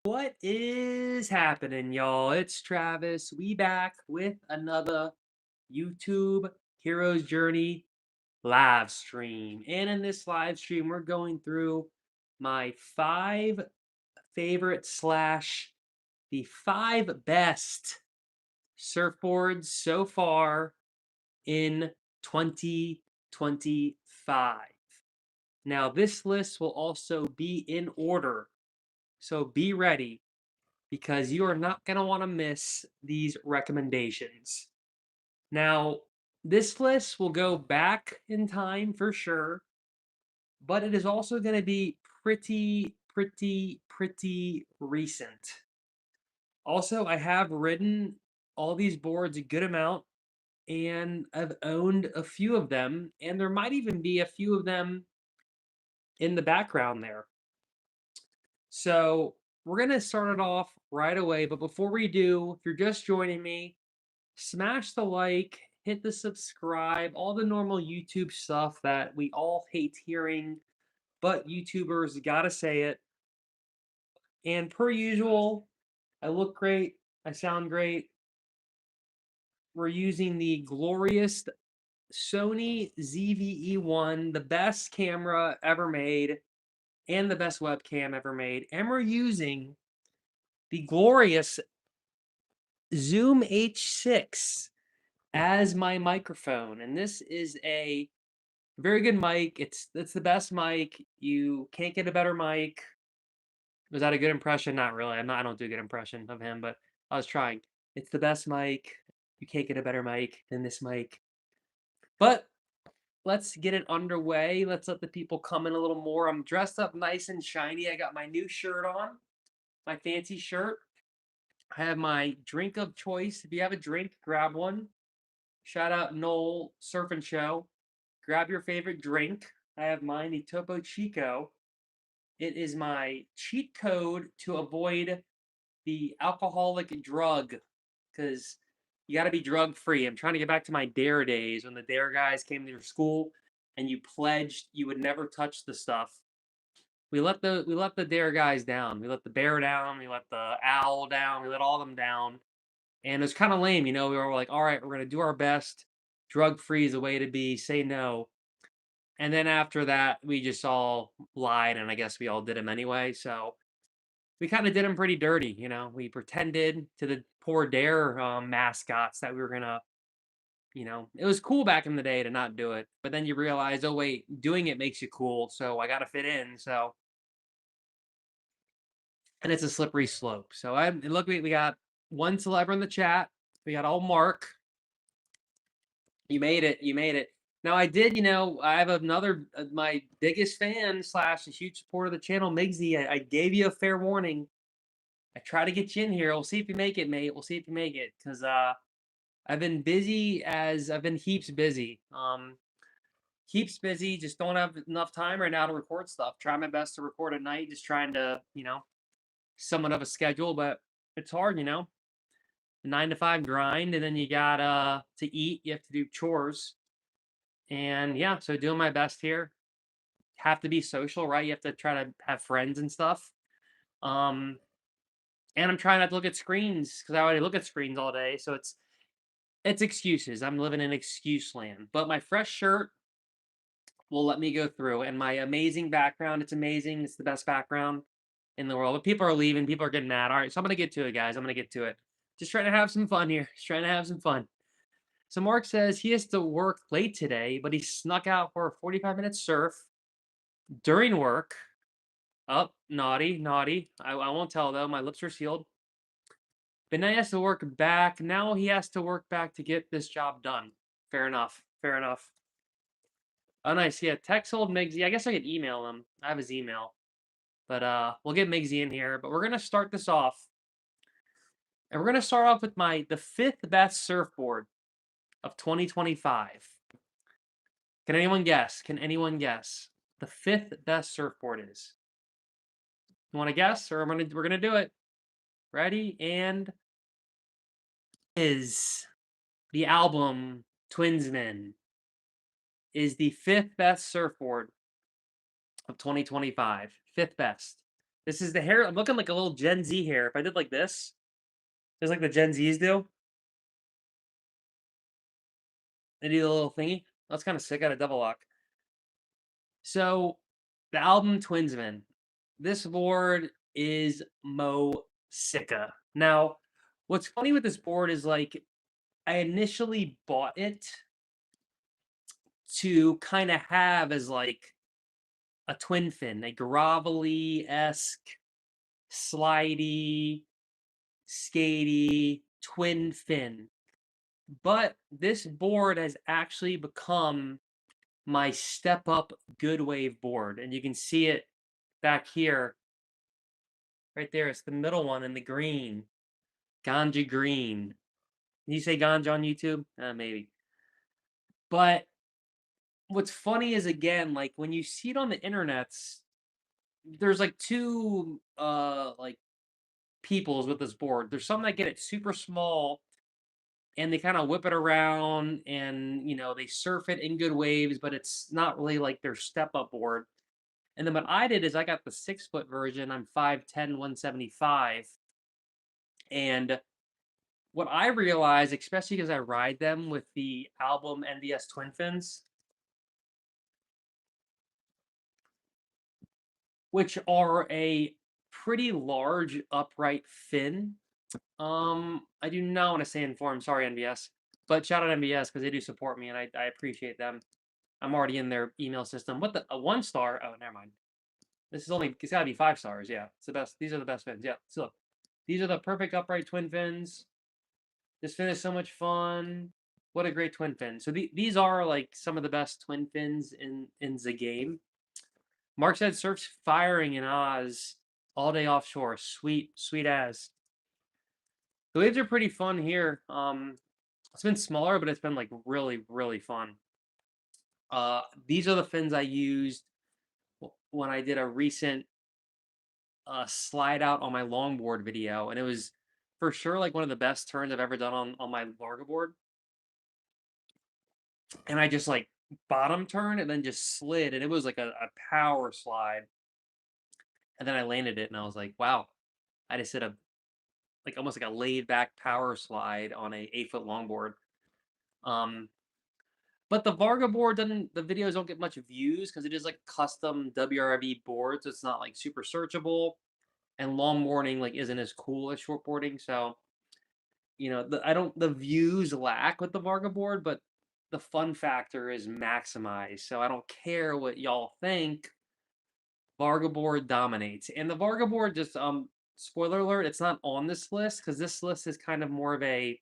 What is happening, y'all? It's Travis. We back with another YouTube Hero's Journey live stream. And in this live stream, we're going through my 5 favorite slash the 5 best surfboards so far in 2025. Now, this list will also be in order, so be ready because you are not going to want to miss these recommendations. Now, this list will go back in time for sure, but it is also going to be pretty recent. Also, I have ridden all these boards a good amount, and I've owned a few of them, and there might even be a few of them in the background there. So we're going to start it off right away. But before we do, if you're just joining me, smash the like, hit the subscribe, all the normal YouTube stuff that we all hate hearing, but YouTubers gotta say it. And per usual, I look great, I sound great. We're using the glorious Sony ZV-E1, the best camera ever made and the best webcam ever made. And we're using the glorious Zoom H6 as my microphone. And this is a very good mic. It's the best mic. You can't get a better mic. Was that a good impression? Not really. I don't do a good impression of him, but I was trying. It's the best mic. You can't get a better mic than this mic. But let's get it underway. Let's let the people come in a little more. I'm dressed up nice and shiny. I got my new shirt on, my fancy shirt. I have my drink of choice. If you have a drink, grab one. Shout out Noel Surf and Show. Grab your favorite drink. I have mine, the Topo Chico. It is my cheat code to avoid the alcoholic drug because you got to be drug free. I'm trying to get back to my dare days when the dare guys came to your school and you pledged you would never touch the stuff. We let the dare guys down. We let the bear down. We let the owl down. We let all of them down. And it was kind of lame, you know. We were like, all right, we're gonna do our best. Drug free is the way to be. Say no. And then after that, we just all lied, and I guess we all did them anyway. So we kind of did them pretty dirty, you know. We pretended to the poor dare mascots that we were gonna, you know, it was cool back in the day to not do it, but then you realize, oh wait, doing it makes you cool, so I got to fit in. So, and it's a slippery slope. So look, we got one celeb in the chat. We got old Mark. You made it. You made it. Now I did, you know, I have another my biggest fan slash a huge supporter of the channel, Migsy. I gave you a fair warning. I try to get you in here. We'll see if you make it, mate. We'll see if you make it, because I've been busy as I've been heaps busy. Heaps busy. Just don't have enough time right now to record stuff. Try my best to record at night. Just trying to, you know, somewhat of a schedule, but it's hard, you know. 9 to 5 grind, and then you got to eat. You have to do chores. And yeah, so doing my best here. Have to be social, right? You have to try to have friends and stuff. And I'm trying not to look at screens because I already look at screens all day. So it's excuses. I'm living in excuse land. But my fresh shirt will let me go through, and my amazing background. It's amazing. It's the best background in the world. But people are leaving. People are getting mad. All right, so I'm gonna get to it, guys. I'm gonna get to it. Just trying to have some fun here. Just trying to have some fun. So Mark says he has to work late today, but he snuck out for a 45-minute surf during work. Oh, naughty, naughty. I won't tell though. My lips are sealed. But now he has to work back. Now he has to work back to get this job done. Fair enough. Fair enough. Oh, nice. Yeah, text old Migsy. I guess I could email him. I have his email. But we'll get Migsy in here. But we're gonna start this off. And we're gonna start off with the 5th best surfboard of 2025. Can anyone guess? Can anyone guess? The 5th best surfboard is. You want to guess, or we're gonna do it? Ready? And is the album Twinsman is the 5th best surfboard of 2025. 5th best. This is the hair. I'm looking like a little Gen Z hair. If I did like this, just like the Gen Zs do, they do the little thingy. That's kind of sick. Out of double lock. So the album Twinsman. This board is Mo Sicka. Now, what's funny with this board is like I initially bought it to kind of have as like a twin fin, a gravelly-esque, slidey, skatey twin fin. But this board has actually become my step up good wave board. And you can see it back here, right there. It's the middle one in the green, ganja green. Can you say ganja on YouTube? Maybe. But what's funny is, again, like when you see it on the internets, there's like two like peoples with this board. There's some that get it super small and they kind of whip it around and they surf it in good waves, but it's not really like their step up board. And then what I did is I got the 6 foot version. I'm 5'10", 175. And what I realized, especially because I ride them with the Album NVS twin fins, which are a pretty large upright fin. I do not want to say informed, sorry NVS, but shout out NVS because they do support me and I appreciate them. I'm already in their email system. What a 1 star? Oh, never mind. It's gotta be 5 stars. Yeah, it's the best. These are the best fins. Yeah. So look, these are the perfect upright twin fins. This fin is so much fun. What a great twin fin. So these are like some of the best twin fins in the game. Mark said surf's firing in Oz all day offshore. Sweet, sweet as. The waves are pretty fun here. It's been smaller, but it's been like really, really fun. These are the fins I used when I did a recent slide out on my longboard video, and it was for sure like one of the best turns I've ever done on my larga board. And I just like bottom turn and then just slid, and it was like a power slide. And then I landed it, and I was like, wow, I just did a like almost like a laid back power slide on a 8 foot longboard. But the Varga board the videos don't get much views because it is like custom WRV board, so it's not like super searchable. And longboarding like isn't as cool as shortboarding, so the views lack with the Varga board, but the fun factor is maximized. So I don't care what y'all think. Varga board dominates, and the Varga board just spoiler alert, it's not on this list because this list is kind of more of a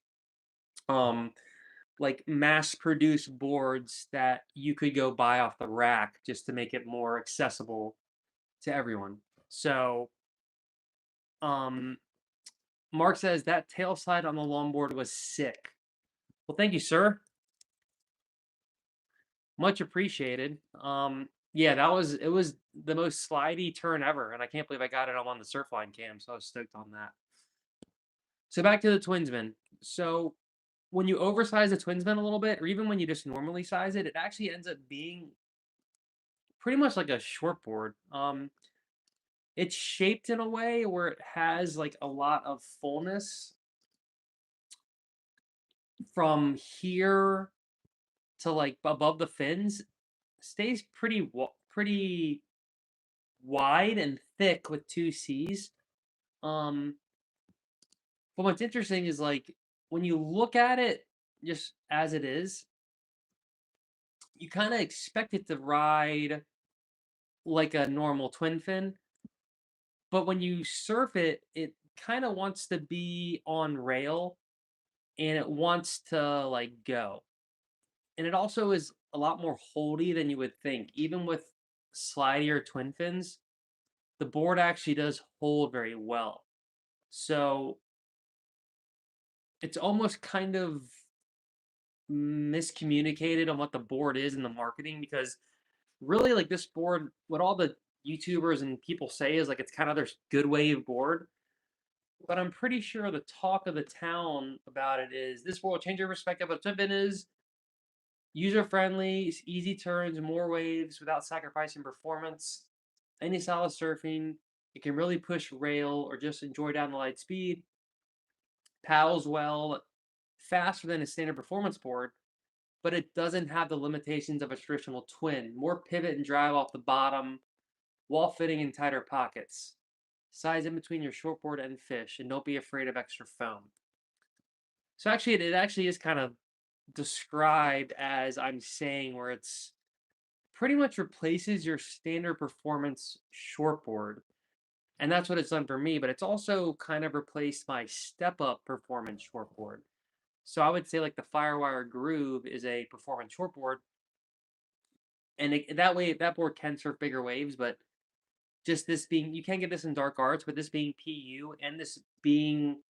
like mass-produced boards that you could go buy off the rack just to make it more accessible to everyone. So, Mark says that tail slide on the longboard was sick. Well, thank you, sir. Much appreciated. Yeah, it was the most slidey turn ever, and I can't believe I got it on the Surfline cam, so I was stoked on that. So back to the Twinsman. So when you oversize the Twinsman a little bit, or even when you just normally size it, it actually ends up being pretty much like a shortboard. It's shaped in a way where it has like a lot of fullness from here to like above the fins. Stays pretty wide and thick with 2 C's. But what's interesting is like when you look at it just as it is, you kind of expect it to ride like a normal twin fin, but when you surf it, it kind of wants to be on rail and it wants to like go. And it also is a lot more holdy than you would think. Even with slidier twin fins, the board actually does hold very well. So it's almost kind of miscommunicated on what the board is in the marketing, because really like this board, what all the YouTubers and people say is like it's kind of their good wave board. But I'm pretty sure the talk of the town about it is this board will change your perspective of what Twin is. User friendly, easy turns, more waves without sacrificing performance. Any style of surfing. It can really push rail or just enjoy down the light speed. Paddles well, faster than a standard performance board, but it doesn't have the limitations of a traditional twin. More pivot and drive off the bottom while fitting in tighter pockets. Size in between your shortboard and fish, and don't be afraid of extra foam. So actually, it actually is kind of described as I'm saying, where it's pretty much replaces your standard performance shortboard. And that's what it's done for me, but it's also kind of replaced my step up performance shortboard. So I would say like the Firewire Groove is a performance shortboard, and that way that board can surf bigger waves. But just this being, you can't get this in dark arts, but this being PU and this being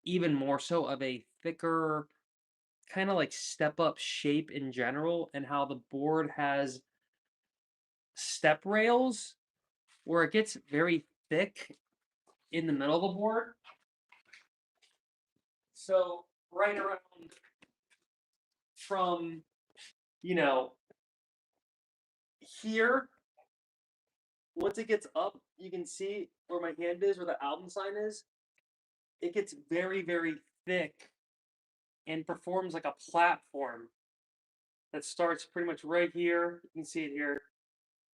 even more so of a thicker kind of like step up shape in general, and how the board has step rails where it gets very thick in the middle of the board. So right around from, you know, here, once it gets up, you can see where my hand is, where the album sign is. It gets very, very thick and performs like a platform that starts pretty much right here. You can see it here,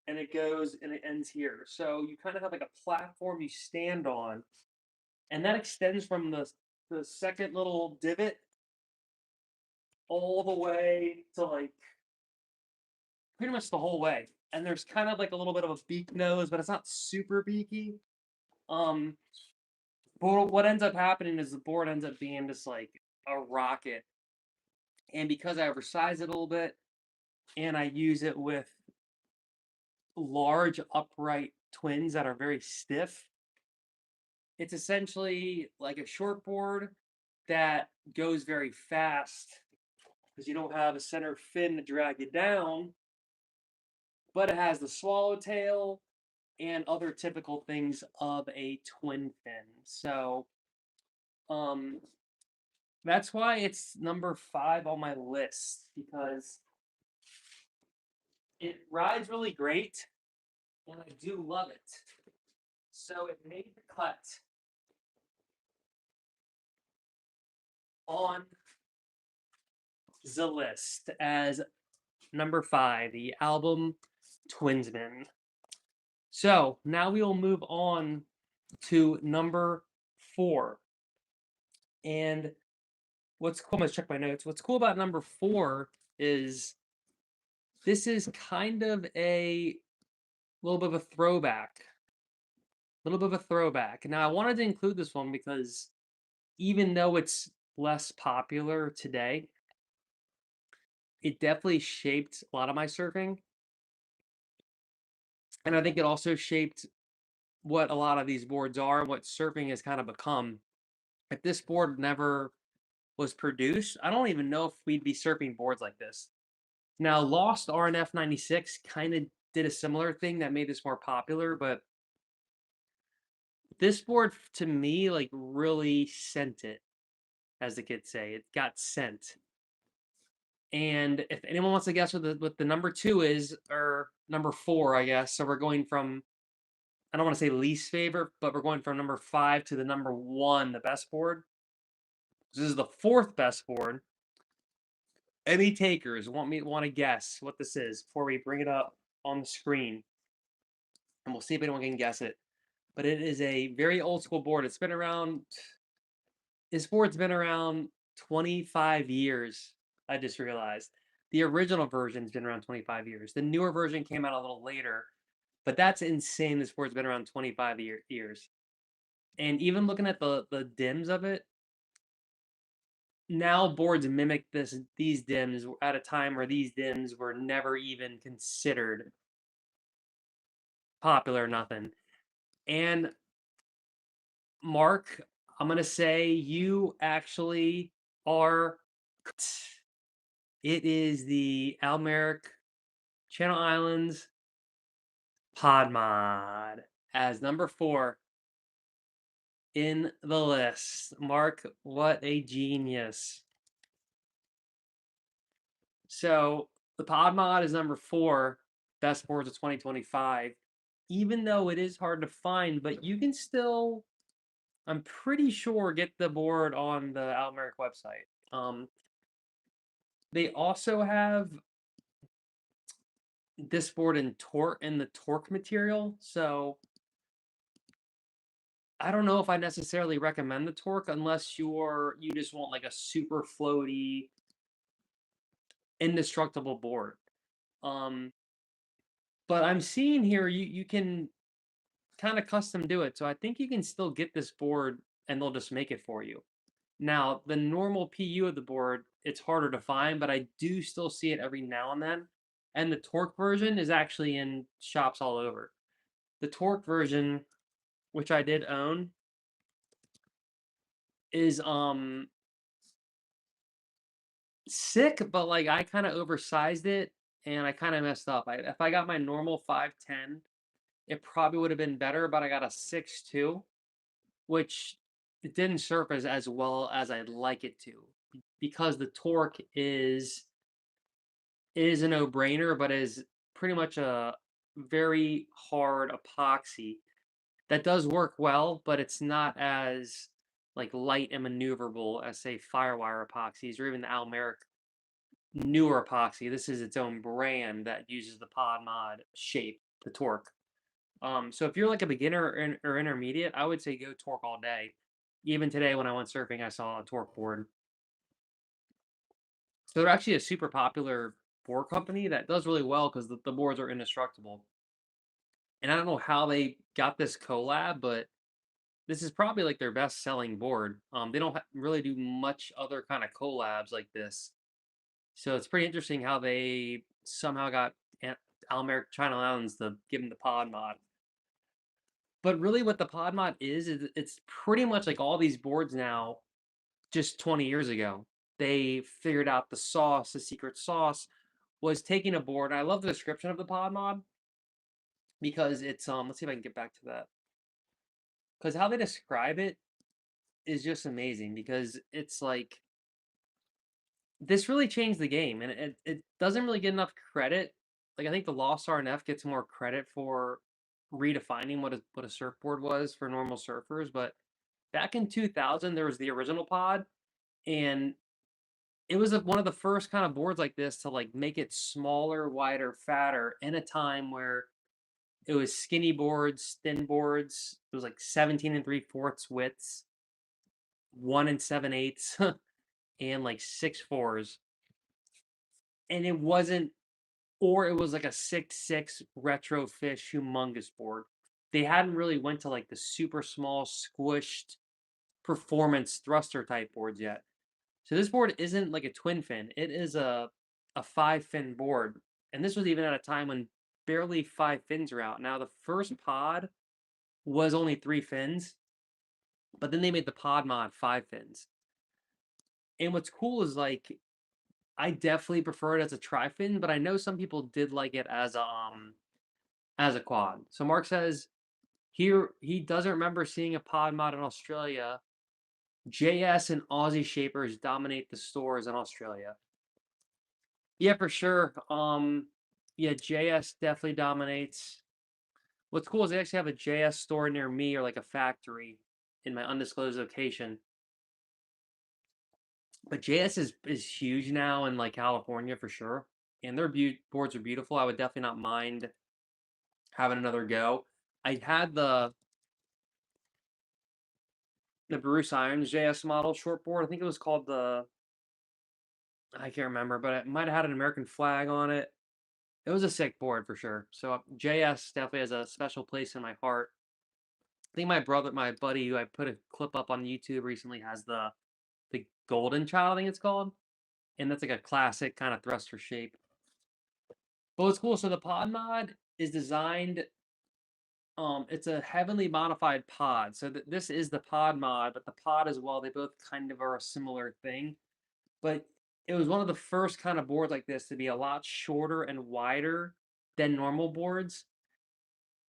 and it goes and it ends here. So you kind of have like a platform you stand on, and that extends from the second little divot all the way to like pretty much the whole way. And there's kind of like a little bit of a beak nose, but it's not super beaky. Um, but what ends up happening is the board ends up being just like a rocket. And because I oversize it a little bit and I use it with large upright twins that are very stiff, it's essentially like a short board that goes very fast because you don't have a center fin to drag you down, but it has the swallowtail and other typical things of a twin fin. So um that's why it's number 5 on my list, because it rides really great and I do love it. So it made the cut on the list as number 5, the album Twinsman. So now we will move on to number 4. And what's cool, I'm gonna check my notes. What's cool about number 4 is this is kind of a little bit of a throwback. A little bit of a throwback. Now I wanted to include this one because even though it's less popular today, it definitely shaped a lot of my surfing. And I think it also shaped what a lot of these boards are, what surfing has kind of become. If this board never was produced, I don't even know if we'd be surfing boards like this. Now, Lost RNF 96 kind of did a similar thing that made this more popular, but this board to me like really sent it, as the kids say. It got sent. And if anyone wants to guess what the number 2 is, or number 4, I guess. So we're going from, I don't want to say least favorite, but we're going from number 5 to the number 1, the best board. This is the 4th best board. Any takers want to guess what this is before we bring it up on the screen? And we'll see if anyone can guess it. But it is a very old school board. It's been around, this board's been around 25 years. I just realized. The original version's been around 25 years. The newer version came out a little later, but that's insane. This board's been around 25 years. And even looking at the dims of it, now boards mimic these dims at a time where these dims were never even considered popular or nothing. And Mark, I'm gonna say you actually are. It is the Almerrick Channel Islands podmod as number 4 in the list. Mark, what a genius. So the podmod is number 4, best boards of 2025. even though it is hard to find, but you can still, I'm pretty sure, get the board on the Almerrick website. They also have this board in the torque material, so I don't know if I necessarily recommend the torque unless you just want like a super floaty, indestructible board. Um, but I'm seeing here you can kind of custom do it, so I think you can still get this board and they'll just make it for you. Now, the normal PU of the board, it's harder to find, but I do still see it every now and then. And the torque version is actually in shops all over. The torque version, which I did own, is sick, but like I kind of oversized it and I kind of messed up. If I got my normal 510, it probably would have been better, but I got a 6.2, which it didn't surf as well as I'd like it to, because the torque is a no-brainer, but is pretty much a very hard epoxy that does work well, but it's not as like light and maneuverable as say Firewire epoxies or even the Almeric newer epoxy. This is its own brand that uses the podmod shape, the torque. So if you're like a beginner or intermediate, I would say go torque all day. Even today when I went surfing, I saw a torque board. So they're actually a super popular board company that does really well because the boards are indestructible. And I don't know how they got this collab, but this is probably like their best selling board. They don't really do much other kind of collabs like this. So it's pretty interesting how they somehow got Almeric channelislands to give them the pod mod. But really, what the pod mod is it's pretty much like all these boards now, just 20 years ago. They figured out the sauce, the secret sauce was taking a board. I love the description of the pod mod because it's let's see if I can get back to that. Because how they describe it is just amazing because it's like this really changed the game and it doesn't really get enough credit. Like I think the Lost RNF gets more credit for redefining what a surfboard was for normal surfers, but back in 2000 there was the original pod and it was one of the first kind of boards like this to like make it smaller, wider, fatter in a time where it was skinny boards, thin boards. It was like 17 and 3/4 widths, 1 and 7/8, and like 6/4s. And it wasn't, or it was like a 6.6 retro fish humongous board. They hadn't really went to like the super small squished performance thruster type boards yet. So this board isn't like a twin fin. It is a 5 fin board. And this was even at a time when barely 5 fins are out. Now the first pod was only 3 fins, but then they made the pod mod 5 fins. And what's cool is like I definitely prefer it as a tri-fin, but I know some people did like it as a quad. So Mark says here he doesn't remember seeing a pod mod in Australia. JS and Aussie shapers dominate the stores in Australia. Yeah, for sure. Yeah, JS definitely dominates. What's cool is they actually have a JS store near me or like a factory in my undisclosed location. But JS is huge now in like California for sure, and their boards are beautiful. I would definitely not mind having another go. I had the Bruce Irons JS model shortboard. I think it was called the, I can't remember, but it might have had an American flag on it. It was a sick board for sure. So JS definitely has a special place in my heart. I think my buddy, who I put a clip up on YouTube recently, has the Golden Child, I think it's called, and that's like a classic kind of thruster shape. But what's cool, so the pod mod is designed. It's a heavily modified pod. So this is the pod mod, but the pod as well. They both kind of are a similar thing. But it was one of the first kind of boards like this to be a lot shorter and wider than normal boards,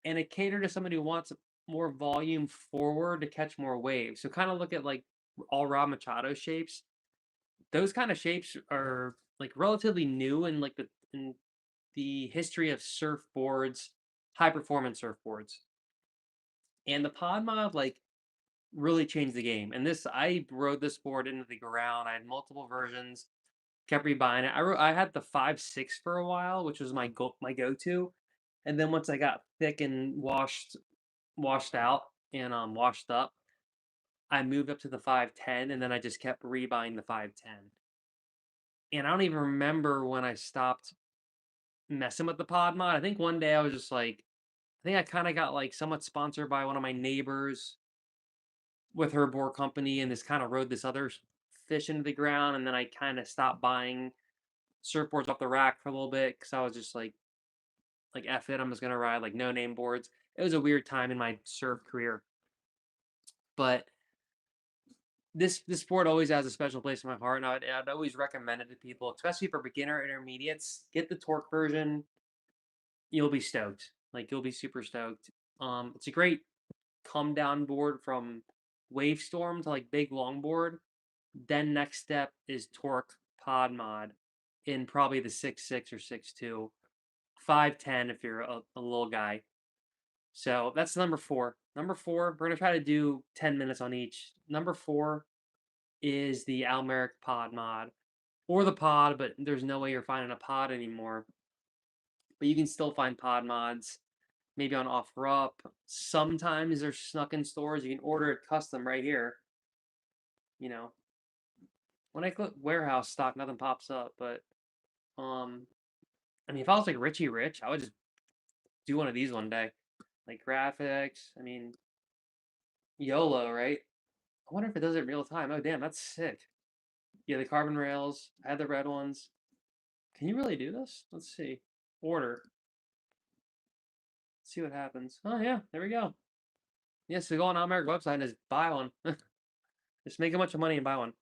and it catered to somebody who wants more volume forward to catch more waves. So kind of look at like all raw Machado shapes. Those kind of shapes are like relatively new in like in the history of surfboards high performance surfboards. And the pod mod like really changed the game. And this, I rode this board into the ground. I had multiple versions, kept rebuying it. I had the 5.6 for a while, which was my go-to. And then once I got thick and washed out and washed up, I moved up to the 5.10, and then I just kept rebuying the 5.10. And I don't even remember when I stopped messing with the pod mod. I think one day I was just like, I think I kind of got like somewhat sponsored by one of my neighbors with her board company, and this kind of rode this other fish into the ground. And then I kind of stopped buying surfboards off the rack for a little bit because I was just like F it, I'm just gonna ride like no name boards. It was a weird time in my surf career, but this sport always has a special place in my heart, and I'd always recommend it to people, especially for beginner intermediates. Get the torque version. You'll be stoked. Like, you'll be super stoked. It's a great come down board from wave storm to like big longboard. Then next step is torque pod mod in probably the 6.6 or 6.2, 5.10 if you're a little guy. So that's number 4. Number 4, we're gonna try to do 10 minutes on each. Number 4 is the almerrick pod mod, or the pod, but there's no way you're finding a pod anymore. But you can still find pod mods, maybe on OfferUp. Sometimes they're snuck in stores. You can order it custom right here. You know, when I click warehouse stock, nothing pops up. But I mean, if I was like Richie Rich, I would just do one of these one day. Like graphics. I mean, YOLO, right? I wonder if it does it in real time. Oh, damn, that's sick. Yeah, the carbon rails. I had the red ones. Can you really do this? Let's see. Order. See what happens. Oh, yeah, there we go. Yes, so go on Almerrick website and just buy one. Just make a bunch of money and buy one.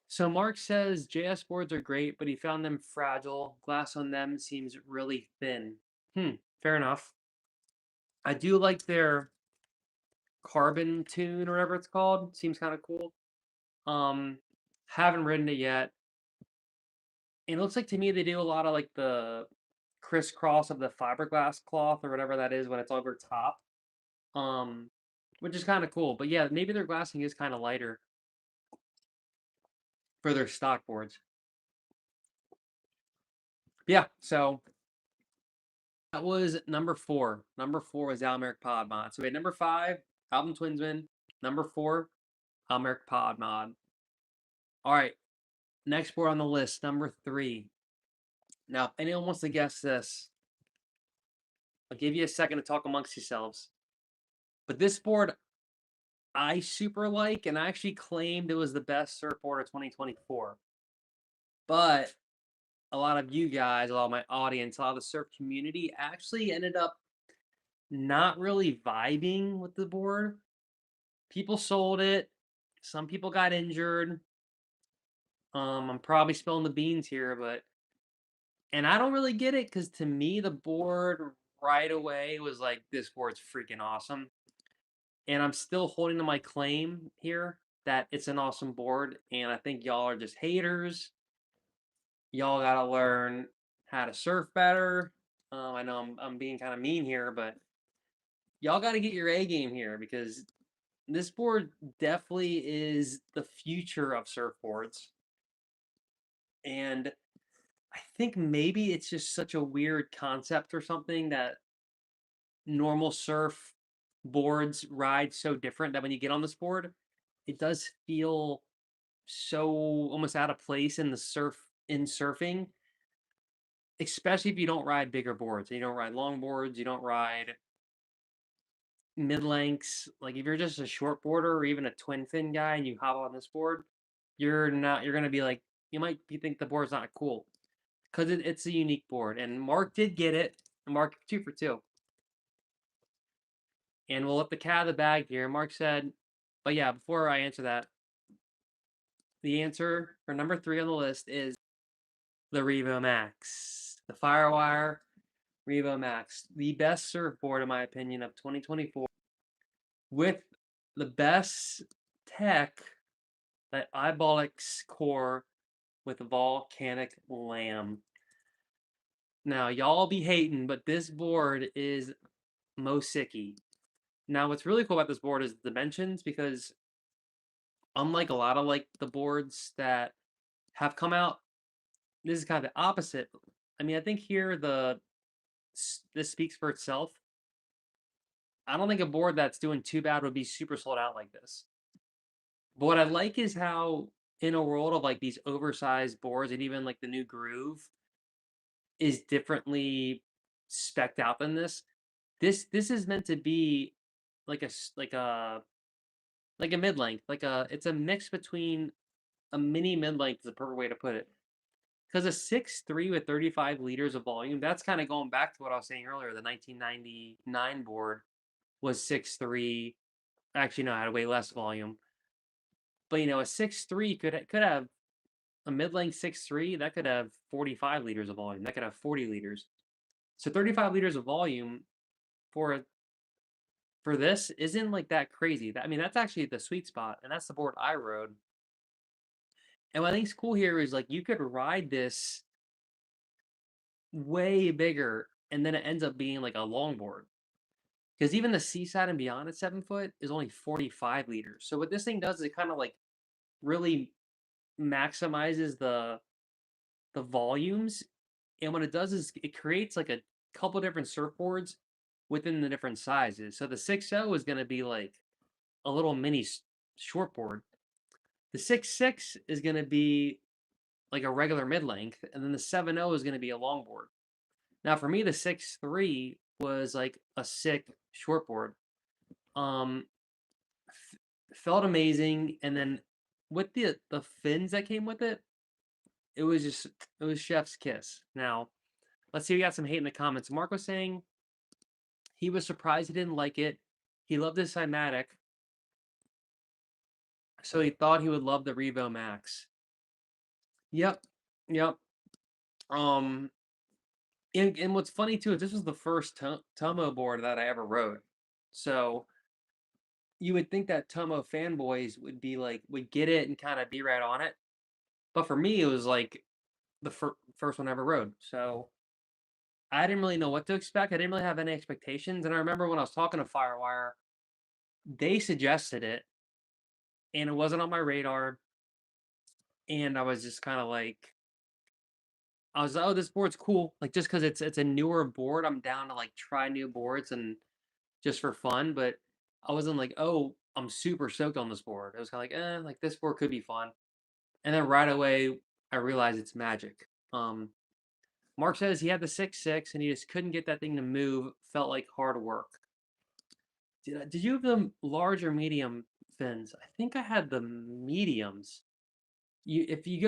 So Mark says JS boards are great, but he found them fragile. Glass on them seems really thin. Fair enough. I do like their carbon tune or whatever it's called. Seems kind of cool. Haven't ridden it yet. And it looks like to me they do a lot of like the crisscross of the fiberglass cloth or whatever that is when it's over top. Which is kind of cool. But yeah, maybe their glassing is kind of lighter for their stock boards. Yeah, so that was number 4. Number 4 was Almerrick Pod Mod. So we had number 5, Album Twinsman. Number 4, Almerrick Pod Mod. All right, next board on the list, number 3. Now, if anyone wants to guess this, I'll give you a second to talk amongst yourselves. But this board I super like, and I actually claimed it was the best surfboard of 2024. But a lot of you guys, a lot of my audience, a lot of the surf community actually ended up not really vibing with the board. People sold it. Some people got injured. I'm probably spilling the beans here, and I don't really get it because to me the board right away was like, this board's freaking awesome. And I'm still holding to my claim here that it's an awesome board, and I think y'all are just haters. Y'all gotta learn how to surf better. I know I'm being kind of mean here, but y'all got to get your A game here because this board definitely is the future of surfboards. And I think maybe it's just such a weird concept or something that normal surf boards ride so different that when you get on this board, it does feel so almost out of place in surfing, especially if you don't ride bigger boards. You don't ride long boards, you don't ride mid lengths. Like if you're just a short boarder or even a twin fin guy and you hop on this board, you're gonna be like, you might think the board's not cool because it's a unique board. And Mark did get it. Mark 2 for 2. And we'll let the cat out of the bag here. Mark said, but yeah, before I answer that, the answer for number 3 on the list is the Revo Max, the Firewire Revo Max, the best surfboard in my opinion of 2024, with the best tech, that eyebolic core with volcanic lamb. Now, y'all be hating, but this board is most sicky. Now, what's really cool about this board is the dimensions, because unlike a lot of like the boards that have come out, this is kind of the opposite. I mean, I think here this speaks for itself. I don't think a board that's doing too bad would be super sold out like this. But what I like is how, in a world of like these oversized boards, and even like the new Groove is differently specced out than this. This is meant to be like like a mid length, it's a mix between a mini mid length is the perfect way to put it. Because a 6'3" with 35 liters of volume, that's kind of going back to what I was saying earlier. The 1999 board was 6'3". Actually, no, it had way less volume. But you know, a 6'3" could have a mid-length 6'3", that could have 45 liters of volume. That could have 40 liters. So 35 liters of volume for this isn't like that crazy. I mean, that's actually the sweet spot, and that's the board I rode. And what I think's cool here is like you could ride this way bigger, and then it ends up being like a longboard. Because even the Seaside and Beyond at 7 foot is only 45 liters. So what this thing does is it kind of like really maximizes the volumes, and what it does is it creates like a couple different surfboards within the different sizes. So the 6.0 is going to be like a little mini shortboard. The 6.6 is going to be like a regular mid length, and then the 7.0 is going to be a longboard. Now for me, the 6.3 was like a sick shortboard. Felt amazing, and then with the fins that came with it, it was chef's kiss. Now, let's see, we got some hate in the comments. Mark was saying he was surprised he didn't like it. He loved his Cymatic, so he thought he would love the Revo Max. Yep, yep. Um, and what's funny too is this was the first Tomo board that I ever rode. So you would think that Tomo fanboys would be like would get it and kind of be right on it, but for me it was like the first one I ever rode. So I didn't really know what to expect. I didn't really have any expectations. And I remember when I was talking to Firewire, they suggested it, and it wasn't on my radar. And I was just kind of like, I was, oh, this board's cool. Like just because it's a newer board, I'm down to like try new boards and just for fun. But I wasn't like, oh, I'm super stoked on this board. It was kind of like this board could be fun. And then right away, I realized it's magic. Mark says he had the 6.6 and he just couldn't get that thing to move. Felt like hard work. Did you have the large or medium fins? I think I had the mediums. If you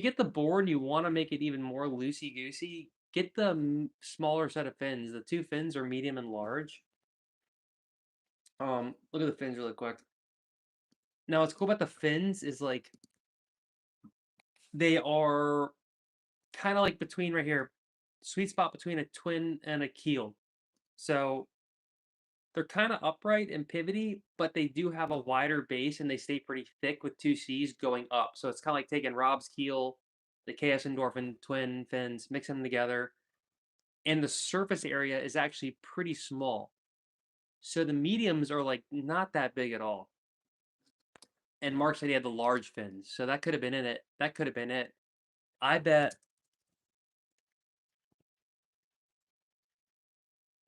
get the board and you want to make it even more loosey goosey, get the smaller set of fins. The two fins are medium and large. Look at the fins really quick. Now what's cool about the fins is like they are kind of like between right here, sweet spot between a twin and a keel. So they're kind of upright and pivoty, but they do have a wider base and they stay pretty thick with two C's going up. So it's kind of like taking Rob's keel, the KS Endorphin twin fins, mixing them together. And the surface area is actually pretty small. So the mediums are like not that big at all. And Mark said he had the large fins. So that could have been in it. That could have been it. I bet.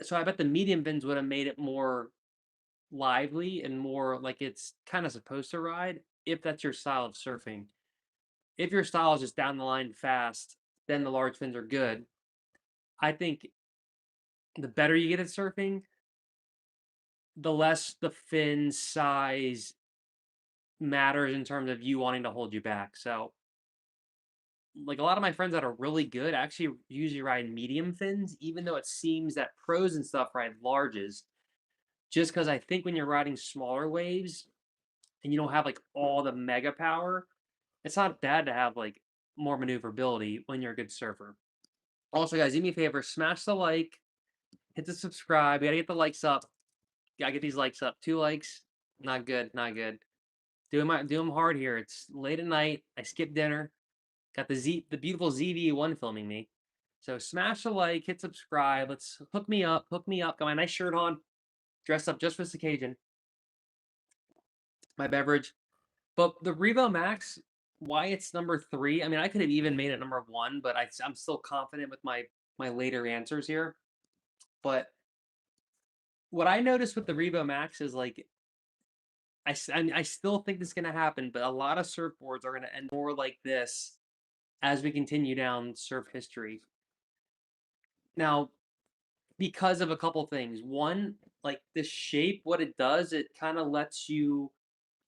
So I bet the medium fins would have made it more lively and more like it's kind of supposed to ride if that's your style of surfing. If your style is just down the line fast, then the large fins are good. I think the better you get at surfing, the less the fin size matters in terms of you wanting to hold you back. So, like a lot of my friends that are really good actually usually ride medium fins, even though it seems that pros and stuff ride larges. Just because I think when you're riding smaller waves and you don't have like all the mega power, it's not bad to have like more maneuverability when you're a good surfer. Also, guys, do me a favor, smash the like, hit the subscribe. We gotta get the likes up. Gotta get these likes up. 2 likes, not good, not good. Doing them hard here. It's late at night. I skipped dinner. Got the beautiful ZV1 filming me. So smash a like, hit subscribe. Let's hook me up. Hook me up. Got my nice shirt on. Dressed up just for this occasion. My beverage. But the Revo Max, why it's number 3? I mean, I could have even made it number 1, but I'm still confident with my later answers here. But what I noticed with the Revo Max is like I still think this is going to happen, but a lot of surfboards are going to end more like this as we continue down surf history. Now, because of a couple things. One, like this shape, what it does, it kind of lets you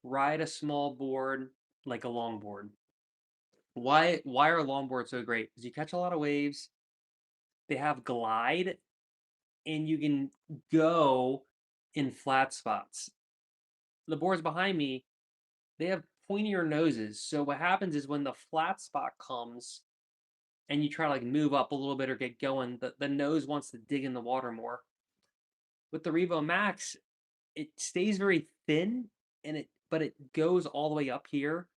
ride a small board like a longboard. Why are longboards so great? Because you catch a lot of waves. They have glide, and you can go in flat spots. The boards behind me, they have pointier noses. So what happens is when the flat spot comes and you try to like move up a little bit or get going, the nose wants to dig in the water more. With the Revo Max, it stays very thin but it goes all the way up here,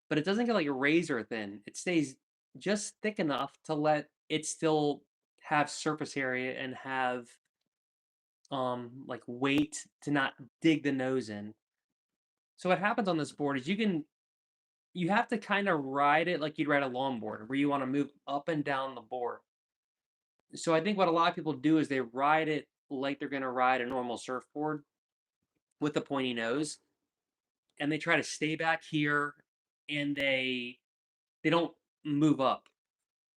but it doesn't get like a razor thin. It stays just thick enough to let it still have surface area and have like weight to not dig the nose in. So what happens on this board is you have to kind of ride it like you'd ride a longboard, where you want to move up and down the board. So I think what a lot of people do is they ride it like they're going to ride a normal surfboard with the pointy nose, and they try to stay back here, and they don't move up.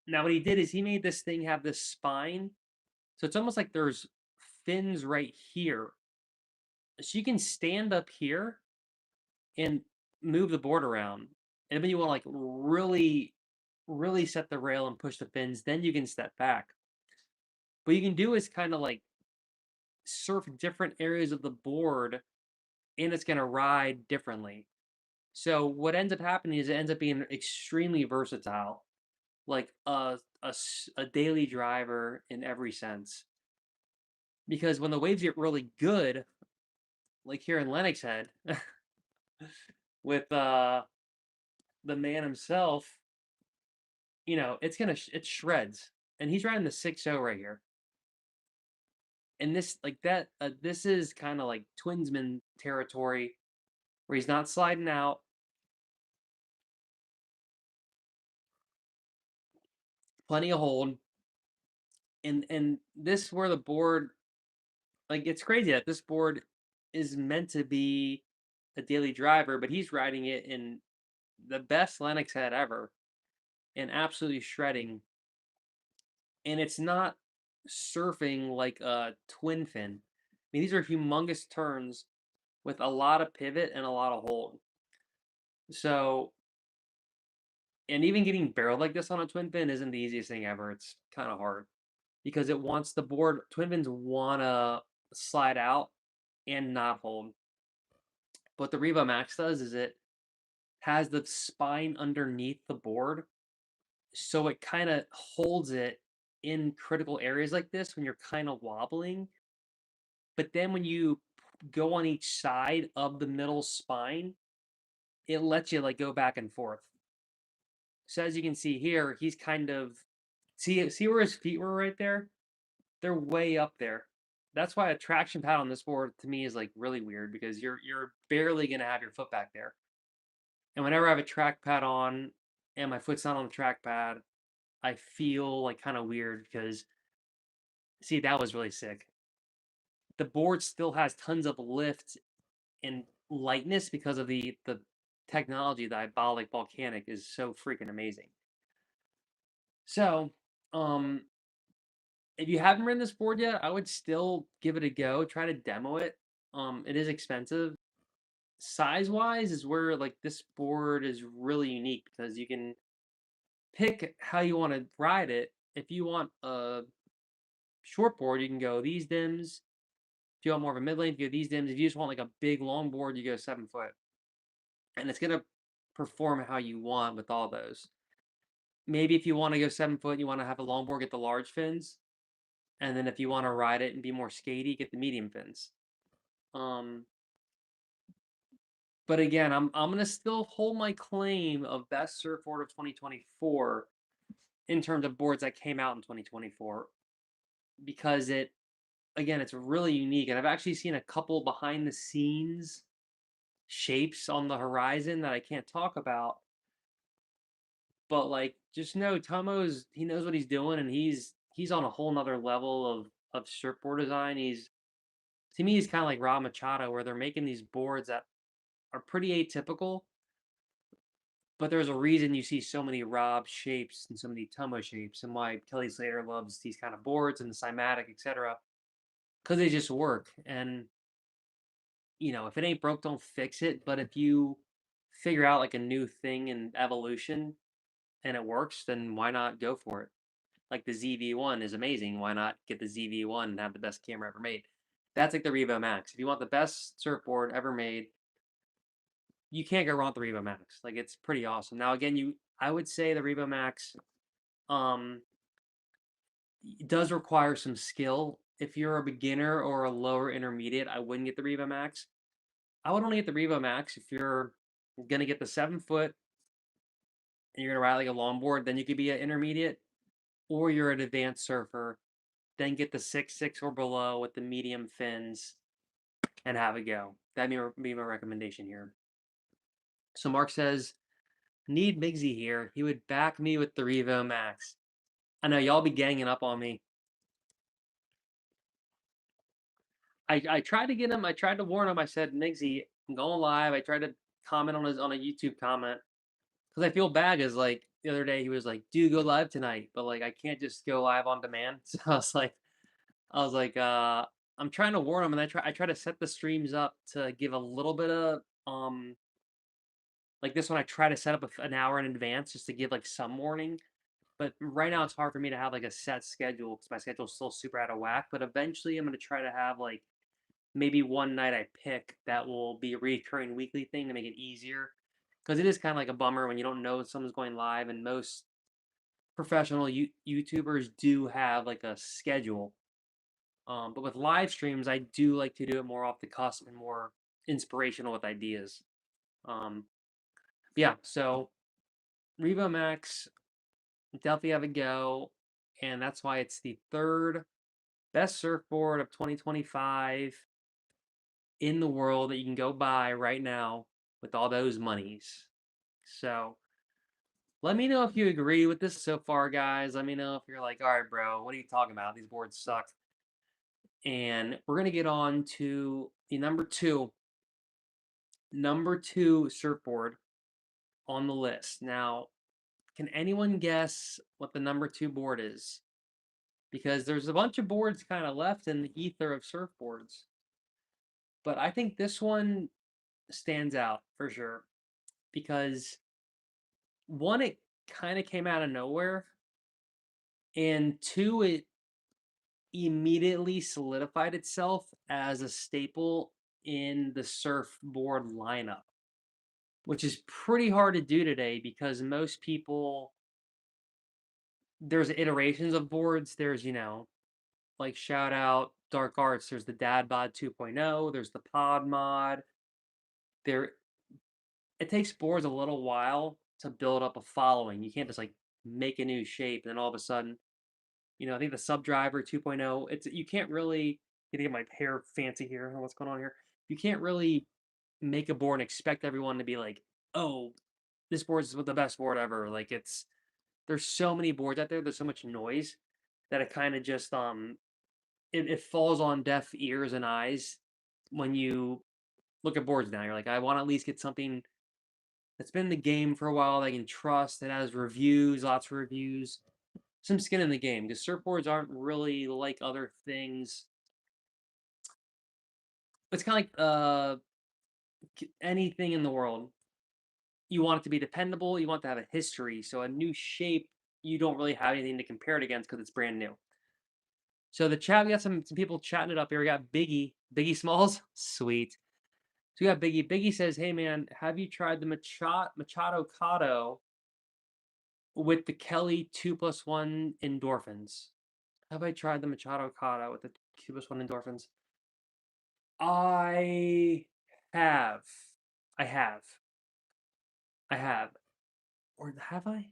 Now what he did is he made this thing have this spine, so it's almost like there's fins right here, so you can stand up here and move the board around. And when you want to like really set the rail and push the fins, then you can step back. What you can do is kind of like surf different areas of the board, and it's going to ride differently. So what ends up happening is it ends up being extremely versatile, like a daily driver in every sense. Because when the waves get really good, like here in Lennox Head, with the man himself, you know, it shreds, and he's riding the 6.0 right here. And this like that this is kind of like Twinsman territory, where he's not sliding out. Plenty of hold. And this where the board, like, it's crazy that this board is meant to be a daily driver, but he's riding it in the best Lennox Head ever and absolutely shredding. And it's not surfing like a twin fin. I mean, these are humongous turns with a lot of pivot and a lot of hold. So, and even getting barreled like this on a twin fin isn't the easiest thing ever. It's kind of hard because it wants the board. Twin fins want to slide out and not hold. What the Revo Max does is it has the spine underneath the board, so it kind of holds it in critical areas like this when you're kind of wobbling. But then when you go on each side of the middle spine, it lets you like go back and forth. So as you can see here, he's kind of see where his feet were right there? They're way up there. That's why a traction pad on this board to me is like really weird, because you're barely gonna have your foot back there. And whenever I have a track pad on and my foot's not on the track pad, I feel like kind of weird, because see, that was really sick. The board still has tons of lift and lightness because of the technology. The Ibolic Volcanic is so freaking amazing. So, if you haven't ridden this board yet, I would still give it a go. Try to demo it. It is expensive. Size-wise is where like this board is really unique, because you can pick how you want to ride it. If you want a short board, you can go these dims. If you want more of a mid-length, you go these dims. If you just want like a big long board, you go 7 foot. And it's gonna perform how you want with all those. Maybe if you want to go 7 foot, you want to have a long board, get the large fins. And then if you want to ride it and be more skatey, get the medium fins. But again, I'm gonna still hold my claim of best surfboard of 2024, in terms of boards that came out in 2024 because again, it's really unique. And I've actually seen a couple behind the scenes shapes on the horizon that I can't talk about. But like, just know he knows what he's doing, and he's on a whole nother level of surfboard design. To me, he's kind of like Rob Machado, where they're making these boards that are pretty atypical, but there's a reason you see so many Rob shapes and so many Tomo shapes, and why Kelly Slater loves these kind of boards and the Cymatic, etc. Because they just work. And if it ain't broke, don't fix it. But if you figure out like a new thing in evolution and it works, then why not go for it? Like the ZV-1 is amazing. Why not get the ZV-1 and have the best camera ever made? That's like the Revo Max. If you want the best surfboard ever made, you can't go wrong with the Revo Max. Like, it's pretty awesome. Now, again, I would say the Revo Max does require some skill. If you're a beginner or a lower intermediate, I wouldn't get the Revo Max. I would only get the Revo Max if you're gonna get the 7-foot and you're gonna ride like a longboard. Then you could be an intermediate, or you're an advanced surfer. Then get the 6.6 or below with the medium fins and have it go. That'd be my recommendation here. So Mark says, need Migsy here. He would back me with the Revo Max. I know y'all be ganging up on me. I tried to get him. I tried to warn him. I said, Migsy, I'm going live. I tried to comment on a YouTube comment because I feel bad. Because like the other day he was like, "Dude, go live tonight," but like I can't just go live on demand. So I was like, I'm trying to warn him, and I try to set the streams up to give a little bit of like this one. I try to set up an hour in advance just to give like some warning. But right now it's hard for me to have like a set schedule because my schedule's still super out of whack. But eventually I'm gonna try to have like maybe one night I pick that will be a recurring weekly thing to make it easier. Because it is kind of like a bummer when you don't know someone's going live, and most professional YouTubers do have like a schedule. But with live streams, I do like to do it more off the cusp and more inspirational with ideas. Yeah, so Revo Max, definitely have a go, and that's why it's the third best surfboard of 2025 in the world that you can go buy right now with all those monies. So let me know if you agree with this so far, guys. Let me know if you're like, all right, bro, what are you talking about? These boards suck. And we're going to get on to the number two surfboard on the list. Now, can anyone guess what the number 2 board is? Because there's a bunch of boards kind of left in the ether of surfboards. But I think this one stands out for sure. Because one, it kind of came out of nowhere. And two, it immediately solidified itself as a staple in the surfboard lineup, which is pretty hard to do today because most people, there's iterations of boards. There's, like shout out Dark Arts, there's the Dad Bod 2.0, there's the Podmod. It takes boards a little while to build up a following. You can't just like make a new shape and then all of a sudden, I think the Subdriver 2.0, you can't really, you get my hair fancy here. I don't know what's going on here. You can't really make a board and expect everyone to be like, oh, this board is the best board ever. Like there's so many boards out there. There's so much noise that it kind of just it falls on deaf ears and eyes when you look at boards now. You're like, I want to at least get something that's been in the game for a while that I can trust, that has reviews, lots of reviews, some skin in the game. Because surfboards aren't really like other things. It's kind of like anything in the world. You want it to be dependable. You want to have a history. So a new shape, you don't really have anything to compare it against because it's brand new. So the chat, we got some people chatting it up here. We got Biggie Smalls, sweet. So we got Biggie. Biggie says, "Hey man, have you tried the Machadocado with the Kelly 2+1 endorphins?" Have I tried the Machadocado with the 2+1 endorphins? I have. I have. I have. Or have I?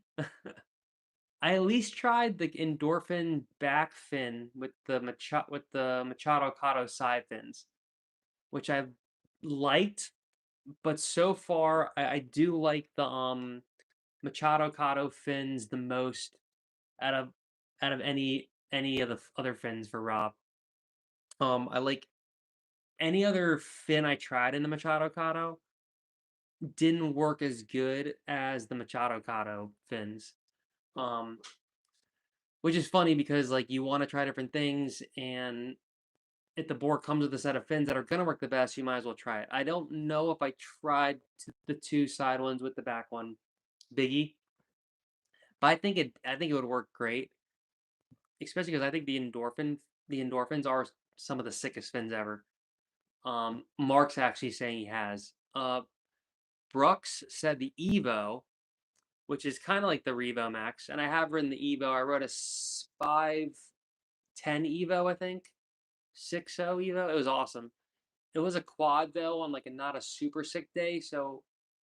I at least tried the endorphin back fin with the Machadocado side fins, which I've liked, but so far I do like the Machadocado fins the most out of any of the other fins for Rob. I like any other fin I tried in the Machadocado didn't work as good as the Machadocado fins. Um, which is funny because like you want to try different things, and if the board comes with a set of fins that are gonna work the best, you might as well try it. I don't know if I tried the two side ones with the back one, Biggie, but I think it would work great, especially because I think the endorphins are some of the sickest fins ever. Mark's actually saying he has. Brooks said the Evo, which is kind of like the Revo Max, and I have ridden the Evo. I rode a 510 Evo, I think, 6.0 Evo. It was awesome. It was a quad though on like a not a super sick day, so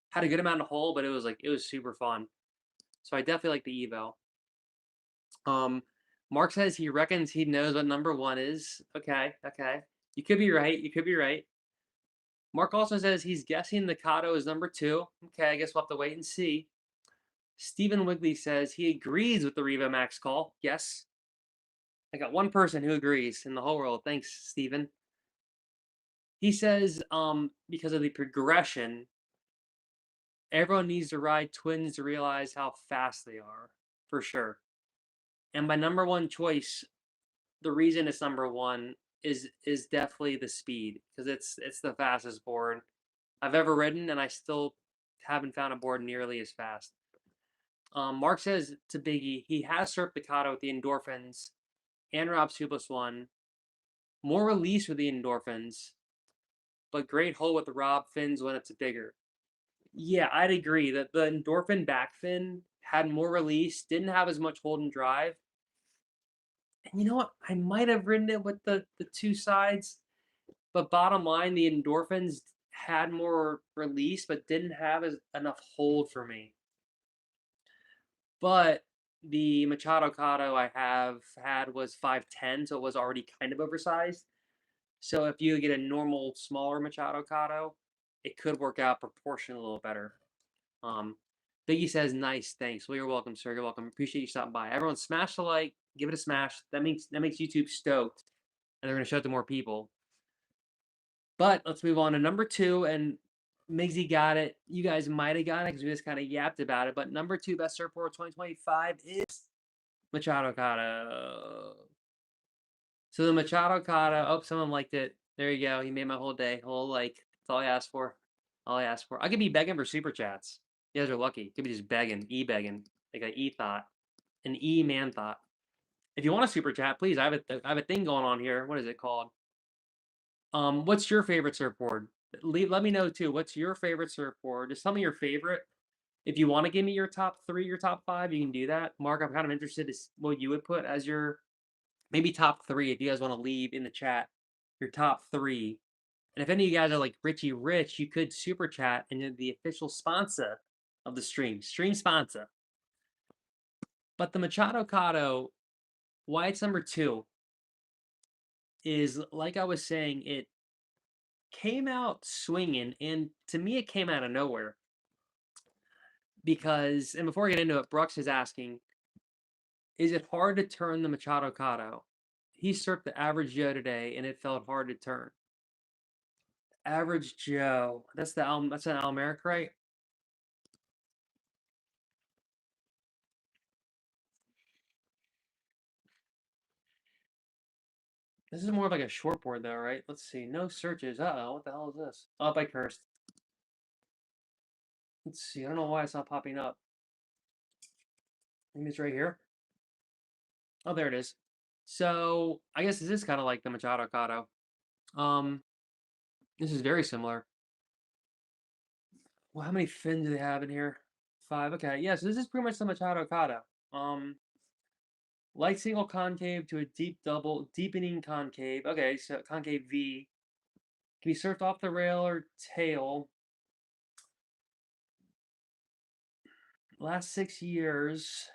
had a good amount of hole, but it was super fun. So I definitely like the Evo. Um, Mark says he reckons he knows what number one is. Okay, okay. You could be right. You could be right. Mark also says he's guessing the Kato is number two. Okay, I guess we'll have to wait and see. Stephen Wigley says he agrees with the Revo Max call. Yes. I got one person who agrees in the whole world. Thanks, Stephen. He says, because of the progression, everyone needs to ride twins to realize how fast they are, for sure. And my number one choice, the reason it's number one is definitely the speed, because it's the fastest board I've ever ridden, and I still haven't found a board nearly as fast. Mark says to Biggie, he has surfed the Kato with the endorphins and Rob's 2+1. More release with the endorphins, but great hole with the Rob fins when it's bigger. Yeah, I'd agree that the endorphin back fin had more release, didn't have as much hold and drive. And you know what? I might have ridden it with the two sides, but bottom line, the endorphins had more release, but didn't have enough hold for me. But the Machadocado I have had was 5'10", so it was already kind of oversized. So if you get a normal, smaller Machadocado, it could work out proportionally a little better. Biggie says, "Nice, thanks." Well, you're welcome, sir. You're welcome. Appreciate you stopping by. Everyone, smash the like, give it a smash. That makes YouTube stoked, and they're gonna show it to more people. But let's move on to number two, and Migsy got it. You guys might have got it because we just kind of yapped about it. But number two best surfboard 2025 is Machadocado. So the Machadocado. Oh, someone liked it. There you go. He made my whole day. Whole like. That's all I asked for. All I asked for. I could be begging for super chats. You guys are lucky. Could be just begging, begging, like an thought, an man thought. If you want a super chat, please. I have a thing going on here. What is it called? What's your favorite surfboard? Let me know too. What's your favorite surfboard? Just tell me your favorite. If you want to give me your top three, your top five, you can do that. Mark, I'm kind of interested in what you would put as your maybe top three. If you guys want to leave in the chat your top three. And if any of you guys are like Richie Rich, you could super chat and you're the official sponsor of the stream sponsor. But the Machadocado, why it's number two, is like I was saying, it came out swinging, and to me, it came out of nowhere. Because, and before I get into it, Brooks is asking, is it hard to turn the Machadocado? He surfed the Average Joe today, and it felt hard to turn. Average Joe, that's an almerrick, right? This is more of like a shortboard though, right? Let's see. No searches. Uh-oh, what the hell is this? Oh, I cursed. Let's see. I don't know why it's not popping up. Maybe it's right here. Oh, there it is. So I guess this is kind of like the Machadocado. This is very similar. Well, how many fins do they have in here? 5. Okay, yeah. So this is pretty much the Machadocado. Light single concave to a deep double, deepening concave. Okay, so concave V. Can be surfed off the rail or tail. Last 6 years.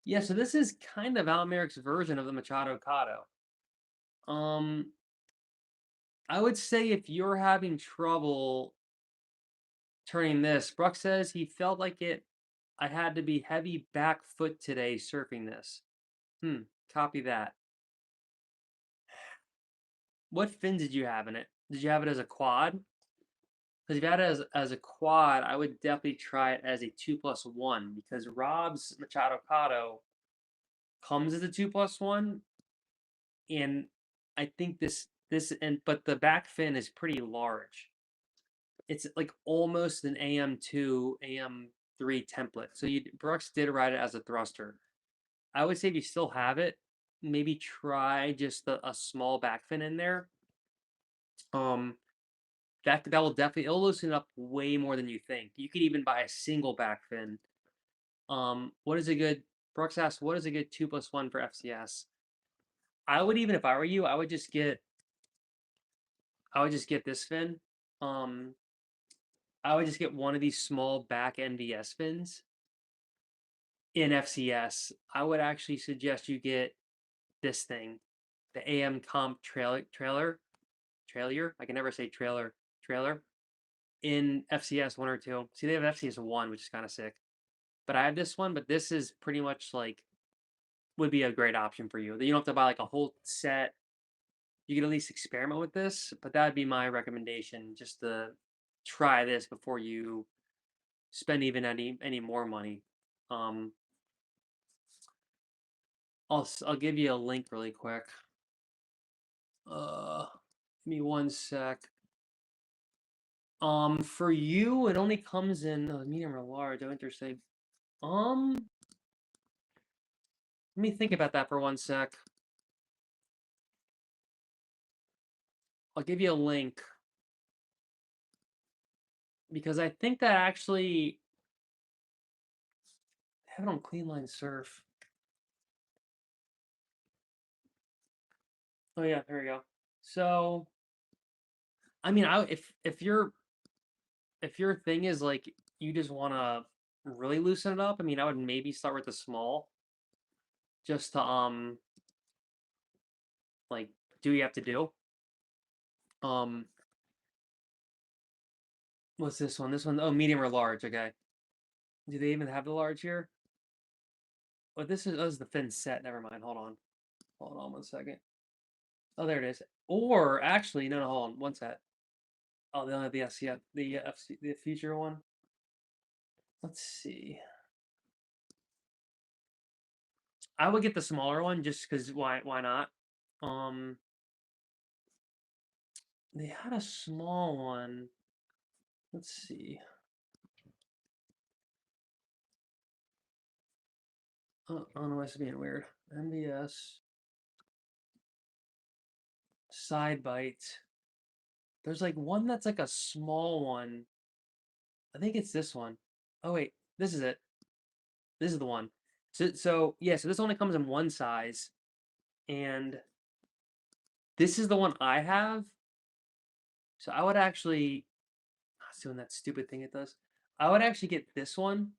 Yeah, so this is kind of Almerrick's version of the Machadocado. Um, I would say if you're having trouble turning this, Brooke says he felt like I had to be heavy back foot today surfing this. Copy that. What fin did you have in it? Did you have it as a quad? Because if you had it as a quad, I would definitely try it as a 2+1 because Rob's Machadocado comes as a 2+1, and I think but the back fin is pretty large. It's like almost an AM2, AM3 template. So Brooks did ride it as a thruster. I would say if you still have it, maybe try just a small back fin in there. That will definitely, it'll loosen it up way more than you think. You could even buy a single back fin. What is a good Brooks asked, what is a good 2+1 for FCS? I would, even if I were you, I would just get this fin. I would just get one of these small back NVS fins in FCS. I would actually suggest you get this thing, the AM Comp trailer. I can never say trailer in FCS 1 or 2. See, they have FCS 1, which is kind of sick. But I have this one, but this is pretty much like would be a great option for you. You don't have to buy like a whole set. You can at least experiment with this, but that would be my recommendation, just to try this before you spend even any more money. I'll give you a link really quick. Give me one sec. For you, it only comes in medium or large. I went to say, let me think about that for one sec. I'll give you a link because I think that actually I have it on Cleanline Surf. Oh yeah, there we go. So, I mean, if your thing is like you just want to really loosen it up, I mean, I would maybe start with the small, just to like do what you have to do. What's this one? This one, oh, medium or large. Okay. Do they even have the large here? Oh, this is the fin set. Never mind. Hold on 1 second. Oh, there it is. Or actually, no, hold on. One set. Oh, they only have the SCF, the feature one. Let's see. I would get the smaller one just because why not? They had a small one. Let's see. Oh no, it's being weird. MVS side bite. There's like one that's like a small one. I think it's this one. Oh wait, this is it. This is the one. So yeah, so this only comes in one size, and this is the one I have. So I would actually, it's doing that stupid thing it does. I would actually get this one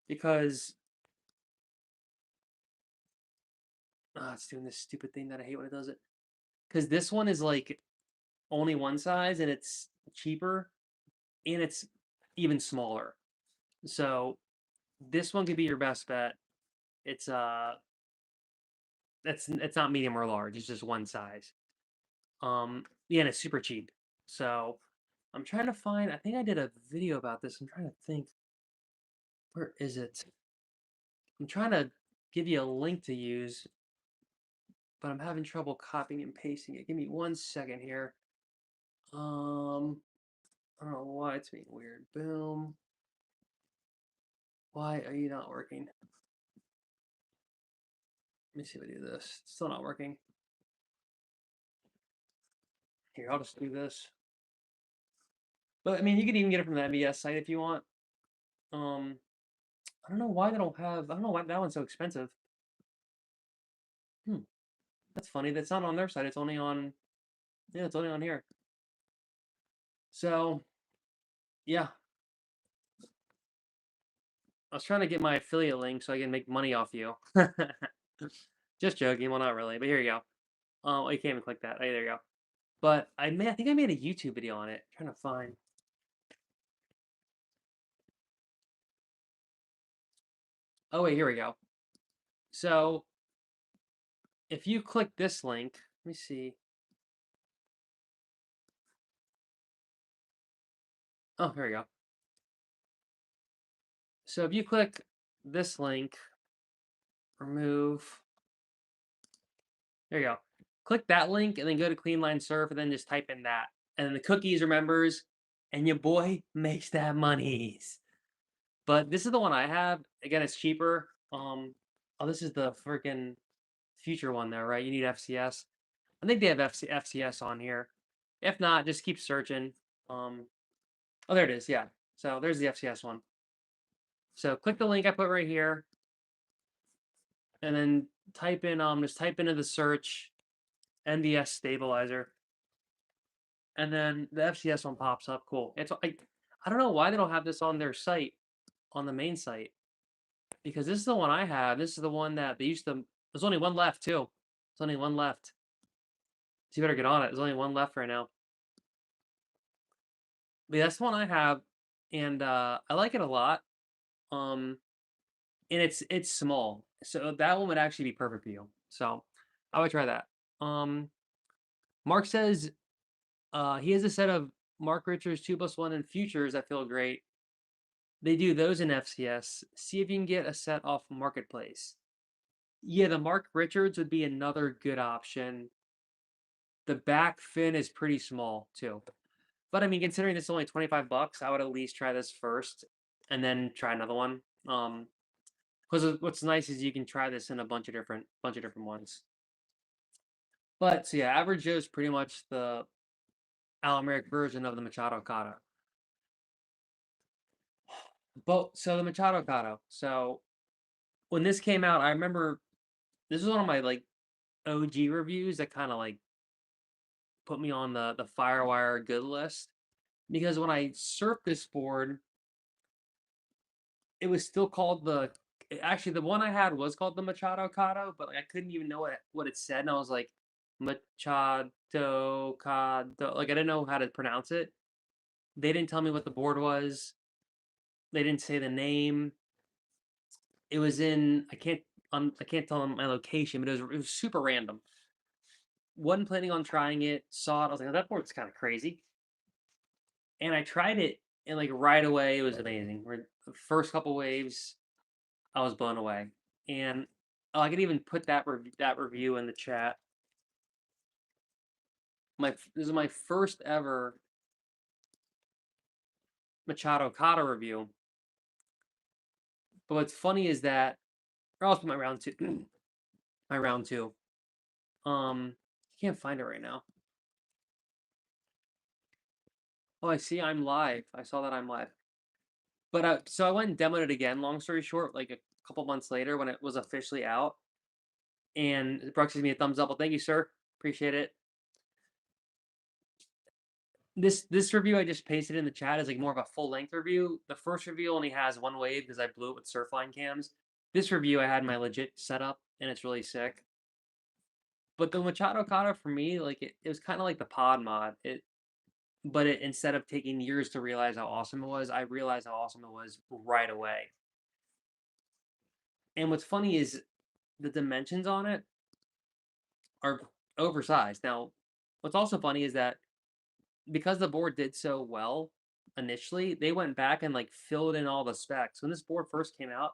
because it's doing this stupid thing that I hate when it does it. Because this one is like only one size and it's cheaper and it's even smaller. So this one could be your best bet. It's it's not medium or large. It's just one size. Yeah, and it's super cheap. So I'm trying to find. I think I did a video about this. I'm trying to think. Where is it? I'm trying to give you a link to use, but I'm having trouble copying and pasting it. Give me 1 second here. I don't know why it's being weird. Boom. Why are you not working? Let me see if I do this. It's still not working. Here, I'll just do this. But I mean, you could even get it from the MVS site if you want. I don't know why they don't have. I don't know why that one's so expensive. That's funny. That's not on their site. It's only on. Yeah, it's only on here. So, yeah. I was trying to get my affiliate link so I can make money off you. Just joking. Well, not really, but here you go. Oh, you can't even click that. Oh, there you go. But I think I made a YouTube video on it. I'm trying to find. Oh wait, here we go. So if you click this link, let me see. Oh, here we go. So if you click this link, remove. There you go. Click that link and then go to Cleanline Surf and then just type in that. And then the cookies are members, and your boy makes that monies. But this is the one I have. Again, it's cheaper. Oh, this is the freaking future one there, right? You need FCS. I think they have FCS on here. If not, just keep searching. Oh, there it is. Yeah. So there's the FCS one. So click the link I put right here, and then type in just type into the search NBS stabilizer, and then the FCS one pops up. Cool. It's I don't know why they don't have this on their site, on the main site, because this is the one I have. This is the one that they used to. There's only one left too. There's only one left. So you better get on it. There's only one left right now. But that's the one I have, and I like it a lot. And it's small, so that one would actually be perfect for you. So I would try that. Mark says he has a set of Mark Richards 2+1 and futures that feel great. They do those in FCS. See if you can get a set off Marketplace. Yeah, the Mark Richards would be another good option. The back fin is pretty small too. But I mean, considering this is only $25, I would at least try this first and then try another one. Because what's nice is you can try this in a bunch of different ones. But so yeah, Average Joe is pretty much the almerrick version of the Machadocado. But so the Machadocado. So when this came out, I remember this was one of my like OG reviews that kind of like put me on the Firewire good list, because when I surfed this board, it was still called the. Actually, the one I had was called the Machadocado, but like I couldn't even know what it said, and I was like Machadocado. Like I didn't know how to pronounce it. They didn't tell me what the board was. They didn't say the name. It was in I can't tell them my location, but it was super random. Wasn't planning on trying it. Saw it. I was like, oh, that board's kind of crazy. And I tried it, and like right away, it was amazing. The first couple waves, I was blown away. And I could even put that review in the chat. This is my first ever Machadocado review. But what's funny is that, or else my round two. My round two. I can't find it right now. Oh, I see. I'm live. I saw that I'm live. But so I went and demoed it again. Long story short, like a couple months later when it was officially out, and Brooks gives me a thumbs up. Well, thank you, sir. Appreciate it. This review I just pasted in the chat is like more of a full length review. The first review only has one wave because I blew it with Surfline cams. This review I had my legit setup, and it's really sick. But the Machadocado for me, like it was kind of like the podmod. But instead of taking years to realize how awesome it was, I realized how awesome it was right away. And what's funny is the dimensions on it are oversized. Now, what's also funny is that because the board did so well initially, they went back and like filled in all the specs. When this board first came out,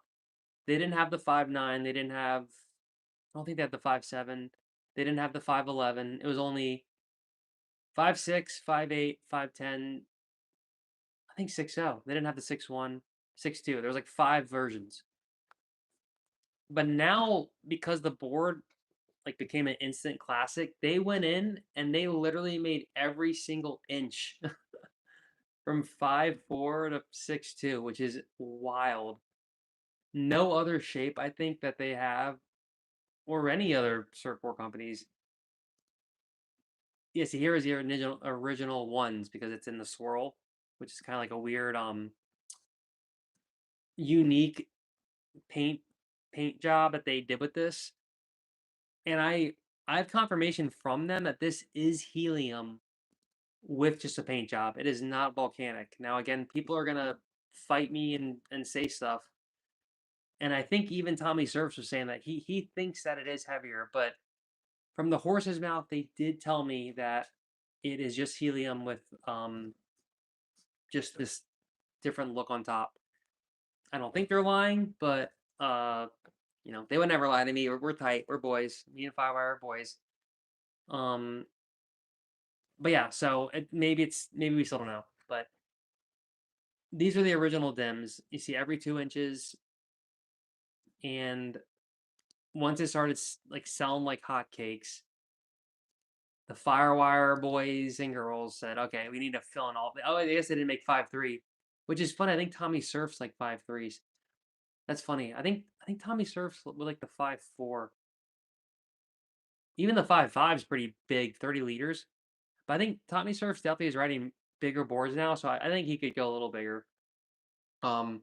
they didn't have the 5.9. They didn't have. I don't think they had the 5.7. They didn't have the 5.11. It was only 5.6, 5.8, 5.10. I think 6.0. They didn't have the 6.1, 6.2. There was like 5 versions. But now, because the board like became an instant classic, they went in and they literally made every single inch from 5.4 to 6.2, which is wild. No other shape I think that they have, or any other surfboard companies. Yeah, see, here is the original ones because it's in the swirl, which is kind of like a weird unique paint job that they did with this, and I have confirmation from them that this is helium with just a paint job. It is not volcanic. Now again, people are gonna fight me and say stuff, and I think even Tommy Surfs was saying that he thinks that it is heavier, but from the horse's mouth, they did tell me that it is just helium with just this different look on top. I don't think they're lying, but uh they would never lie to me. We're tight. We're boys. Me and Firewire are boys. Um, but yeah, so maybe we still don't know. But these are the original dims. You see every 2 inches, and once it started like selling like hotcakes, the Firewire boys and girls said, "Okay, we need to fill in all." Oh, I guess they didn't make 5.3, which is funny. I think Tommy Surf's like 5.3s. That's funny. I think Tommy Surf's with like the 5.4. Even the 5.5 is pretty big, 30 liters. But I think Tommy Surf's definitely is riding bigger boards now, so I think he could go a little bigger. Um,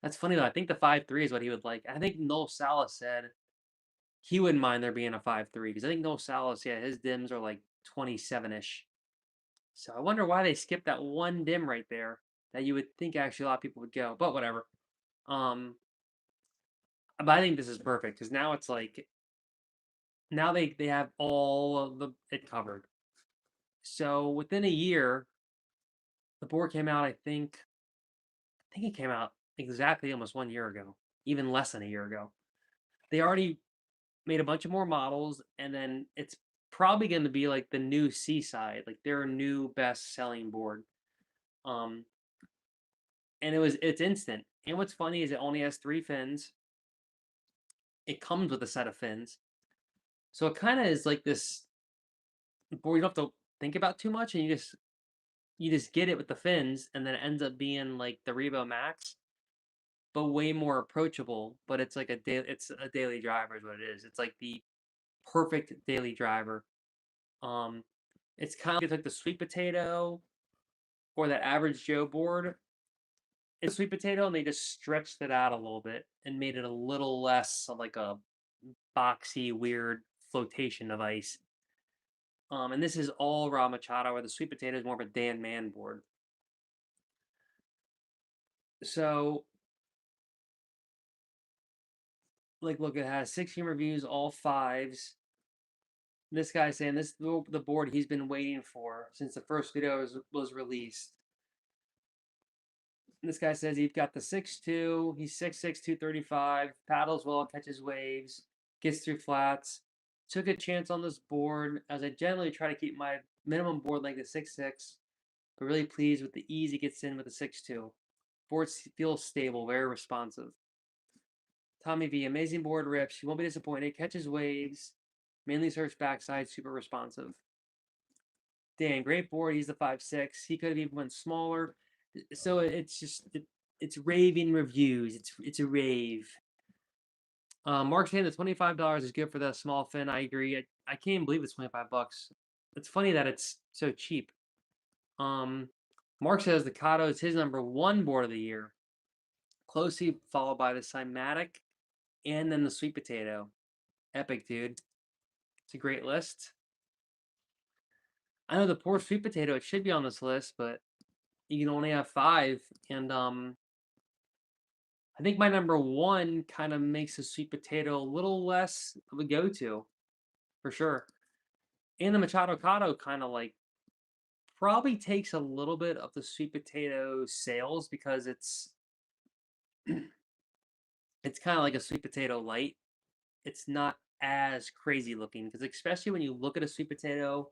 that's funny though. I think the 5.3 is what he would like. I think Noel Salas said he wouldn't mind there being a 5.3 because I think Noel Salas, yeah, his dims are like 27-ish. So I wonder why they skipped that one dim right there that you would think actually a lot of people would go, but whatever. Um, but I think this is perfect because now it's like now they have all of it covered. So within a year, the board came out. I think it came out exactly almost 1 year ago, even less than a year ago. They already made a bunch of more models, and then it's probably going to be like the new Seaside, like their new best-selling board. Um, and it's instant. And what's funny is it only has 3 fins. It comes with a set of fins, so it kind of is like this board you don't have to think about too much, and you just get it with the fins, and then it ends up being like the Revo Max, but way more approachable. But it's like it's a daily driver is what it is. It's like the perfect daily driver. Um, it's kind of like the sweet potato or that average Joe board. It's sweet potato, and they just stretched it out a little bit and made it a little less of like a boxy, weird flotation device. And this is all raw Machado, where the sweet potato is more of a Dan Man board. So, like, look, it has 16 reviews, all 5s. This guy's saying this is the board he's been waiting for since the first video was released. This guy says he's got the 6'2", he's 6'6", 235, paddles well, catches waves, gets through flats. Took a chance on this board as I generally try to keep my minimum board length at 6'6", but really pleased with the ease he gets in with the 6'2". Board feels stable, very responsive. Tommy V, amazing board rips. You won't be disappointed. Catches waves, mainly surfs backside, super responsive. Dan, great board. He's the 5'6". He could have even went smaller. So it's just it's raving reviews. It's a rave. Mark's saying the $25 is good for the small fin. I agree. I can't even believe it's $25. It's funny that it's so cheap. Mark says the Kato is his #1 board of the year, closely followed by the Cymatic and then the Sweet Potato. Epic, dude. It's a great list. I know the poor Sweet Potato, it should be on this list, but you can only have 5. And I think my #1 kind of makes the Sweet Potato a little less of a go-to, for sure. And the Machadocado kind of like probably takes a little bit of the Sweet Potato sales because it's kind of like a Sweet Potato light. It's not as crazy looking because especially when you look at a Sweet Potato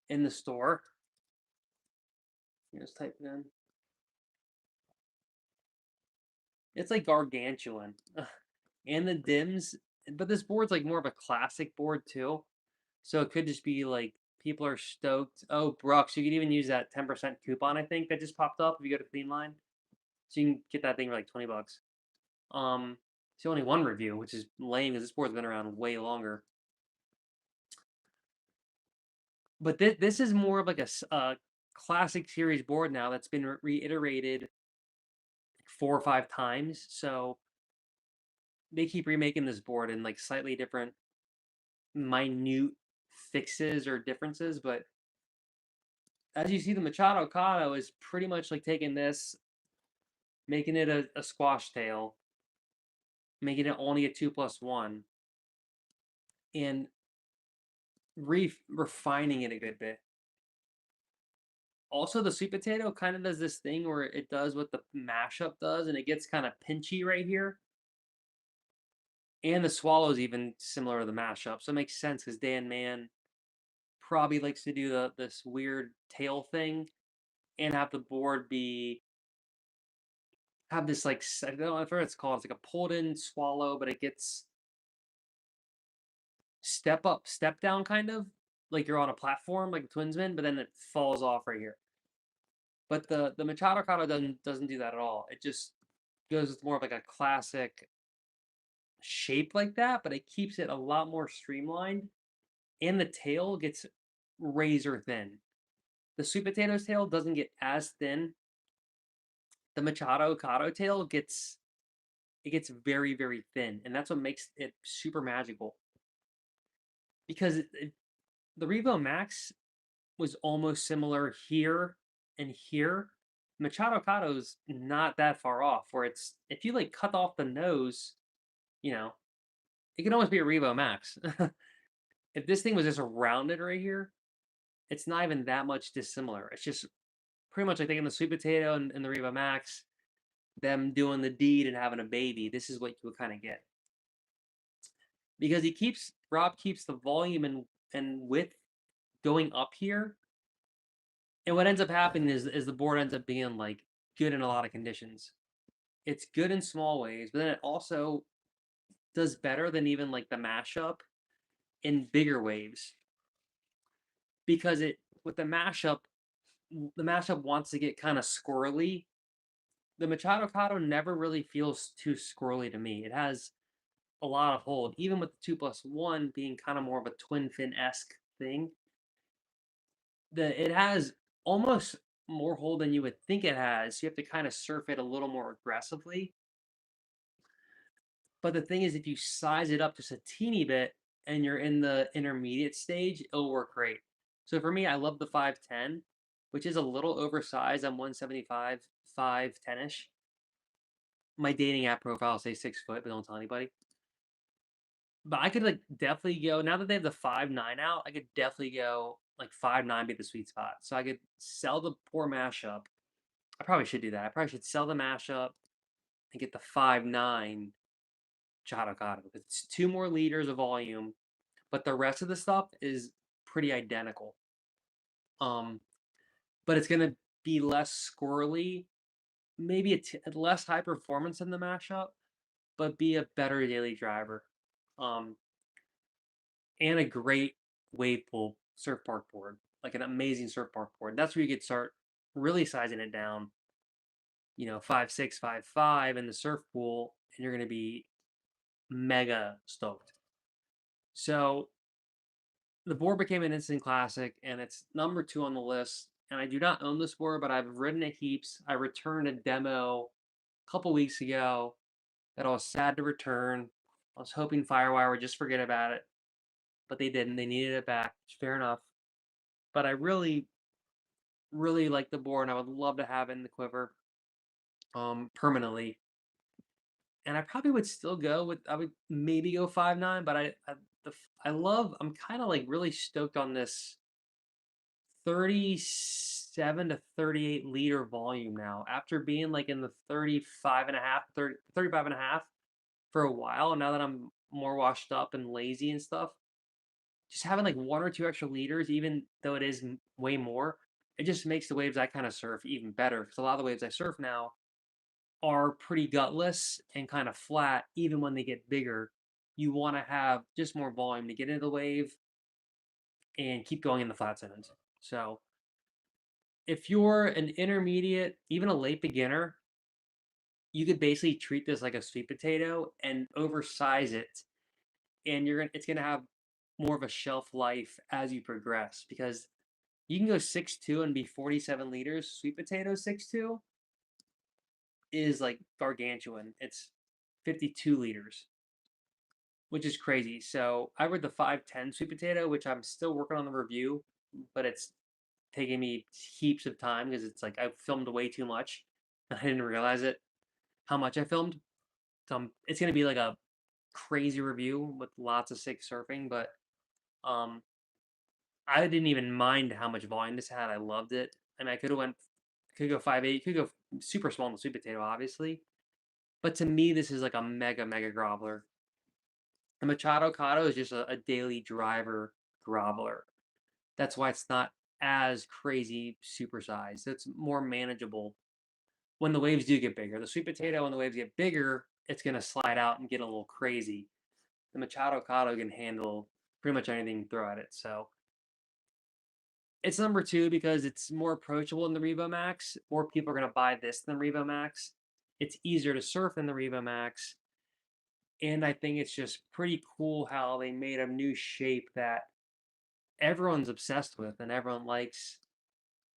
in the store, you just type it in. It's like gargantuan. And the dims, but this board's like more of a classic board too. So it could just be like people are stoked. Oh, Brooks, you could even use that 10% coupon, I think, that just popped up if you go to Cleanline. So you can get that thing for like $20. It's only one review, which is lame because this board's been around way longer. But this is more of like a classic series board now that's been reiterated 4 or 5 times. So they keep remaking this board in like slightly different, minute fixes or differences, but as you see, the Machadocado is pretty much like taking this, making it a squash tail, making it only a 2+1, and refining it a good bit. Also, the sweet potato kind of does this thing where it does what the mashup does, and it gets kind of pinchy right here. And the swallow is even similar to the mashup, so it makes sense because Dan Man probably likes to do this weird tail thing and have the board have this like, I don't know what it's called. It's like a pulled in swallow, but it gets step up, step down, kind of like you're on a platform, like a Twinsman, but then it falls off right here. But the Machadocado doesn't do that at all. It just goes with more of like a classic shape like that, but it keeps it a lot more streamlined, and the tail gets razor thin. The sweet potato's tail doesn't get as thin. The Machadocado tail gets very, very thin, and that's what makes it super magical. Because the Revo Max was almost similar here and here. Machadocado's not that far off, where it's, if you like cut off the nose, you know, it can almost be a Revo Max. If this thing was just rounded right here, it's not even that much dissimilar. It's just pretty much like taking the sweet potato and the Revo Max, them doing the deed and having a baby. This is what you would kind of get. Because Rob keeps the volume and width going up here. And what ends up happening is the board ends up being like good in a lot of conditions. It's good in small ways, but then it also does better than even like the mashup in bigger waves. Because with the mashup wants to get kind of squirrely. The Machadocado never really feels too squirrely to me. It has a lot of hold, even with the 2+1 being kind of more of a twin fin-esque thing. It has almost more hold than you would think it has. You have to kind of surf it a little more aggressively. But the thing is, if you size it up just a teeny bit and you're in the intermediate stage, it'll work great. So for me, I love the 510, which is a little oversized. I'm 175, 5'10"-ish. My dating app profile says 6 foot, but don't tell anybody. But I could like definitely go, now that they have the 5'9" out, I could definitely go like 5'9" be the sweet spot. So I could sell the poor mashup. I probably should do that. I probably should sell the mashup and get the 5'9" Machadocado. It's 2 more liters of volume, but the rest of the stuff is pretty identical. But it's gonna be less squirrely, maybe less high performance than the mashup, but be a better daily driver. And a great wave pool surf park board, like an amazing surf park board. That's where you could start really sizing it down. 5'6", 5'5" in the surf pool, and you're gonna be mega stoked. So the board became an instant classic, and it's number 2 on the list. And I do not own this board, but I've ridden it heaps. I returned a demo a couple weeks ago that I was sad to return. I was hoping Firewire would just forget about it, but they didn't. They needed it back. Fair enough. But I really, really like the board, and I would love to have it in the quiver permanently. And I probably would still I would maybe go 5'9", but I'm kind of like really stoked on this 37 to 38 liter volume now, after being like in the 35 and a half, 35 and a half for a while. And now that I'm more washed up and lazy and stuff, just having like 1 or 2 extra liters, even though it is way more, it just makes the waves I kind of surf even better. Because a lot of the waves I surf now are pretty gutless and kind of flat. Even when they get bigger, you want to have just more volume to get into the wave and keep going in the flat zones. So if you're an intermediate, even a late beginner, you could basically treat this like a sweet potato and oversize it, and it's gonna have more of a shelf life as you progress, because you can go 6'2" and be 47 liters. Sweet potato 6'2" is like gargantuan. It's 52 liters. which is crazy. So I read the 510 sweet potato, which I'm still working on the review, but it's taking me heaps of time because it's like I filmed way too much and I didn't realize it how much I filmed. So it's gonna be like a crazy review with lots of sick surfing, but um I didn't even mind how much volume this had. I loved it. I mean, I could go 5.8, could go super small in the sweet potato, obviously. But to me, this is like a mega groveler. The Machadocado is just a daily driver groveler. That's why it's not as crazy supersized. It's more manageable when the waves do get bigger. The sweet potato, when the waves get bigger, it's going to slide out and get a little crazy. The Machadocado can handle pretty much anything you throw at it. So it's number 2 because it's more approachable than the Revo Max. More people are going to buy this than the Revo Max. It's easier to surf than the Revo Max. And I think it's just pretty cool how they made a new shape that everyone's obsessed with and everyone likes.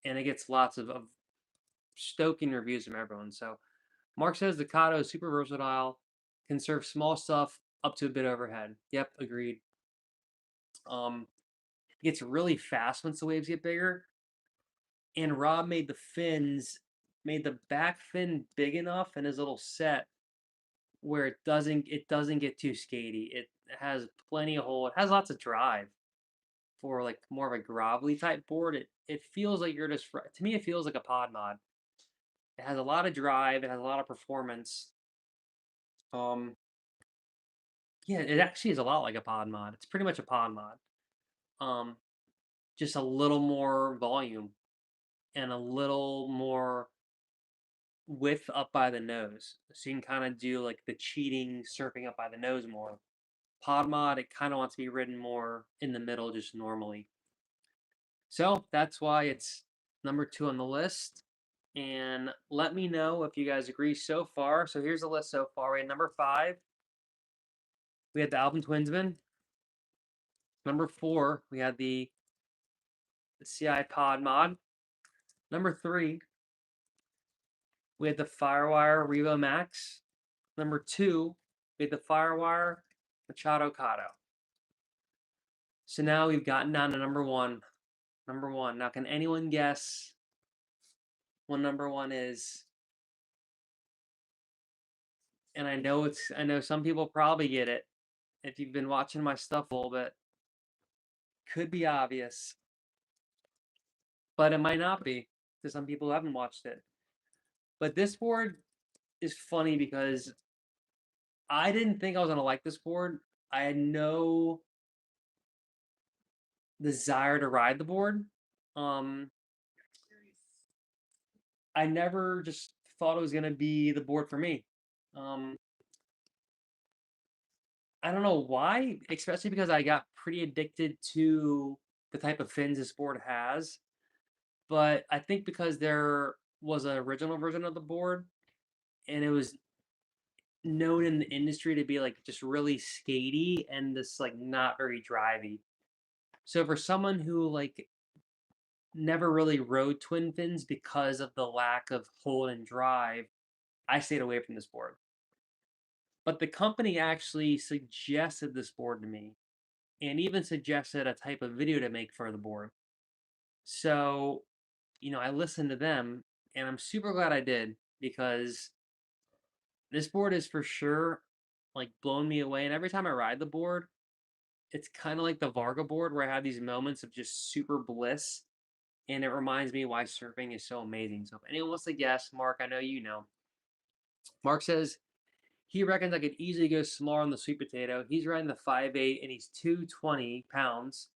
And it gets lots of stoking reviews from everyone. So Mark says the Kato is super versatile, can surf small stuff up to a bit overhead. Yep, agreed. It gets really fast once the waves get bigger. And Rob made made the back fin big enough in his little set where it doesn't get too skatey. It has plenty of hold. It has lots of drive for like more of a grovelly type board. It feels like you're just to me it feels like a pod mod. It has a lot of drive. It has a lot of performance. Um, yeah, it actually is a lot like a pod mod. It's pretty much a pod mod. Um, just a little more volume and a little more width up by the nose. So you can kind of do like the cheating surfing up by the nose more. Pod mod, it kind of wants to be ridden more in the middle just normally. So that's why it's number 2 on the list. And let me know if you guys agree so far. So here's the list so far. We had number 5, we had the Album Twinsman. Number 4, we had the CI Pod Mod. Number 3, we had the Firewire Revo Max. Number 2, we had the Firewire Machadocado. So now we've gotten down to number 1. Number 1. Now, can anyone guess what number 1 is? And I know some people probably get it if you've been watching my stuff a little bit. Could be obvious, but it might not be to some people who haven't watched it. But this board is funny because I didn't think I was gonna like this board. I had no desire to ride the board. I never just thought it was gonna be the board for me. I don't know why, especially because I got pretty addicted to the type of fins this board has. But I think because there was an original version of the board and it was known in the industry to be like just really skatey and this like not very drivey. So for someone who like never really rode twin fins because of the lack of hold and drive, I stayed away from this board. But the company actually suggested this board to me and even suggested a type of video to make for the board. So, I listened to them and I'm super glad I did because this board is for sure like blown me away. And every time I ride the board, it's kind of like the Varga board where I have these moments of just super bliss. And it reminds me why surfing is so amazing. So if anyone wants to guess, Mark, I know you know. Mark says he reckons I could easily go smaller on the sweet potato. He's riding the 5.8 and he's 220 pounds,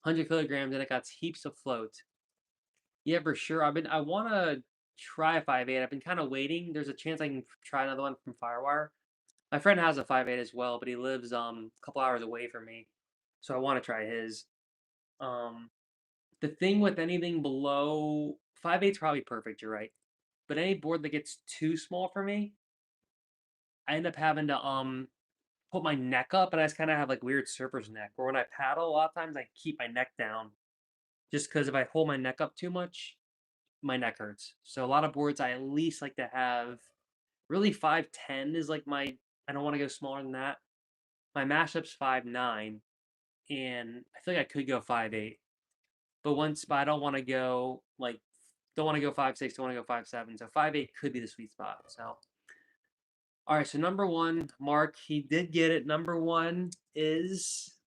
100 kilograms, and it got heaps of float. Yeah, for sure. I want to try a 5.8. I've been kind of waiting. There's a chance I can try another one from Firewire. My friend has a 5.8 as well, but he lives a couple hours away from me, so I want to try his. The thing with anything below 5.8 is probably perfect. You're right, but any board that gets too small for me, I end up having to put my neck up, and I just kind of have like weird surfer's neck. Or when I paddle, a lot of times I keep my neck down, just because if I hold my neck up too much, my neck hurts. So a lot of boards I at least like to have. Really, 5'10" is like my. I don't want to go smaller than that. my mashup's 5'9", and I feel like I could go 5'8", but I don't want to go like, don't want to go 5'6", don't want to go 5'7", so 5'8" could be the sweet spot. So, all right, so number one, Mark, he did get it. Number one is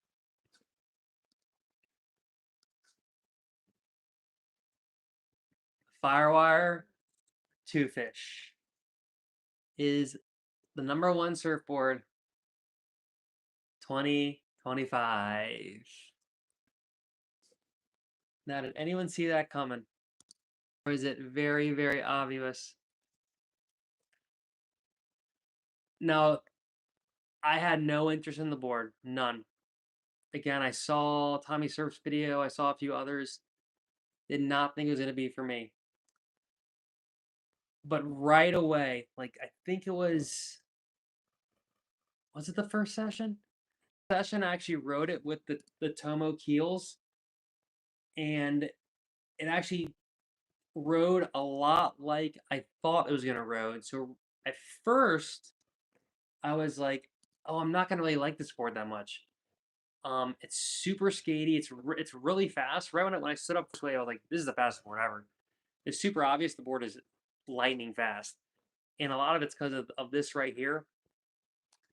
Firewire Toofish. Is the number one surfboard 2025. Now, did anyone see that coming? Or is it very, very obvious? Now, I had no interest in the board. None. Again, I saw Tommy Surf's video. I saw a few others. Did not think it was going to be for me. But right away, like, I think it was it the first session? I actually rode it with the Tomo keels. And it actually rode a lot like I thought it was going to rode. So at first, I was like, oh, I'm not going to really like this board that much. It's super skatey. It's really fast. Right when I stood up this way, I was like, this is the fastest board ever. It's super obvious the board is lightning fast. And a lot of it's because of this right here.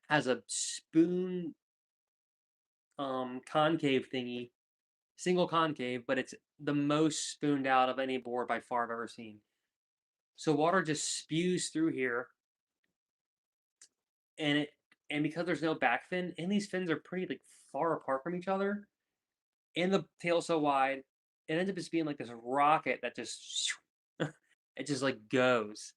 Has a spoon concave thingy. Single concave, but it's the most spooned out of any board by far I've ever seen. So water just spews through here. And because there's no back fin, and these fins are pretty like far apart from each other, and the tail's so wide, it ends up just being like this rocket that just it just like goes.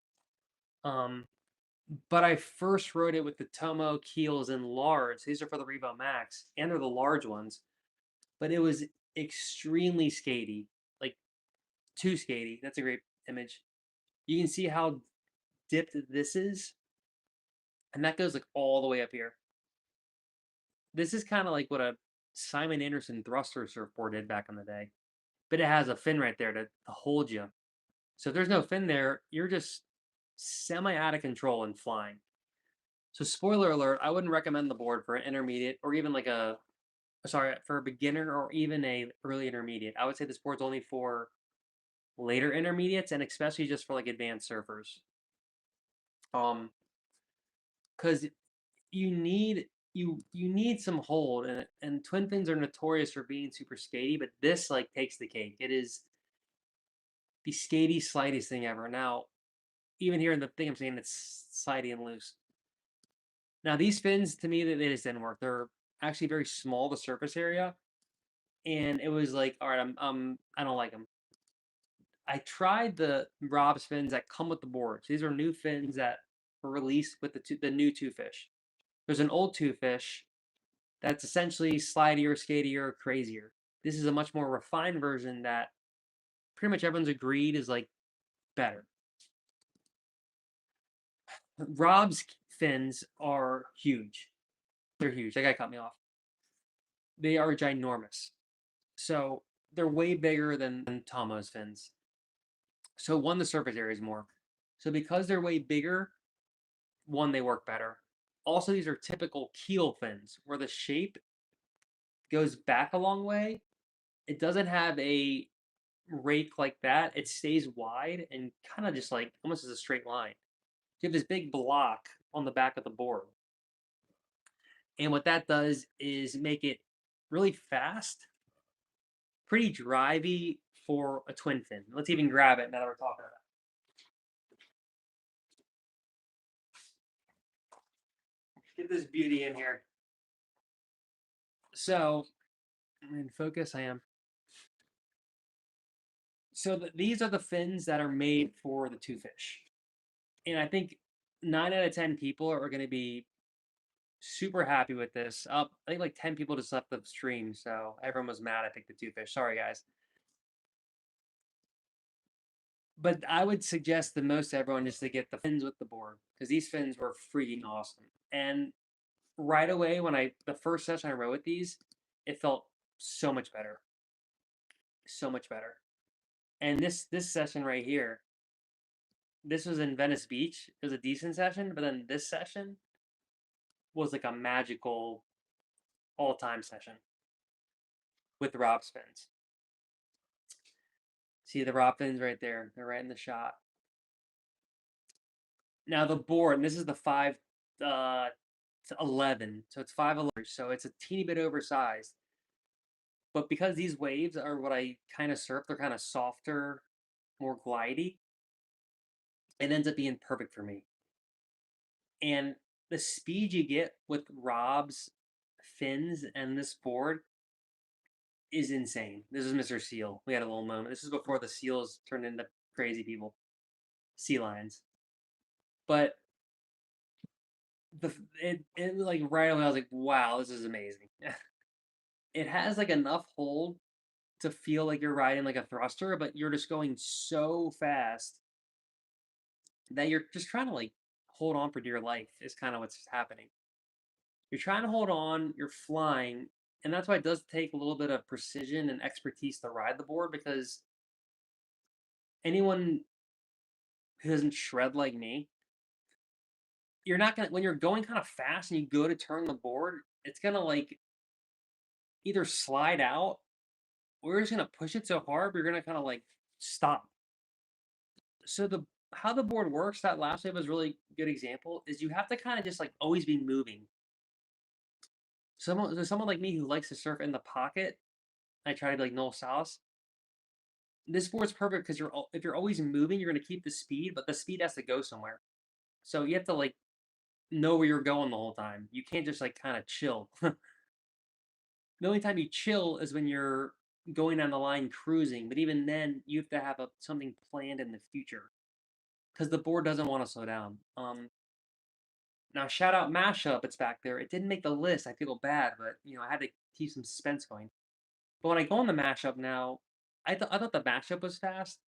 But I first rode it with the Tomo keels and large. These are for the Revo Max, and they're the large ones. But it was extremely skatey, like too skatey. That's a great image. You can see how dipped this is, and that goes like all the way up here. This is kind of like what a Simon Anderson thruster surfboard did back in the day, but it has a fin right there to hold you. So if there's no fin there, you're just semi out of control and flying. So spoiler alert, I wouldn't recommend the board for an intermediate or even like for a beginner or even a early intermediate. I would say this board's only for later intermediates and especially just for like advanced surfers. Because you need some hold, and twin fins are notorious for being super skatey, but this like takes the cake. It is the skatey slightest thing ever. Now, even here in the thing I'm saying, it's slidey and loose. Now these fins to me they just didn't work. They're actually very small, the surface area, and it was like, all right, I don't like them. I tried the Rob's fins that come with the boards. These are new fins that were released with the new toofish. There's an old toofish that's essentially slidier, skatier, crazier. This is a much more refined version that pretty much everyone's agreed is like better. Rob's fins are huge. They're huge. That guy cut me off. They are ginormous. So they're way bigger than Tomo's fins. So one, the surface area is more. So because they're way bigger, one, they work better. Also, these are typical keel fins where the shape goes back a long way. It doesn't have a rake like that. It stays wide and kind of just like almost as a straight line. You have this big block on the back of the board. And what that does is make it really fast, pretty drivey for a twin fin. Let's even grab it now that we're talking about it. Get this beauty in here. So, in focus, I am. So these are the fins that are made for the toofish. And I think 9 out of 10 people are going to be super happy with this. I think like 10 people just left the stream, so everyone was mad I picked the toofish. Sorry, guys. But I would suggest the most everyone just to get the fins with the board because these fins were freaking awesome. And right away, the first session I rode with these, it felt so much better, so much better. And this session right here, this was in Venice Beach. It was a decent session, but then this session was like a magical all-time session with the Rob spins. See the Rob fins right there. They're right in the shot. Now the board, and this is the 511, so it's 511, so it's a teeny bit oversized. But because these waves are what I kind of surf, they're kind of softer, more glidey, it ends up being perfect for me. And the speed you get with Rob's fins and this board is insane. This is Mr. Seal. We had a little moment. This is before the seals turned into crazy people, sea lions. But it like right away I was like, wow, this is amazing. It has like enough hold to feel like you're riding like a thruster, but you're just going so fast that you're just trying to like hold on for dear life is kind of what's happening. You're trying to hold on, you're flying, and that's why it does take a little bit of precision and expertise to ride the board, because anyone who doesn't shred like me, you're not gonna, when you're going kind of fast and you go to turn the board, it's gonna like either slide out or you're just gonna push it so hard, but you're gonna kind of like stop. So how the board works, that last wave was a really good example, is you have to kind of just like always be moving. Someone like me who likes to surf in the pocket, I try to be like Noel Salas. This board's perfect because if you're always moving, you're gonna keep the speed, but the speed has to go somewhere. So you have to like know where you're going the whole time. You can't just like kind of chill. The only time you chill is when you're going down the line cruising, but even then you have to have something planned in the future because the board doesn't want to slow down. Now shout out Mashup, it's back there. It didn't make the list. I feel bad, but I had to keep some suspense going. But when I go on the Mashup now, I thought the Mashup was fast,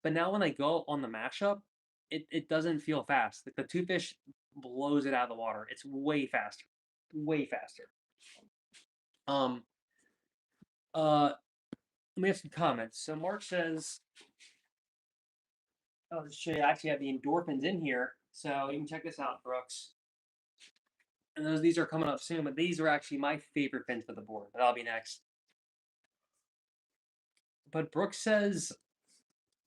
but now when I go on the Mashup, it doesn't feel fast. Like the toofish blows it out of the water. It's way faster, way faster. Let me have some comments. So Mark says, "I'll just show you. I actually have the endorphins in here, so you can check this out, Brooks." And these are coming up soon, but these are actually my favorite fins for the board. That'll be next. But Brooks says,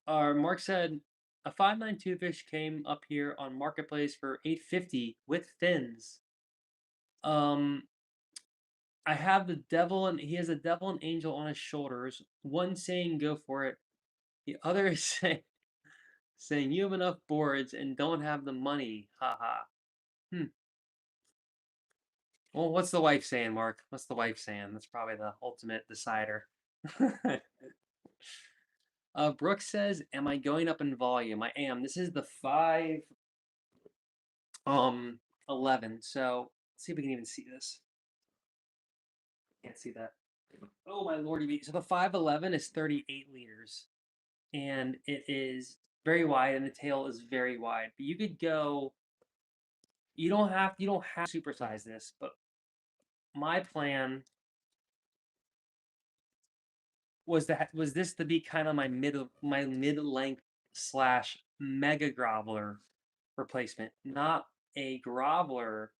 or Mark said, a 5'9" toofish came up here on Marketplace for $850 with fins. I have the devil, and he has a devil and angel on his shoulders. One saying, "Go for it." The other is saying, "You have enough boards and don't have the money." Haha. Well, what's the wife saying, Mark? What's the wife saying? That's probably the ultimate decider. Brooks says, "Am I going up in volume?" I am. This is the 511. So let's see if we can even see this. Can't see that. Oh my lordy! So the 511 is 38 liters, and it is very wide, and the tail is very wide. But you could go. You don't have to supersize this, but my plan was this to be kind of my mid-length slash mega groveler replacement, not a groveler,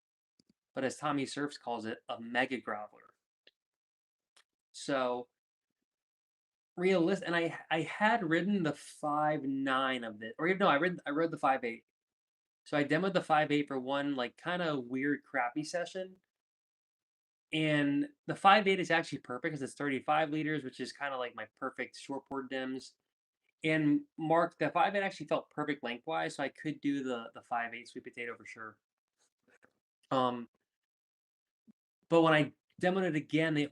but as Tommy Surfs calls it, a mega groveler. So realistic, and I had ridden the 5.9 of this, or no, I rode the 5.8. So I demoed the 5.8 for one like kind of weird crappy session. And the 5.8 is actually perfect because it's 35 liters, which is kind of like my perfect shortboard dems. And Mark, the 5.8 actually felt perfect lengthwise, so I could do the 5.8 sweet potato for sure. But when I demoed it again, I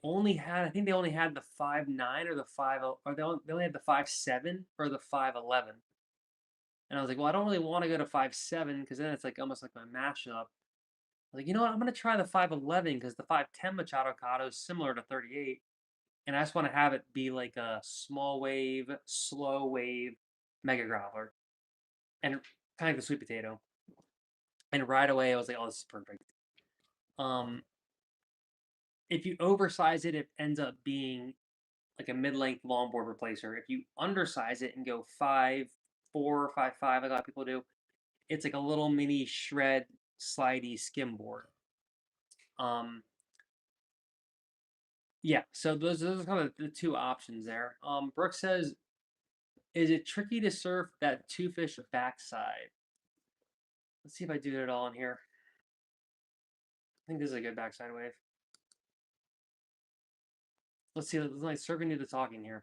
think they only had the 5.9 or the 5, or they only had the 5.7 or the 5.11. And I was like, well, I don't really want to go to 5.7 because then it's like almost like my mashup. Like, you know what? I'm gonna try the 511 because the 510 Machadocado is similar to 38, and I just want to have it be like a small wave, slow wave, mega groveler, and kind of like the sweet potato. And right away, I was like, "Oh, this is perfect." If you oversize it, it ends up being like a mid-length longboard replacer. If you undersize it and go 5.4, 5.5, like a lot of people do, it's like a little mini shred slidey skim board. Yeah, so those are kind of the two options there. Brooke says, is it tricky to surf that toofish backside? Let's see if I do it all in here. I think this is a good backside wave. Let's see, let's surf and do the talking here.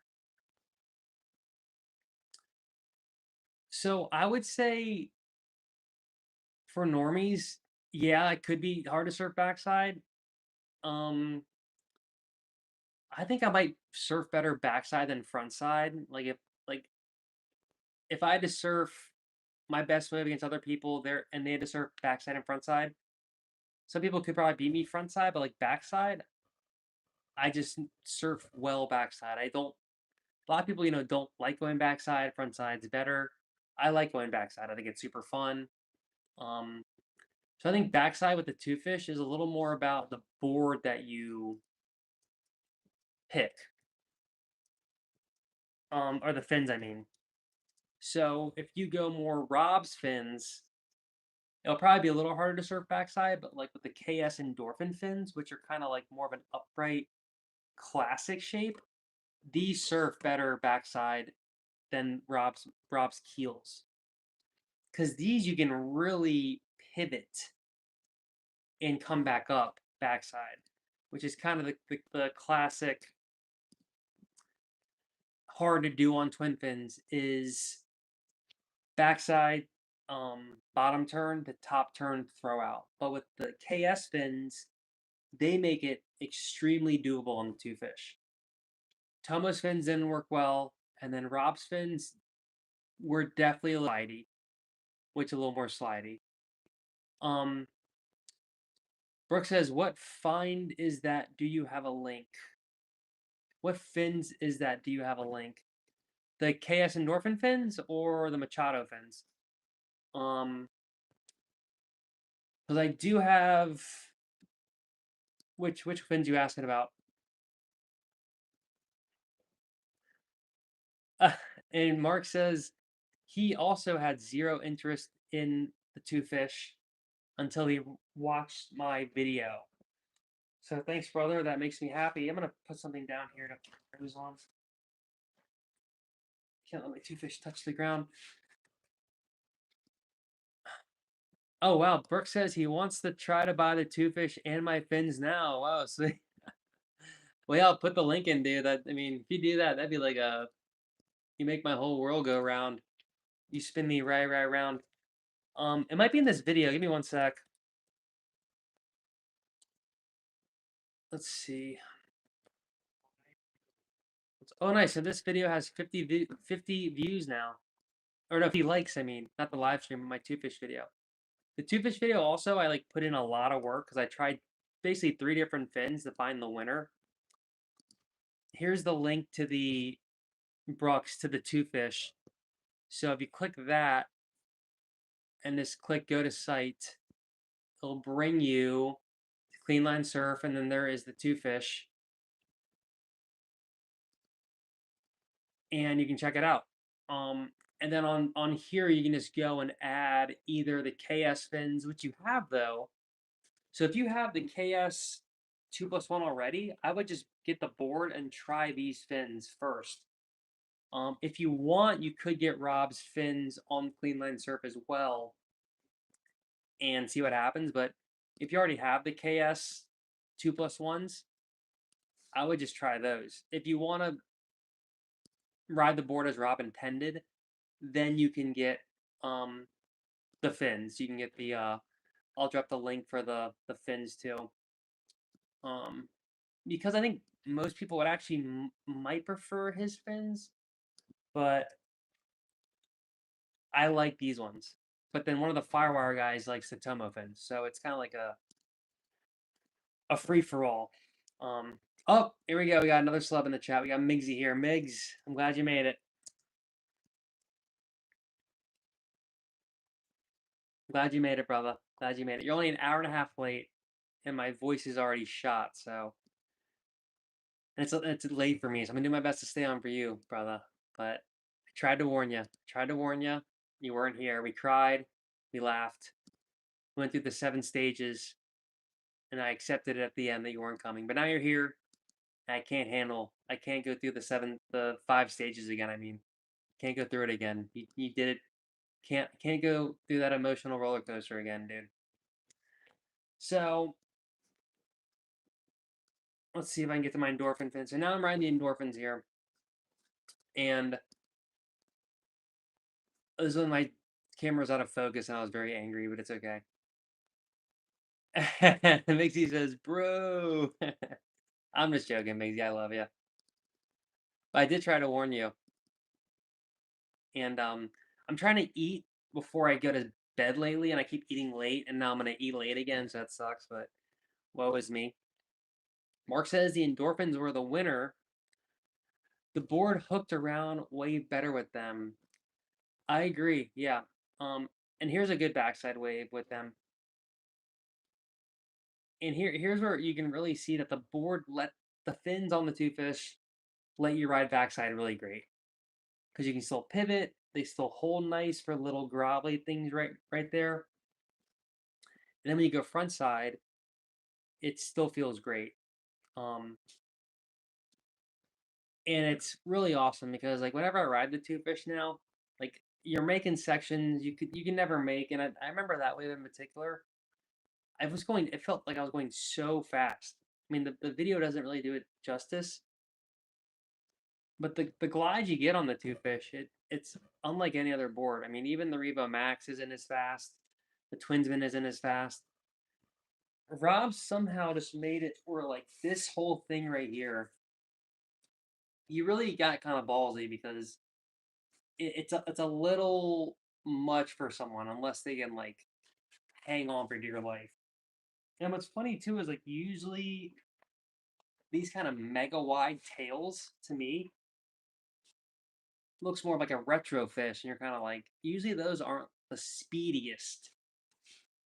So I would say for normies, yeah, it could be hard to surf backside. I think I might surf better backside than frontside. Like if I had to surf my best wave against other people there and they had to surf backside and frontside, some people could probably beat me frontside, but like backside, I just surf well backside. I don't. A lot of people, don't like going backside. Frontside's better. I like going backside. I think it's super fun. Um, so I think backside with the toofish is a little more about the board that you pick, or the fins, I mean. So if you go more Rob's fins, it'll probably be a little harder to surf backside, but like with the KS Endorphin fins, which are kind of like more of an upright classic shape, these surf better backside than Rob's keels. Because these you can really pivot and come back up backside, which is kind of the classic hard to do on twin fins is backside bottom turn to top turn throw out. But with the KS fins, they make it extremely doable on the two fish. Tomo's fins didn't work well, and then Rob's fins were definitely a little slidey, which a little more slidey. Brooke says, "What find is that? Do you have a link? What fins is that? Do you have a link? The KS Endorphin fins or the Machado fins? Because I do have which fins you asking about? And Mark says he also had zero interest in the two fish until he watched my video. So thanks, brother. That makes me happy. I'm gonna put something down here to cruise on. Can't let my two fish touch the ground. Oh wow, Brooke says he wants to try to buy the two fish and my fins now. Wow, sweet. Well, yeah, I'll put the link in, dude. I mean, if you do that, that'd be like you make my whole world go round. You spin me right around. It might be in this video. Give me one sec. Let's see. Oh, nice. So this video has 50 views now. Or no, 50 likes, I mean. Not the live stream, but my two fish video. The two fish video also, I like put in a lot of work because I tried basically 3 different fins to find the winner. Here's the link to the Brooks to the two fish. So if you click that and just click go to site, it'll bring you to Cleanline Surf, and then there is the two fish. And you can check it out. And then on here, you can just go and add either the KS fins, which you have though. So if you have the KS 2+1 already, I would just get the board and try these fins first. If you want, you could get Rob's fins on Cleanline Surf as well and see what happens. But if you already have the KS 2+1s, I would just try those. If you want to ride the board as Rob intended, then you can get the fins. You can get the I'll drop the link for the fins too. Because I think most people would actually might prefer his fins, but I like these ones. But then one of the Firewire guys likes the Tomo fins, so it's kind of like a free for all. Oh, here we go. We got another celeb in the chat. We got Migsy here. Migs, I'm glad you made it. Glad you made it, brother. Glad you made it. You're only an hour and a half late, and my voice is already shot, so. And it's late for me, so I'm gonna do my best to stay on for you, brother. But I tried to warn you. Tried to warn you. You weren't here. We cried. We laughed. We went through the 7 stages, and I accepted it at the end that you weren't coming. But now you're here, I can't go through the 5 stages again. I mean, can't go through it again. You did it. Can't go through that emotional roller coaster again, dude. So let's see if I can get to my endorphin fin. So now I'm riding the endorphins here, and this is when my camera was out of focus, and I was very angry, but it's okay. Mixie says, "Bro." I'm just joking, Mixie. I love you. But I did try to warn you, and I'm trying to eat before I go to bed lately, and I keep eating late, and now I'm gonna eat late again, so that sucks. But woe is me. Mark says the endorphins were the winner. The board hooked around way better with them. I agree. Yeah. And here's a good backside wave with them. And here's where you can really see that the board let the fins on the toofish let you ride backside really great, because you can still pivot. They still hold nice for little grovelly things right there. And then when you go front side, it still feels great. And it's really awesome because like whenever I ride the toofish now, like you're making sections you can never make, and I remember that wave in particular. It felt like I was going so fast. I mean, the video doesn't really do it justice, but the glide you get on the toofish, it's unlike any other board. I mean, even the Revo Max isn't as fast. The Twinsman isn't as fast. Rob somehow just made it where like this whole thing right here, you really got kind of ballsy because it's a little much for someone unless they can like hang on for dear life. And what's funny too is like usually these kind of mega wide tails to me looks more like a retro fish, and you're kind of like usually those aren't the speediest.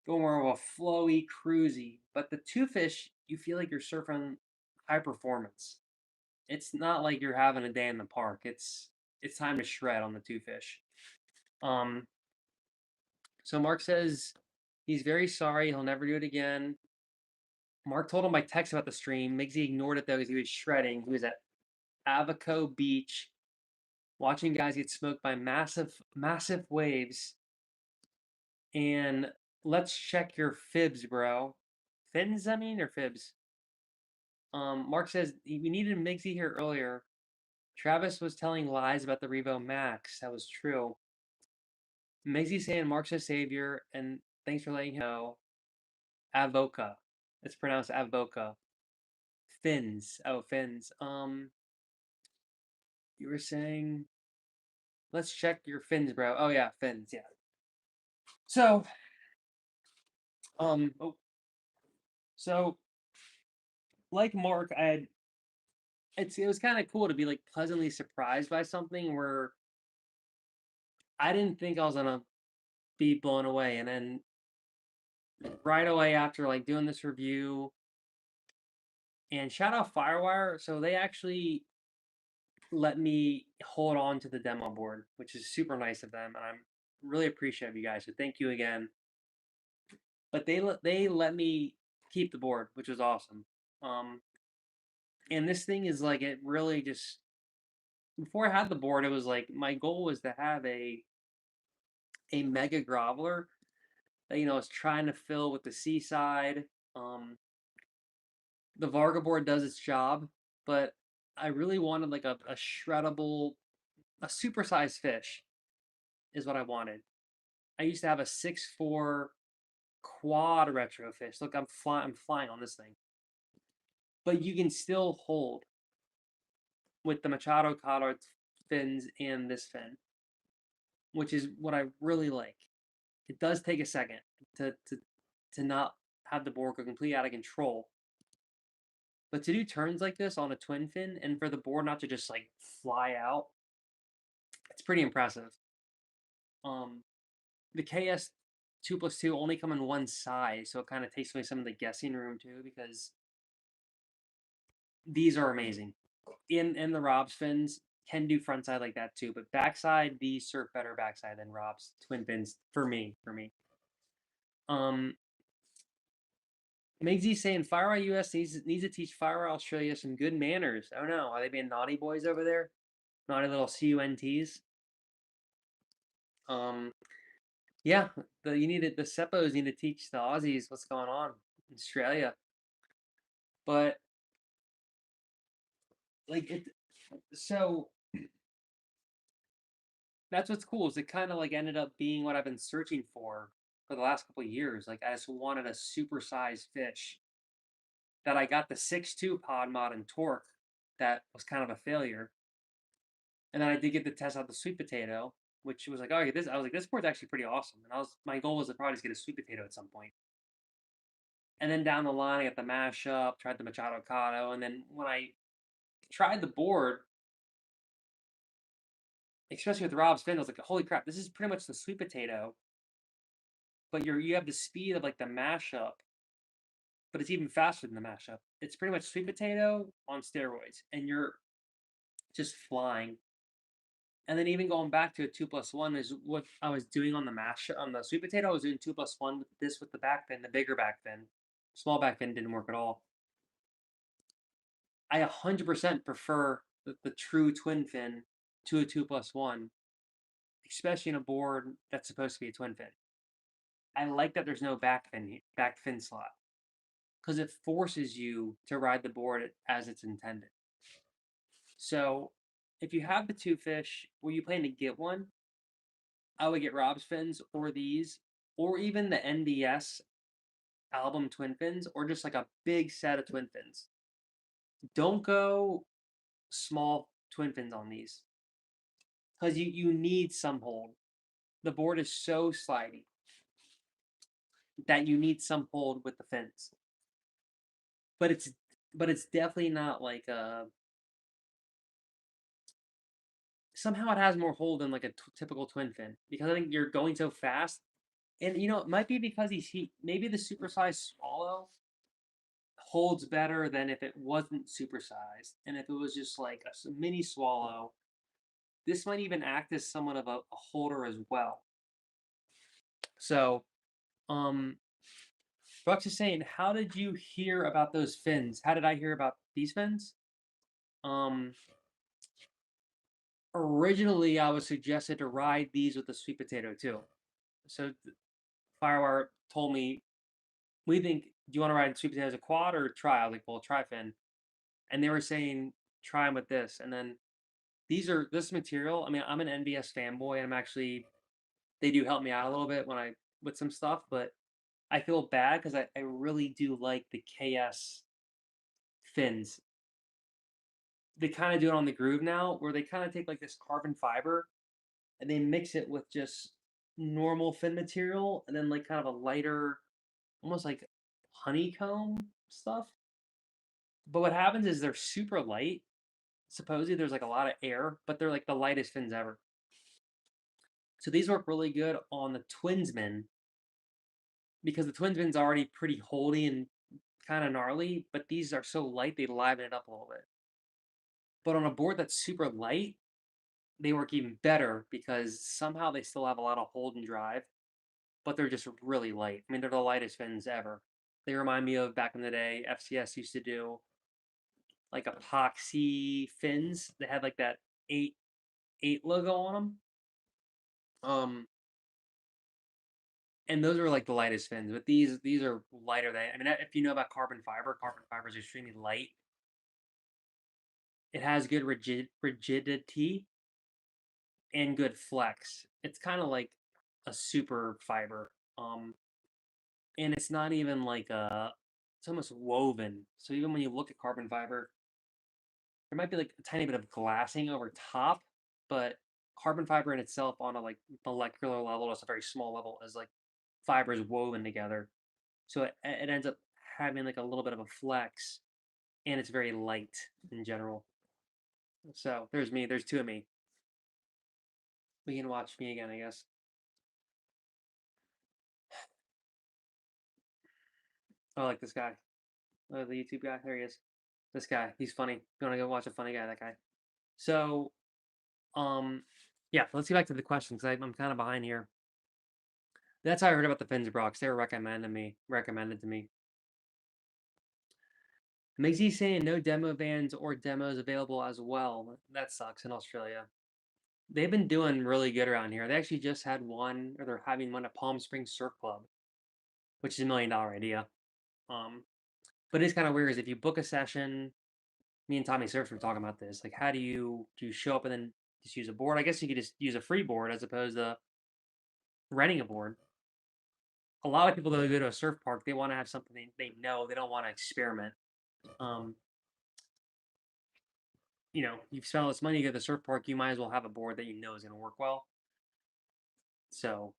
Go more of a flowy, cruisy. But the two fish, you feel like you're surfing high performance. It's not like you're having a day in the park. It's time to shred on the two fish. Um, so Mark says he's very sorry. He'll never do it again. Mark told him by text about the stream. Miggsy ignored it though because he was shredding. He was at Abaco Beach watching guys get smoked by massive waves. And let's check your fibs, bro. Fins, I mean, or fibs? Mark says we needed Miggsy here earlier. Travis was telling lies about the Revo Max. That was true. Miggsy saying Mark's a savior, and thanks for letting him know. Avoca. It's pronounced Avoca. Fins. Oh, fins. You were saying let's check your fins, bro. Oh yeah, fins, yeah. So, oh, so like Mark, it was kind of cool to be like pleasantly surprised by something where I didn't think I was gonna be blown away, and then right away after like doing this review, and shout out Firewire, so they actually let me hold on to the demo board, which is super nice of them, and I'm really appreciative of you guys. So thank you again. But they let me keep the board, which was awesome. And this thing is like it really just before I had the board, it was like my goal was to have a mega groveler that I was trying to fill with the seaside. The Varga board does its job, but I really wanted like a shreddable, a supersized fish is what I wanted. I used to have a 6'4" quad retro fish. Look, I'm flying on this thing. But you can still hold with the Machadocado fins and this fin, which is what I really like. It does take a second to not have the board go completely out of control. But to do turns like this on a twin fin and for the board not to just like fly out, it's pretty impressive. The KS 2+2 only come in one size, so it kind of takes away some of the guessing room too, because these are amazing. In the Rob's fins can do front side like that too, but backside these surf better backside than Rob's twin fins for me. Migsy saying Firewire US needs to teach Firewire Australia some good manners. I don't know. Are they being naughty boys over there? Naughty little CUNTs. Yeah, the Seppos need to teach the Aussies what's going on in Australia. But like it, so that's what's cool is it kind of like ended up being what I've been searching for the last couple of years. Like I just wanted a super-sized fish that I got the 6'2" podmod and torque that was kind of a failure. And then I did get to test out the sweet potato, which was like, oh, this. I was like, this board's actually pretty awesome. And my goal was to probably just get a sweet potato at some point. And then down the line, I got the mashup, tried the Machadocado, and then when I tried the board, especially with Rob's fin, I was like, holy crap, this is pretty much the sweet potato, but you have the speed of like the mashup, but it's even faster than the mashup. It's pretty much sweet potato on steroids, and you're just flying. And then even going back to a 2+1 is what I was doing on the sweet potato. I was doing 2+1 with this with the back fin, the bigger back fin. Small back fin didn't work at all. I 100% prefer the true twin fin to a 2+1, especially in a board that's supposed to be a twin fin. I like that there's no back fin slot because it forces you to ride the board as it's intended. So if you have the toofish, were you planning to get one? I would get Rob's fins or these, or even the NBS album twin fins, or just like a big set of twin fins. Don't go small twin fins on these because you need some hold. The board is so slidey that you need some hold with the fins. But it's definitely not like a. Somehow it has more hold than like a typical twin fin because I think you're going so fast, and it might be because maybe the supersized swallow holds better than if it wasn't supersized, and if it was just like a mini swallow, this might even act as somewhat of a holder as well. So, Brooks is saying, how did you hear about those fins? How did I hear about these fins? Originally, I was suggested to ride these with the sweet potato too. So, Firewire told me, "We think, do you want to ride sweet potato as a quad or try?" I was like, "Well, try fin," and they were saying, "Try them with this," and then this material. I mean, I'm an NBS fanboy, and they do help me out a little bit with some stuff, but I feel bad because I really do like the KS fins. They kind of do it on the groove now, where they kind of take like this carbon fiber and they mix it with just normal fin material, and then like kind of a lighter, almost like honeycomb stuff. But what happens is they're super light. Supposedly there's like a lot of air, but they're like the lightest fins ever. So these work really good on the Twinsman because the Twinsman's already pretty holdy and kind of gnarly, but these are so light they liven it up a little bit. But on a board that's super light, they work even better because somehow they still have a lot of hold and drive, but they're just really light. I mean, they're the lightest fins ever. They remind me of back in the day, FCS used to do like epoxy fins. They had like that 8 logo on them. And those are like the lightest fins, but these are lighter than. I mean, if you know about carbon fiber is extremely light. It has good rigidity and good flex. It's kind of like a super fiber. And it's not even like it's almost woven. So even when you look at carbon fiber, there might be like a tiny bit of glassing over top, but carbon fiber in itself on a like molecular level, it's a very small level, as like fibers woven together. So it ends up having like a little bit of a flex, and it's very light in general. So there's me. There's two of me. We can watch me again, I guess. Oh, like this guy. Oh, the YouTube guy. There he is. This guy. He's funny. You want to go watch a funny guy? That guy. So, yeah. Let's get back to the question because I'm kind of behind here. That's how I heard about the fins, Brox. They were recommended to me. Migsy's saying no demo vans or demos available as well. That sucks in Australia. They've been doing really good around here. They actually just had one, or they're having one at Palm Springs Surf Club, which is $1 million idea. But it's kind of weird is if you book a session, me and Tommy Surf were talking about this. Like, how do you show up and then just use a board? I guess you could just use a free board as opposed to renting a board. A lot of people that go to a surf park, they want to have something they know. They don't want to experiment. You know, you've spent all this money to go to the surf park, you might as well have a board that you know is going to work well. So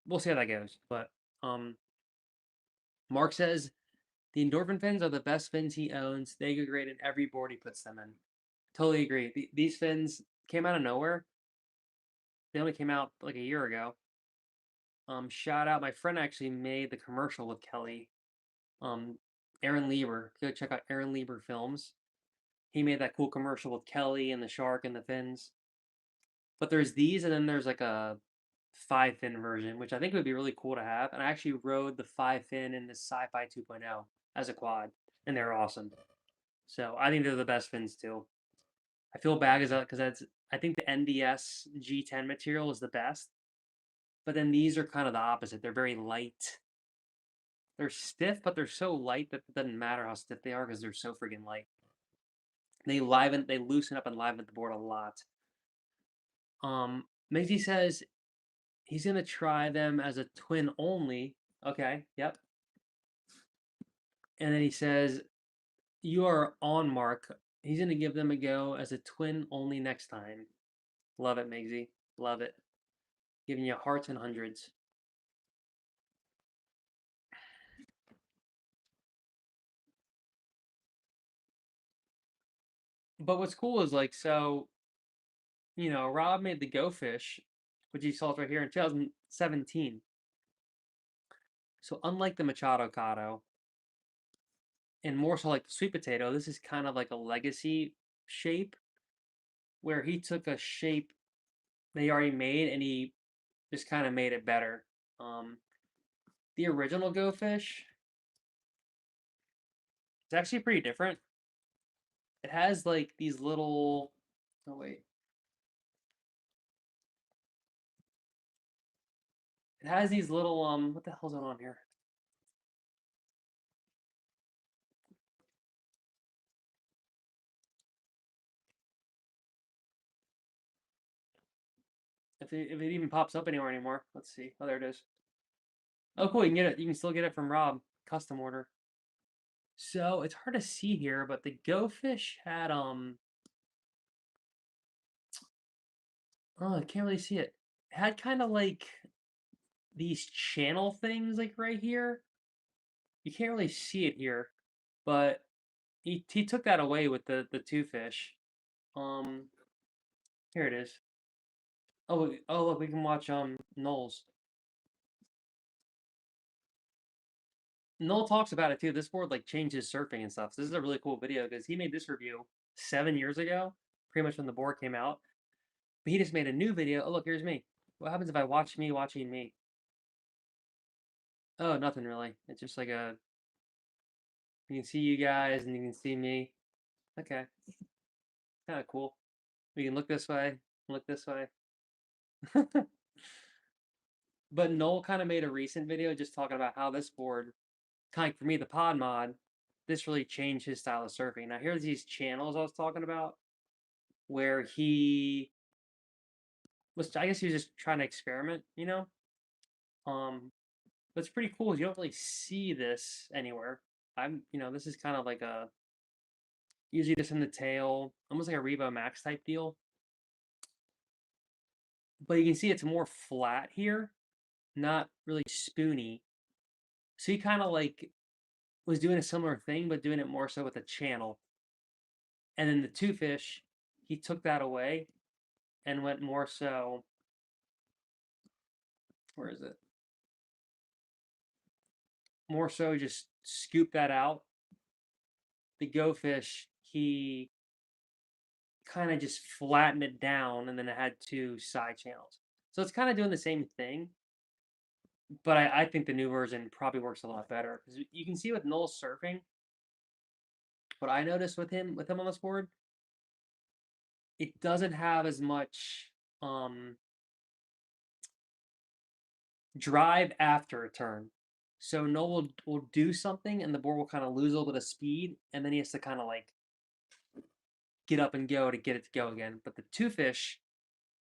we'll see how that goes. But Mark says the endorphin fins are the best fins he owns. They go great in every board he puts them in. Totally agree. These fins came out of nowhere. They only came out like a year ago. Shout out, my friend actually made the commercial with Kelly. Aaron Lieber. Go check out Aaron Lieber Films. He made that cool commercial with Kelly and the shark and the fins. But there's these, and then there's like a 5-fin version, which I think would be really cool to have. And I actually rode the 5-fin in the Sci-Fi 2.0 as a quad, and they're awesome. So I think they're the best fins too. I feel bad because I think the NDS G10 material is the best, but then these are kind of the opposite. They're very light. They're stiff, but they're so light that it doesn't matter how stiff they are because they're so freaking light. They loosen up and liven the board a lot. Maisie says he's gonna try them as a twin only. Okay, yep. And then he says, "You are on, Mark. He's gonna give them a go as a twin only next time." Love it, Maisie. Love it. Giving you hearts and hundreds. But what's cool is like, so, you know, Rob made the Go Fish, which he saw right here in 2017. So unlike the Machadocado, and more so like the sweet potato, this is kind of like a legacy shape, where he took a shape they already made and he just kind of made it better. The original Go Fish, it's actually pretty different. It has like these little, oh wait, it has these little what the hell's going on here? If it even pops up anywhere anymore. Let's see. Oh, there it is. Oh, cool. You can get it. You can still get it from Rob. Custom order. So it's hard to see here, but the Go Fish had oh, I can't really see it. It had kind of like these channel things like right here. You can't really see it here, but he took that away with the toofish. Here it is. Oh look, we can watch Knowles. Noel talks about it too. This board like changes surfing and stuff. So this is a really cool video because he made this review 7 years ago, pretty much when the board came out. But he just made a new video. Oh look, here's me. What happens if I watch me watching me? Oh, nothing really. It's just like a. You can see you guys and you can see me. Okay, kind of cool. We can look this way, look this way. But Noel kind of made a recent video just talking about how this board, kind of for me, the pod mod, this really changed his style of surfing. Now here's these channels I was talking about, where he was, I guess he was just trying to experiment, you know. But it's pretty cool. You don't really see this anywhere. You know, this is kind of like a usually just in the tail, almost like a Revo Max type deal. But you can see it's more flat here, not really spoony. So he kind of like was doing a similar thing, but doing it more so with a channel. And then the toofish, he took that away and went more so. Where is it? More so just scoop that out. The Go Fish, he kind of just flattened it down and then it had two side channels. So it's kind of doing the same thing. But I think the new version probably works a lot better. Because you can see with Noel surfing, what I noticed with him on this board, it doesn't have as much drive after a turn. So Noel will do something and the board will kind of lose a little bit of speed, and then he has to kind of like get up and go to get it to go again. But the toofish,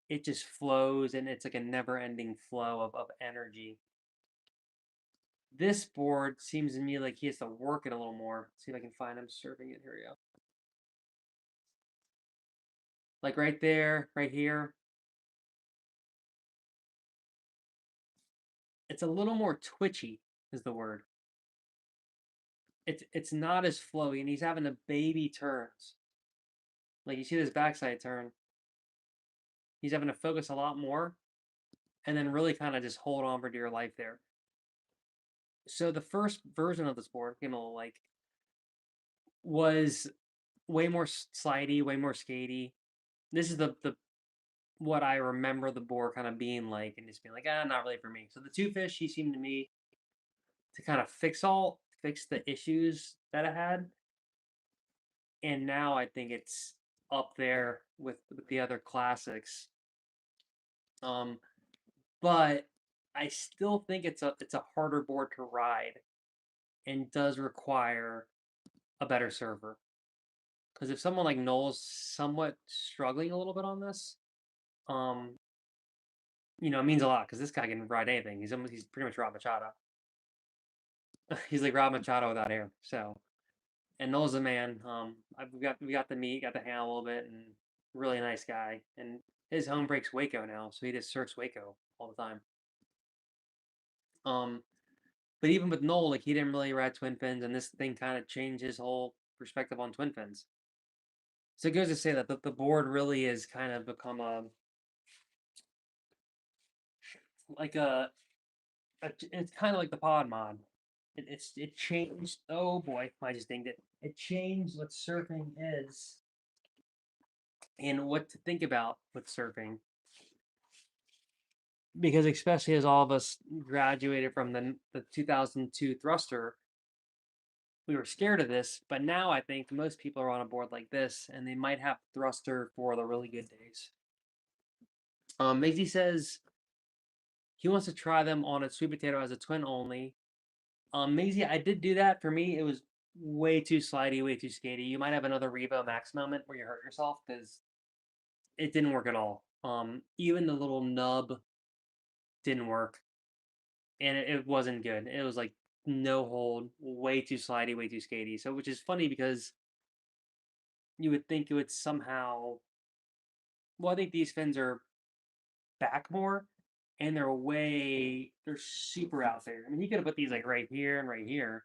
it just flows and it's like a never-ending flow of energy. This board seems to me like he has to work it a little more. Let's see if I can find him surfing it. Here we go. Like right there, right here. It's a little more twitchy, is the word. It's not as flowy, and he's having to baby turns. Like you see this backside turn. He's having to focus a lot more, and then really kind of just hold on for dear life there. So the first version of this board, you know, like, was way more slidey, way more skatey. This is the what I remember the board kind of being like, and just being like, not really for me. So the toofish, he seemed to me to kind of fix the issues that I had, and now I think it's up there with the other classics. But I still think it's a harder board to ride, and does require a better server. Because if someone like Noel's somewhat struggling a little bit on this, you know, it means a lot because this guy can ride anything. He's pretty much Rob Machado. He's like Rob Machado without hair. So, and Noel's a man. We got to meet, got to hang out a little bit, and really nice guy. And his home breaks Waco now, so he just surfs Waco all the time. But even with Noel, like he didn't really ride twin fins, and this thing kind of changed his whole perspective on twin fins. So it goes to say that the board really is kind of become it's kind of like the podmod. It changed. Oh boy, I just dinged it. It changed what surfing is and what to think about with surfing. Because especially as all of us graduated from the 2002 thruster, we were scared of this. But now I think most people are on a board like this, and they might have thruster for the really good days. Maisie says he wants to try them on a sweet potato as a twin only. Maisie, I did do that. For me, it was way too slidey, way too skatey. You might have another Revo Max moment where you hurt yourself because it didn't work at all. Even the little nub didn't work, and it wasn't good. It was like no hold, way too slidey, way too skatey. So, which is funny because you would think it would somehow. Well, I think these fins are back more, and they're super out there. I mean, you could have put these like right here and right here.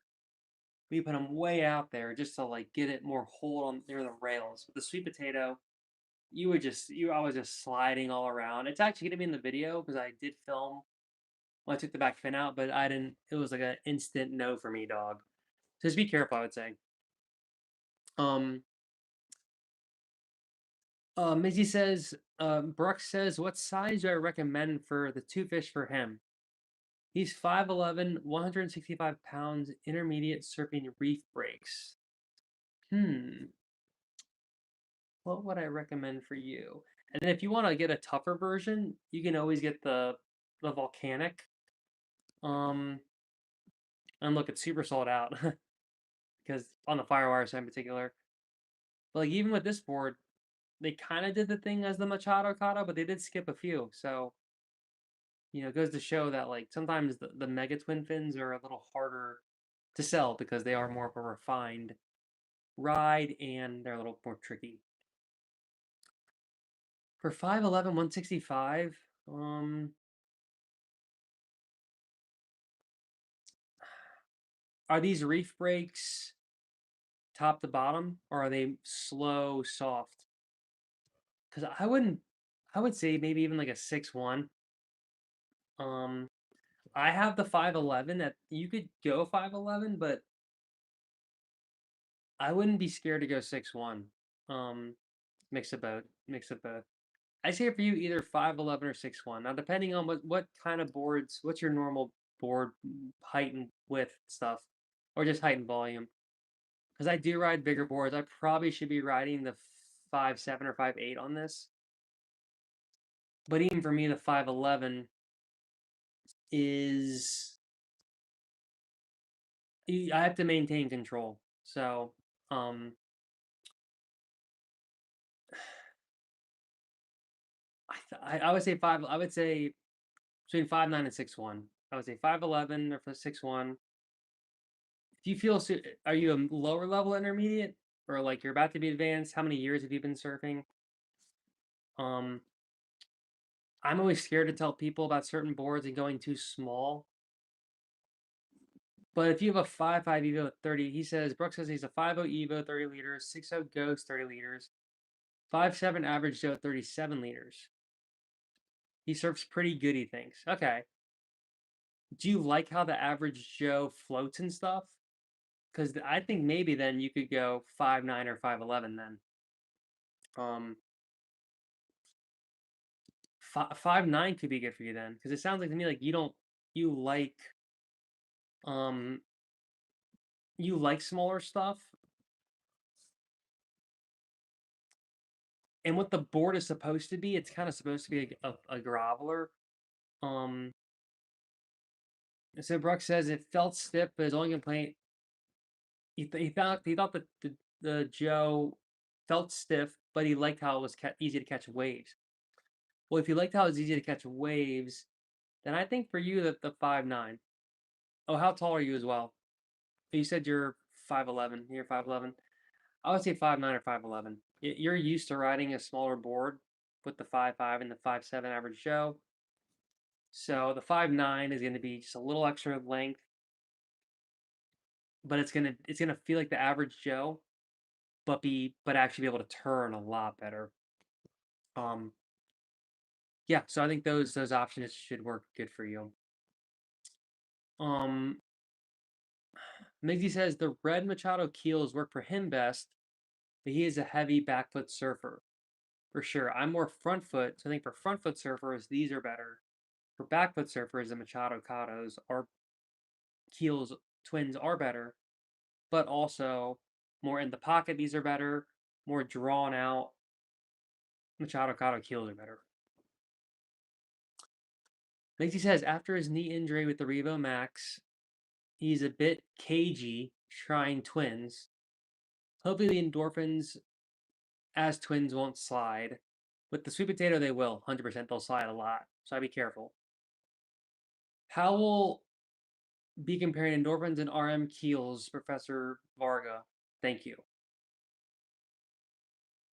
We put them way out there just to like get it more hold on near the rails. With the sweet potato, you always just sliding all around. It's actually gonna be in the video because I did film when I took the back fin out, but I didn't. It was like an instant no for me, dog. So just be careful, I would say. Mizzy says, Brooks says, what size do I recommend for the toofish for him? He's 5'11", 165 pounds, intermediate surfing reef breaks. What would I recommend for you? And then if you want to get a tougher version, you can always get the volcanic. And look, it's super sold out because on the Firewire side in particular. But like even with this board, they kind of did the thing as the Machadocado, but they did skip a few. So, you know, it goes to show that like sometimes the mega twin fins are a little harder to sell because they are more of a refined ride and they're a little more tricky. For 5'11", 165, are these reef breaks top to bottom, or are they slow, soft? Because I would say maybe even like a 6'1". I have the 5'11". That you could go 5'11", but I wouldn't be scared to go 6'1". Mix of both. I say for you either 5'11" or 6'1". Now, depending on what kind of boards, what's your normal board height and width stuff, or just height and volume. because I do ride bigger boards. I probably should be riding the 5.7 or 5.8 on this. But even for me, the 5.11 is I have to maintain control. So, I would say five. I would say between 5.9 and 6.1. I would say 5.11 or 6.1. Do you feel? Are you a lower level intermediate, or like you're about to be advanced? How many years have you been surfing? I'm always scared to tell people about certain boards and going too small. But if you have a 5.5 Evo at 30, he says, Brooks says he's a 5.0 Evo 30 liters, 6.0 Ghost 30 liters, 5.7 average Joe 37 liters. He surfs pretty good, he thinks. Okay. Do you like how the average Joe floats and stuff? Because I think maybe then you could go 5.9 or 5.11 then. 5.9 could be good for you then, because it sounds like to me like you like smaller stuff. And what the board is supposed to be, it's kind of supposed to be a groveler. So Brooks says it felt stiff, but his only complaint he thought that the Joe felt stiff, but he liked how it was easy to catch waves. Well, if you liked how it was easy to catch waves, then I think for you that the 5.9. Oh, how tall are you as well? You said you're 5'11". You're 5'11". I would say 5.9 or 5'11". You're used to riding a smaller board with the 5.5 and the 5.7 average Joe. So the 5.9 is going to be just a little extra length, but it's gonna feel like the average Joe, but actually be able to turn a lot better. Yeah, so I think those options should work good for you. Miggy says the red Machado keels work for him best, but he is a heavy backfoot surfer. For sure. I'm more front foot, so I think for front foot surfers, these are better. For backfoot surfers, the Machadocados or keels twins are better, but also more in the pocket, these are better. More drawn out, Machadocado keels are better. Lacey says after his knee injury with the Revo Max, he's a bit cagey trying twins. Hopefully the endorphins as twins won't slide. With the sweet potato, they will. 100% they'll slide a lot. So I'd be careful. How will be comparing endorphins and RM keels, Professor Varga? Thank you.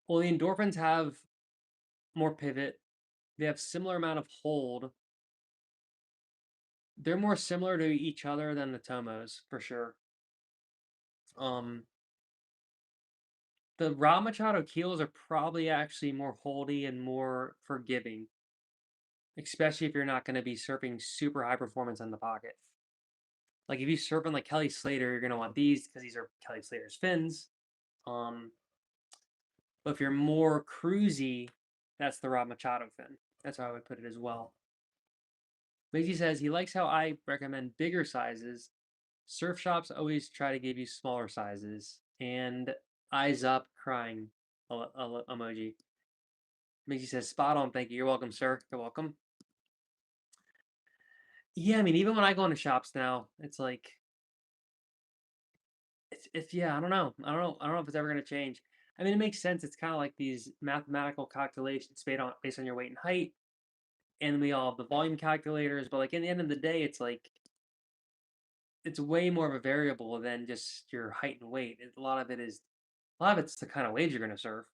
Well, the endorphins have more pivot. They have similar amount of hold. They're more similar to each other than the Tomos, for sure. The Raw Machado keels are probably actually more holdy and more forgiving, especially if you're not going to be surfing super high performance in the pocket. Like if you're surfing like Kelly Slater, you're going to want these because these are Kelly Slater's fins. But if you're more cruisy, that's the Rob Machado fin. That's how I would put it as well. Lazy says he likes how I recommend bigger sizes. Surf shops always try to give you smaller sizes. And eyes up crying emoji. Mixie says spot on, thank you. You're welcome, sir. You're welcome. Yeah, I mean, even when I go into shops now, it's like it's yeah, I don't know if it's ever gonna change. I mean, it makes sense. It's kind of like these mathematical calculations based on your weight and height, and we all have the volume calculators. But like in the end of the day, it's like it's way more of a variable than just your height and weight. A lot of it's the kind of waves you're gonna surf,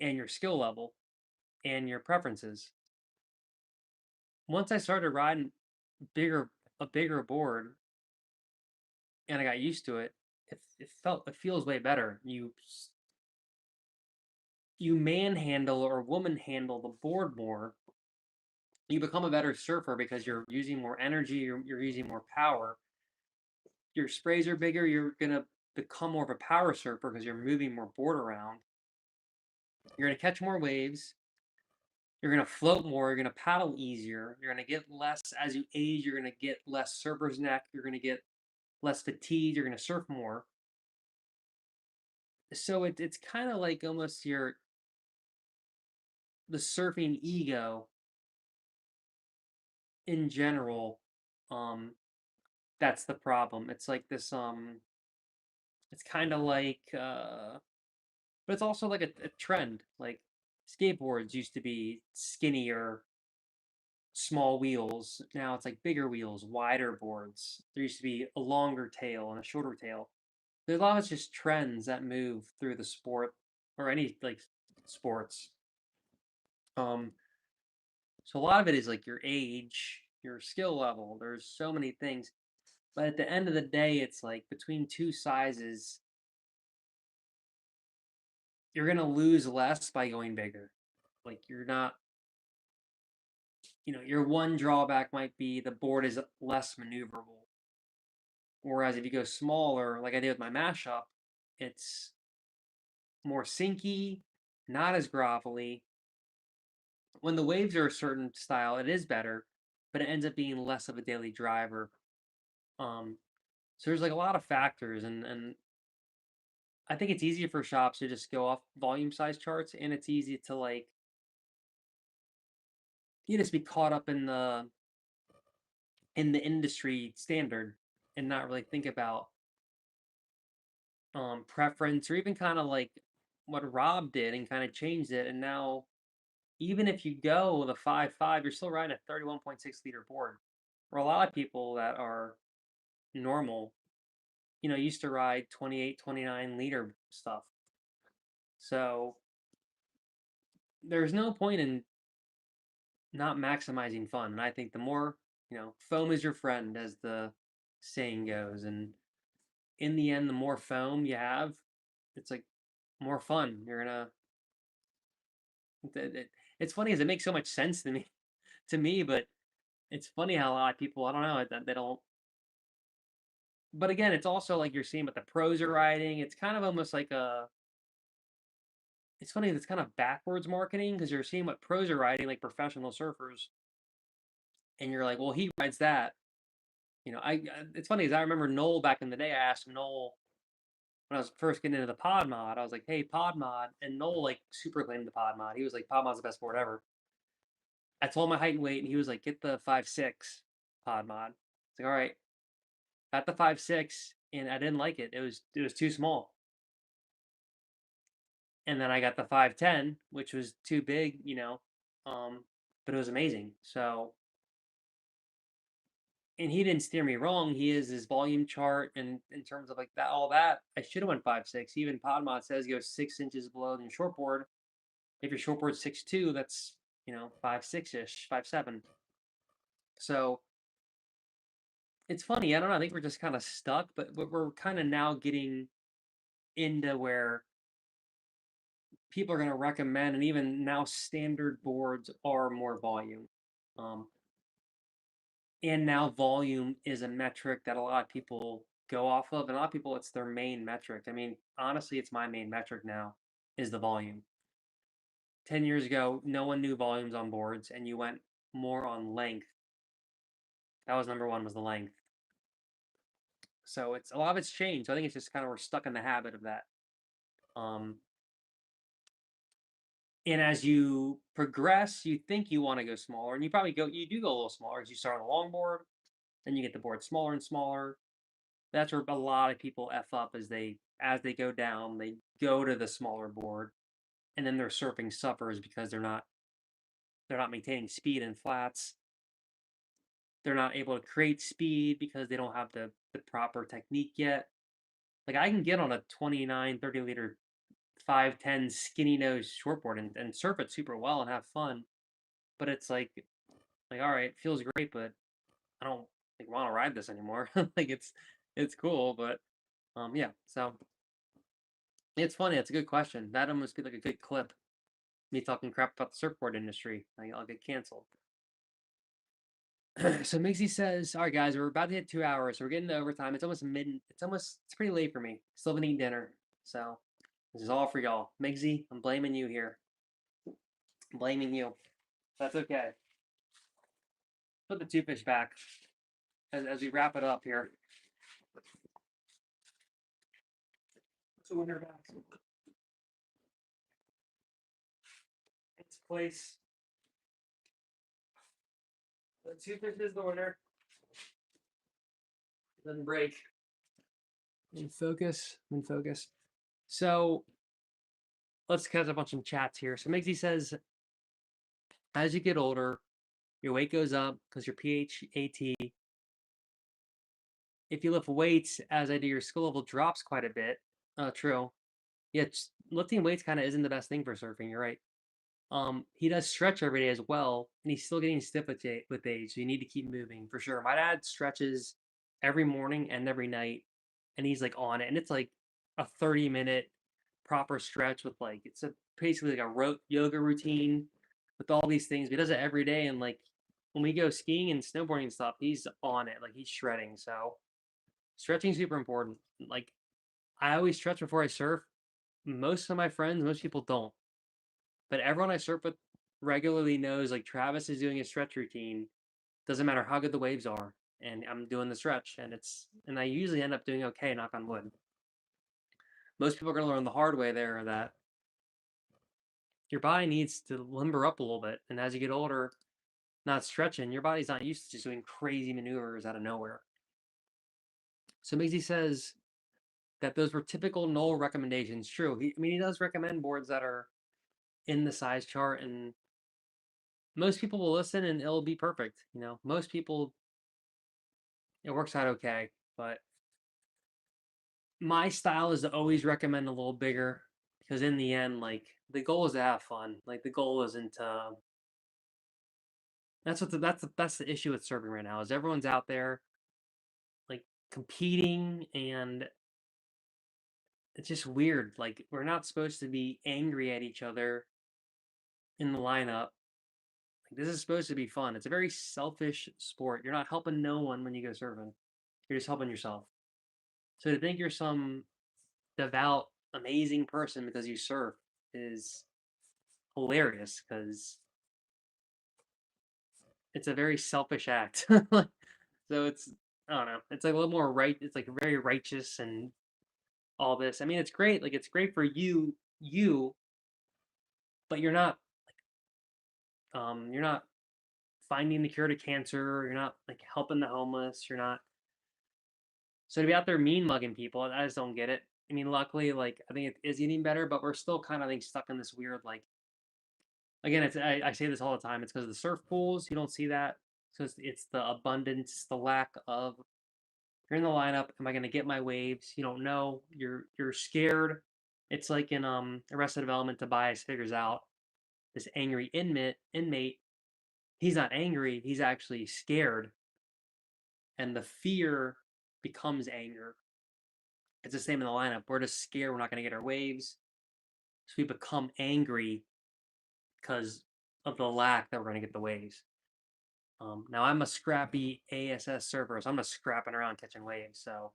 and your skill level, and your preferences. Once I started riding a bigger board, and I got used to it, it feels way better. You manhandle or woman handle the board more. You become a better surfer because you're using more energy, you're using more power. Your sprays are bigger, you're gonna become more of a power surfer because you're moving more board around. You're gonna catch more waves. You're gonna float more. You're gonna paddle easier. You're gonna get less as you age. You're gonna get less surfer's neck. You're gonna get less fatigued. You're gonna surf more. So it's kind of like almost the surfing ego in general. Um, that's the problem. It's like this it's kind of like but it's also like a trend. Like skateboards used to be skinnier, small wheels. Now it's like bigger wheels, wider boards. There used to be a longer tail and a shorter tail. There's a lot of just trends that move through the sport or any like sports. Um, so a lot of it is like your age, your skill level. There's so many things. But at the end of the day, it's like between two sizes, you're gonna lose less by going bigger. Like you're not, your one drawback might be the board is less maneuverable. Whereas if you go smaller, like I did with my mashup, it's more sinky, not as grovelly. When the waves are a certain style, it is better, but it ends up being less of a daily driver. So there's like a lot of factors, and I think it's easier for shops to just go off volume size charts, and it's easy to like you just be caught up in the industry standard and not really think about preference or even kind of like what Rob did and kind of changed it. And now, even if you go with a 5.5, you're still riding a 31.6 liter board. For a lot of people that are normal, used to ride 28, 29 liter stuff. So there's no point in not maximizing fun. And I think the more, foam is your friend, as the saying goes. And in the end, the more foam you have, it's like more fun. You're gonna. It's funny as it makes so much sense to me, but it's funny how a lot of people, I don't know, they don't. But again, it's also like you're seeing what the pros are riding. It's kind of almost like it's funny, it's kind of backwards marketing because you're seeing what pros are riding, like professional surfers, and you're like, well, he rides that. It's funny because I remember Noel back in the day. I asked Noel when I was first getting into the podmod. I was like, hey, podmod, and Noel like super claimed the podmod. He was like, podmod's the best board ever. I told him my height and weight, and he was like, get the 5.6 podmod. It's like, all right, got the 5.6, and I didn't like it. It was too small. And then I got the 5.10, which was too big, but it was amazing. So, and he didn't steer me wrong. He is his volume chart, and in terms of like that, all that, I should have went 5.6. Even Podmod says go 6 inches below than shortboard. If your shortboard's 6.2, that's 5.6ish, 5.7. So it's funny. I don't know. I think we're just kind of stuck, but we're kind of now getting into where people are going to recommend, and even now standard boards are more volume. And now volume is a metric that a lot of people go off of, and a lot of people, it's their main metric. I mean, honestly, it's my main metric now, is the volume. 10 years ago, no one knew volumes on boards, and you went more on length. That was number one, was the length. So it's a lot of it's changed. So I think it's just kind of we're stuck in the habit of that. And as you progress, you think you want to go smaller, and you do go a little smaller as you start on a longboard, then you get the board smaller and smaller. That's where a lot of people F up as they go down, they go to the smaller board, and then their surfing suffers because they're not maintaining speed in flats. They're not able to create speed because they don't have the proper technique yet. Like I can get on a 29, 30 liter 5.10 skinny nose shortboard and surf it super well and have fun. But it's like all right, it feels great, but I don't want to ride this anymore. Like it's cool, but yeah. So it's funny. It's a good question. That almost be like a good clip. Me talking crap about the surfboard industry. I'll get canceled. So Mixie says, "All right, guys, we're about to hit 2 hours. So we're getting to overtime. It's almost It's pretty late for me. Still haven't eaten dinner. So this is all for y'all. Mixie, I'm blaming you here. I'm blaming you. That's okay. Put the toofish back as we wrap it up here. So when they're back." place. The toofish is the winner. Doesn't break. In focus. In focus. So let's catch up on some chats here. So Migsy says, as you get older, your weight goes up because your PHAT. If you lift weights, as I do, your skill level drops quite a bit. True. Yeah, lifting weights kind of isn't the best thing for surfing. You're right. He does stretch every day as well, and he's still getting stiff with age. So you need to keep moving for sure. My dad stretches every morning and every night, and he's like on it, and it's like a 30-minute proper stretch with like basically like a yoga routine with all these things. But he does it every day, and like when we go skiing and snowboarding and stuff, he's on it, like he's shredding. So stretching super important. Like I always stretch before I surf. Most of my friends, most people don't. But everyone I surf with regularly knows like Travis is doing a stretch routine. Doesn't matter how good the waves are. And I'm doing the stretch. And I usually end up doing okay, knock on wood. Most people are gonna learn the hard way there that your body needs to limber up a little bit. And as you get older, not stretching, your body's not used to just doing crazy maneuvers out of nowhere. So Mixie says that those were typical Noel recommendations. True. He does recommend boards that are in the size chart, and most people will listen and it'll be perfect. Most people, it works out okay. But my style is to always recommend a little bigger because in the end, like the goal is to have fun. Like the goal isn't to. That's the issue with surfing right now is everyone's out there like competing, and it's just weird. Like we're not supposed to be angry at each other in the lineup. Like this is supposed to be fun. It's a very selfish sport. You're not helping no one when you go surfing. You're just helping yourself. So to think you're some devout, amazing person because you surf is hilarious because it's a very selfish act. So it's, I don't know. It's like a little more right. It's like very righteous and all this. I mean, it's great. Like it's great for you, but you're not finding the cure to cancer. You're not like helping the homeless. You're not. So to be out there mean mugging people, I just don't get it. I mean, luckily, like I think it is getting better, but we're still kind of I think stuck in this weird like. Again, I say this all the time. It's because of the surf pools. You don't see that. So it's the abundance, the lack of. You're in the lineup. Am I going to get my waves? You don't know. You're scared. It's like in Arrested Development, Tobias figures out this angry inmate. He's not angry. He's actually scared, and the fear becomes anger. It's the same in the lineup. We're just scared we're not going to get our waves, so we become angry because of the lack that we're going to get the waves. Now I'm a scrappy ASS surfer, so I'm just scrapping around catching waves. So,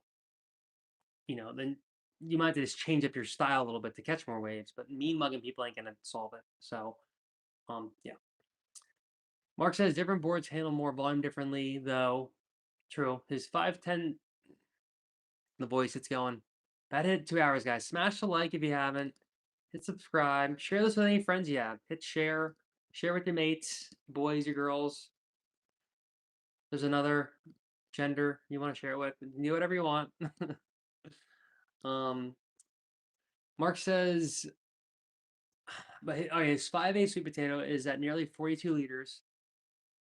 then you might have to just change up your style a little bit to catch more waves. But mean mugging people ain't gonna solve it. So, yeah. Mark says different boards handle more volume differently, though. True. His 510. The voice, it's going. That hit 2 hours, guys. Smash the like if you haven't. Hit subscribe. Share this with any friends you have. Hit share. Share with your mates, boys, your girls. There's another gender you want to share it with. Do whatever you want. Mark says, but his 5A sweet potato is at nearly 42 liters.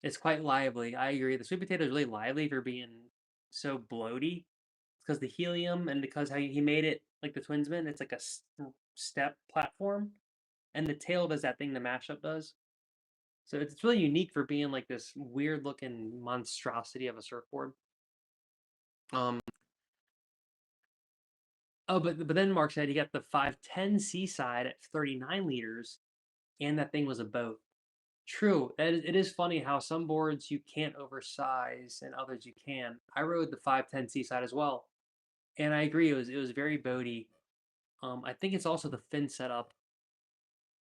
It's quite lively. I agree. The sweet potato is really lively for being so bloaty. It's because the helium and because how he made it like the Twinsman. It's like a step platform, and the tail does that thing the mashup does. So it's really unique for being like this weird looking monstrosity of a surfboard. Oh, but then Mark said he got the 510 Seaside at 39 liters, and that thing was a boat. True. It is funny how some boards you can't oversize and others you can. I rode the 510 Seaside as well, and I agree. It was very boaty. I think it's also the fin setup,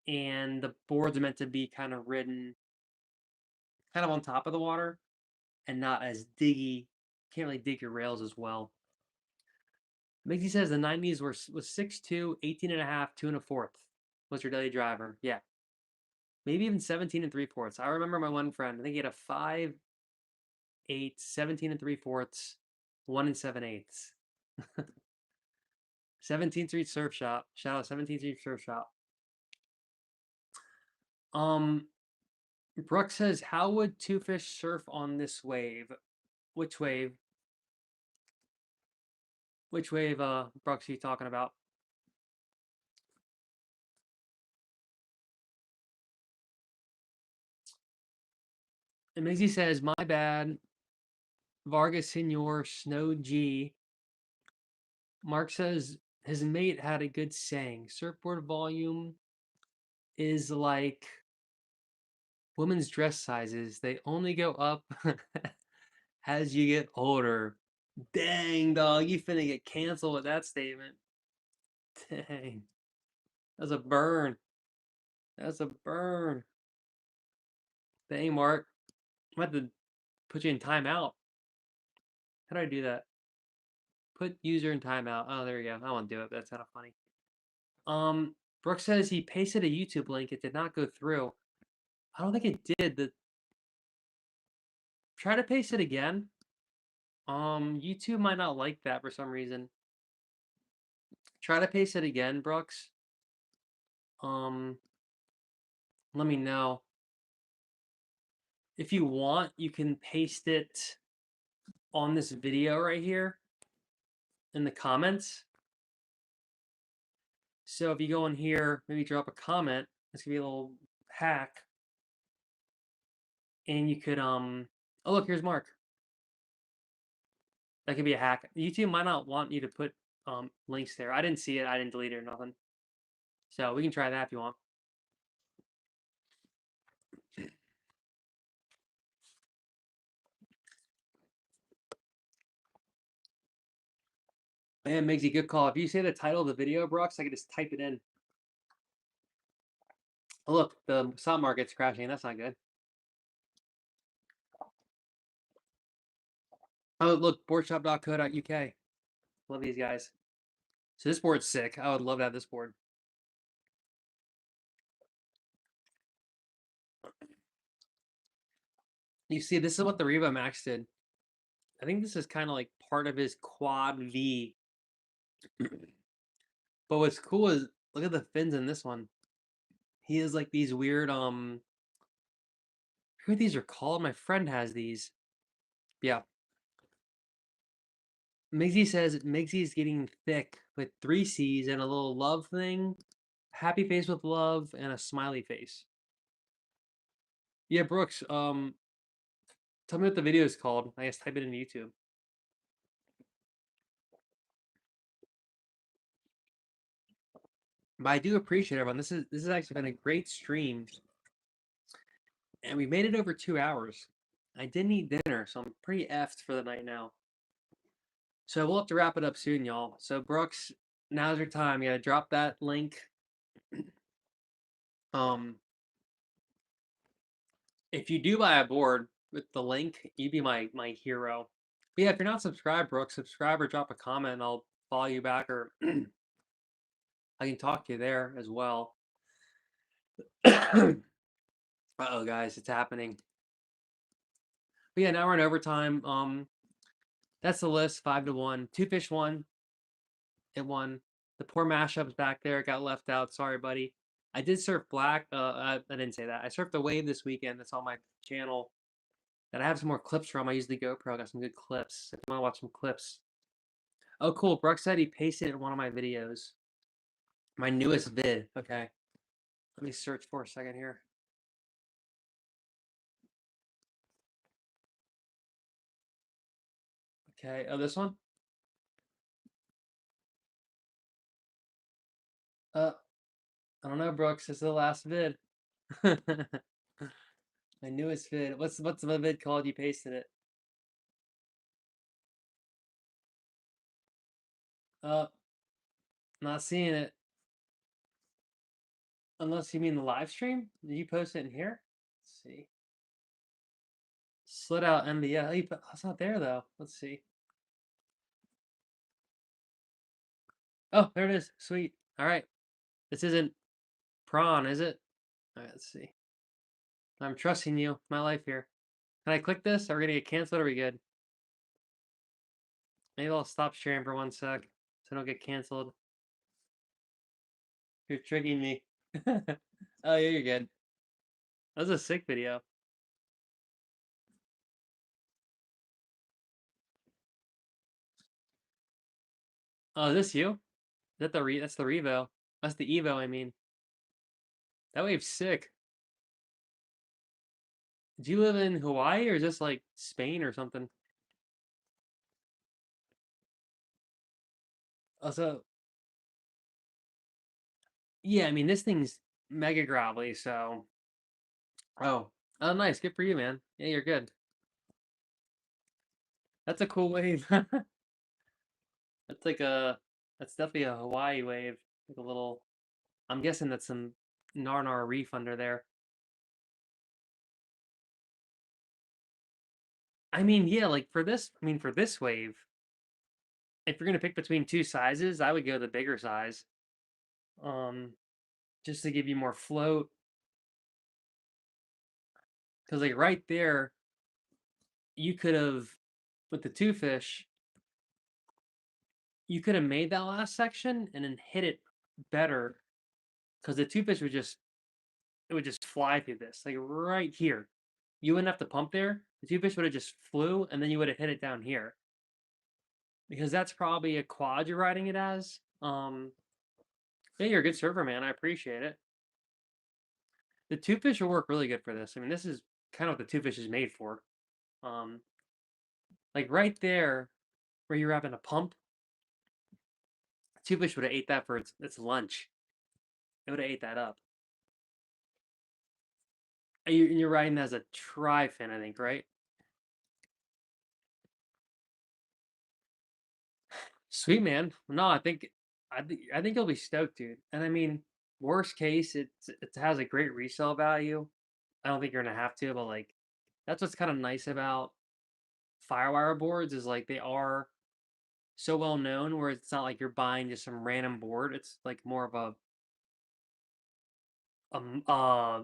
and the boards are meant to be kind of ridden, kind of on top of the water, and not as diggy. Can't really dig your rails as well. Migsy says the 90s was 6'2", 18 and a half, 2 1/4 was your daily driver. Yeah. maybe even 17 3/4. I remember my one friend, I think he had a 5/8, 17 3/4, 1 7/8. 17th Street Surf Shop. Shout out 17th Street Surf Shop. Brooke says, how would toofish surf on this wave? Which wave? Which wave, Brooks, are you talking about? And Mizzy says, my bad. Vargas Senor, Snow G. Mark says, his mate had a good saying. Surfboard volume is like women's dress sizes. They only go up as you get older. Dang, dog, you finna get canceled with that statement. Dang. That's a burn. That's a burn. Dang, Mark. I'm about to put you in timeout. How do I do that? Put user in timeout. Oh, there we go. I won't do it. That's kind of funny. Brooke says he pasted a YouTube link. It did not go through. I don't think it did. Try to paste it again. YouTube might not like that for some reason. Try to paste it again, Brooks. Let me know. If you want, you can paste it on this video right here in the comments. So if you go in here, maybe drop a comment. This could be a little hack. And you could oh look, here's Mark. That could be a hack. YouTube might not want you to put links there. I didn't see it. I didn't delete it or nothing. So we can try that if you want. Man, makes a good call. If you say the title of the video, Brooks, I can just type it in. Oh, look, the stock market's crashing. That's not good. Oh, look, boardshop.co.uk. Love these guys. So this board's sick. I would love to have this board. You see, this is what the Revo Max did. I think this is kind of like part of his quad V. But what's cool is, look at the fins in this one. He has like these weird, I forget what these are called. My friend has these. Yeah. Miggsy says Miggsy's getting thick with 3 C's and a little love thing. Happy face with love and a smiley face. Yeah, Brooks, tell me what the video is called. I guess type it in YouTube. But I do appreciate everyone. This has actually been a great stream. And we made it over 2 hours. I didn't eat dinner, so I'm pretty effed for the night now. So we'll have to wrap it up soon, y'all. So Brooks, now's your time. You gotta drop that link. If you do buy a board with the link, you'd be my hero. But yeah, if you're not subscribed, Brooks, subscribe or drop a comment and I'll follow you back, or I can talk to you there as well. Uh-oh, guys, it's happening. But yeah, now we're in overtime. That's the list, 5-1. Toofish won. It won. The poor mashup's back there. It got left out. Sorry, buddy. I did surf black. I didn't say that. I surfed the wave this weekend. That's on my channel. That I have some more clips from. I used the GoPro. I got some good clips. If you want to watch some clips. Oh, cool. Brooke said he pasted it in one of my videos. My newest vid. Okay. Let me search for a second here. Okay. Oh, this one? I don't know, Brooks. This is the last vid. My newest vid. What's the vid called? You pasted it. Not seeing it. Unless you mean the live stream? Did you post it in here? Let's see. Slid out MBA. Oh, it's not there though. Let's see. Oh, there it is. Sweet. All right. This isn't prawn, is it? All right, let's see. I'm trusting you. My life here. Can I click this? Are we gonna get canceled? Or are we good? Maybe I'll stop sharing for 1 sec so I don't get canceled. You're tricking me. Oh, yeah, you're good. That was a sick video. Oh, is this you? Is that the that's the Revo? That's the Evo, I mean. That wave's sick. Do you live in Hawaii or is this like Spain or something? Also, yeah, I mean this thing's mega gravelly, so oh. Oh nice, good for you, man. Yeah, you're good. That's a cool wave. That's like a that's definitely a Hawaii wave. Like a little I'm guessing that's some Narnar reef under there. I mean, yeah, like for this, I mean for this wave, if you're gonna pick between two sizes, I would go the bigger size. Um, just to give you more float. Because like right there, you could have with the toofish, you could have made that last section and then hit it better. Because the toofish would just it would just fly through this, like right here. You wouldn't have to pump there. The toofish would have just flew, and then you would have hit it down here. Because that's probably a quad you're riding it as. Yeah, you're a good surfer, man. I appreciate it. The toofish will work really good for this. I mean, this is kind of what the toofish is made for. Um, like right there, where you're having a pump, toofish would have ate that for its lunch. It would have ate that up. And you're riding as a tri-fin, I think, right? Sweet man. No, I think you'll be stoked, dude. And I mean, worst case, it has a great resale value. I don't think you're gonna have to, but like, that's what's kind of nice about Firewire boards is like they are so well known where it's not like you're buying just some random board. It's like more of a um uh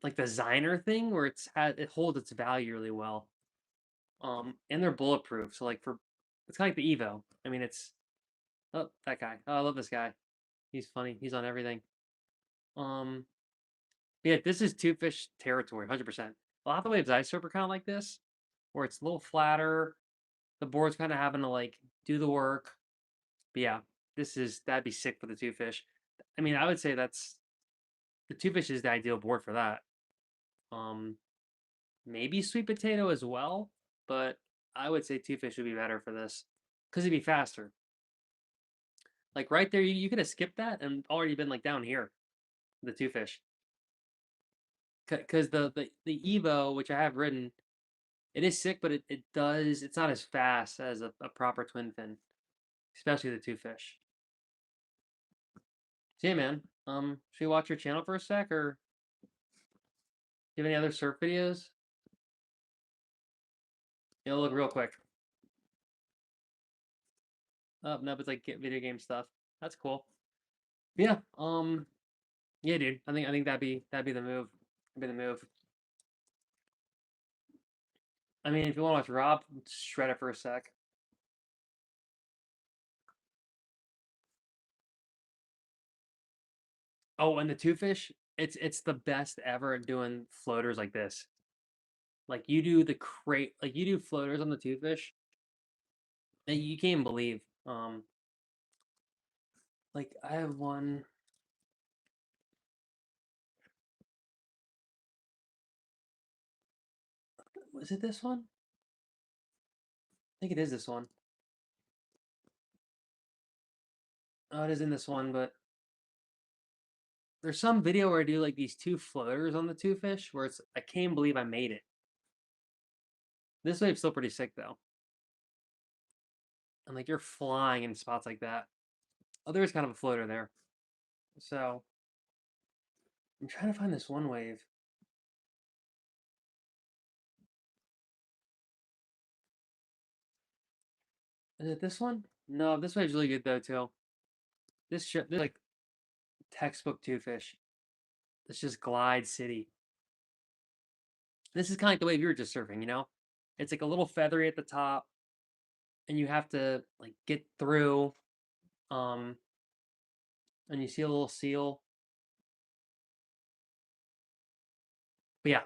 like designer thing where it holds its value really well. And they're bulletproof. So like for it's kind of like the Evo. I mean it's oh that guy. Oh, I love this guy. He's funny. He's on everything. Um yeah, this is two fish territory, 100%. A lot of the waves I surf are kind of like this, where it's a little flatter. The board's kind of having to like do the work. But yeah, that'd be sick for the two fish. I mean, I would say that's the two fish is the ideal board for that. Um, maybe sweet potato as well, but I would say two fish would be better for this because it'd be faster. Like right there, you could have skipped that and already been like down here, the two fish. Because the Evo, which I have ridden, it is sick, but it's not as fast as a proper twin fin, especially the two fish. So yeah, man. Should we watch your channel for a sec, or do you have any other surf videos? It'll look real quick. Oh no, it's like video game stuff. That's cool. Yeah. Yeah, dude. I think that'd be the move. That'd be the move. I mean, if you want to watch Rob, shred it for a sec. Oh, and the two fish, it's the best ever at doing floaters like this. Like you do like you do floaters on the two fish that you can't believe. Like I have one. Was it this one? I think it is this one. Oh, it is in this one, but there's some video where I do like these two floaters on the two fish where I can't believe I made it. This wave's still pretty sick though. And like you're flying in spots like that. Oh, there's kind of a floater there. So I'm trying to find this one wave. Is it this one? No, this wave's really good though too. This like textbook two fish. It's just Glide City. This is kind of like the wave you were just surfing, you know? It's like a little feathery at the top, and you have to like get through. And you see a little seal. But yeah.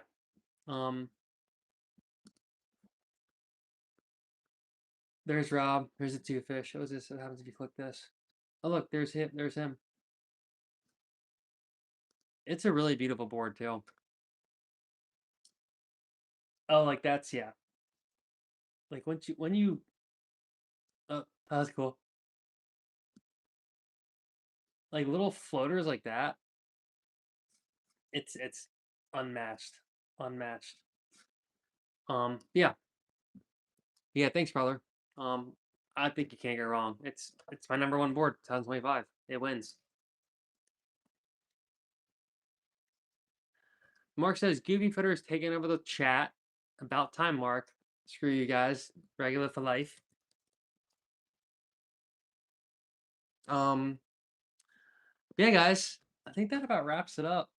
There's Rob. There's the toofish. What was this? What happens if you click this? Oh look, there's him. There's him. It's a really beautiful board too. Oh, like that's yeah. Like when you oh, that's cool. Like little floaters like that. It's unmatched. Unmatched. Yeah. Yeah, thanks, brother. I think you can't go wrong. It's my number one board, 2025. It wins. Mark says Goofy Footer is taking over the chat. About time, Mark. Screw you guys. Regular for life. Yeah, guys. I think that about wraps it up.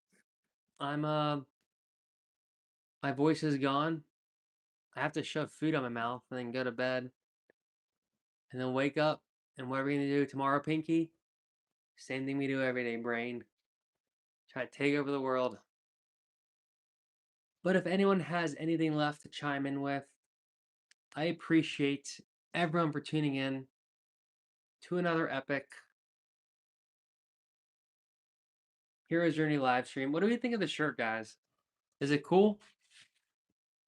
I'm my voice is gone. I have to shove food on my mouth and then go to bed. And then wake up. And what are we gonna do tomorrow, Pinky? Same thing we do every day, brain. Try to take over the world. But if anyone has anything left to chime in with, I appreciate everyone for tuning in to another epic Hero's Journey live stream. What do we think of the shirt, guys? Is it cool?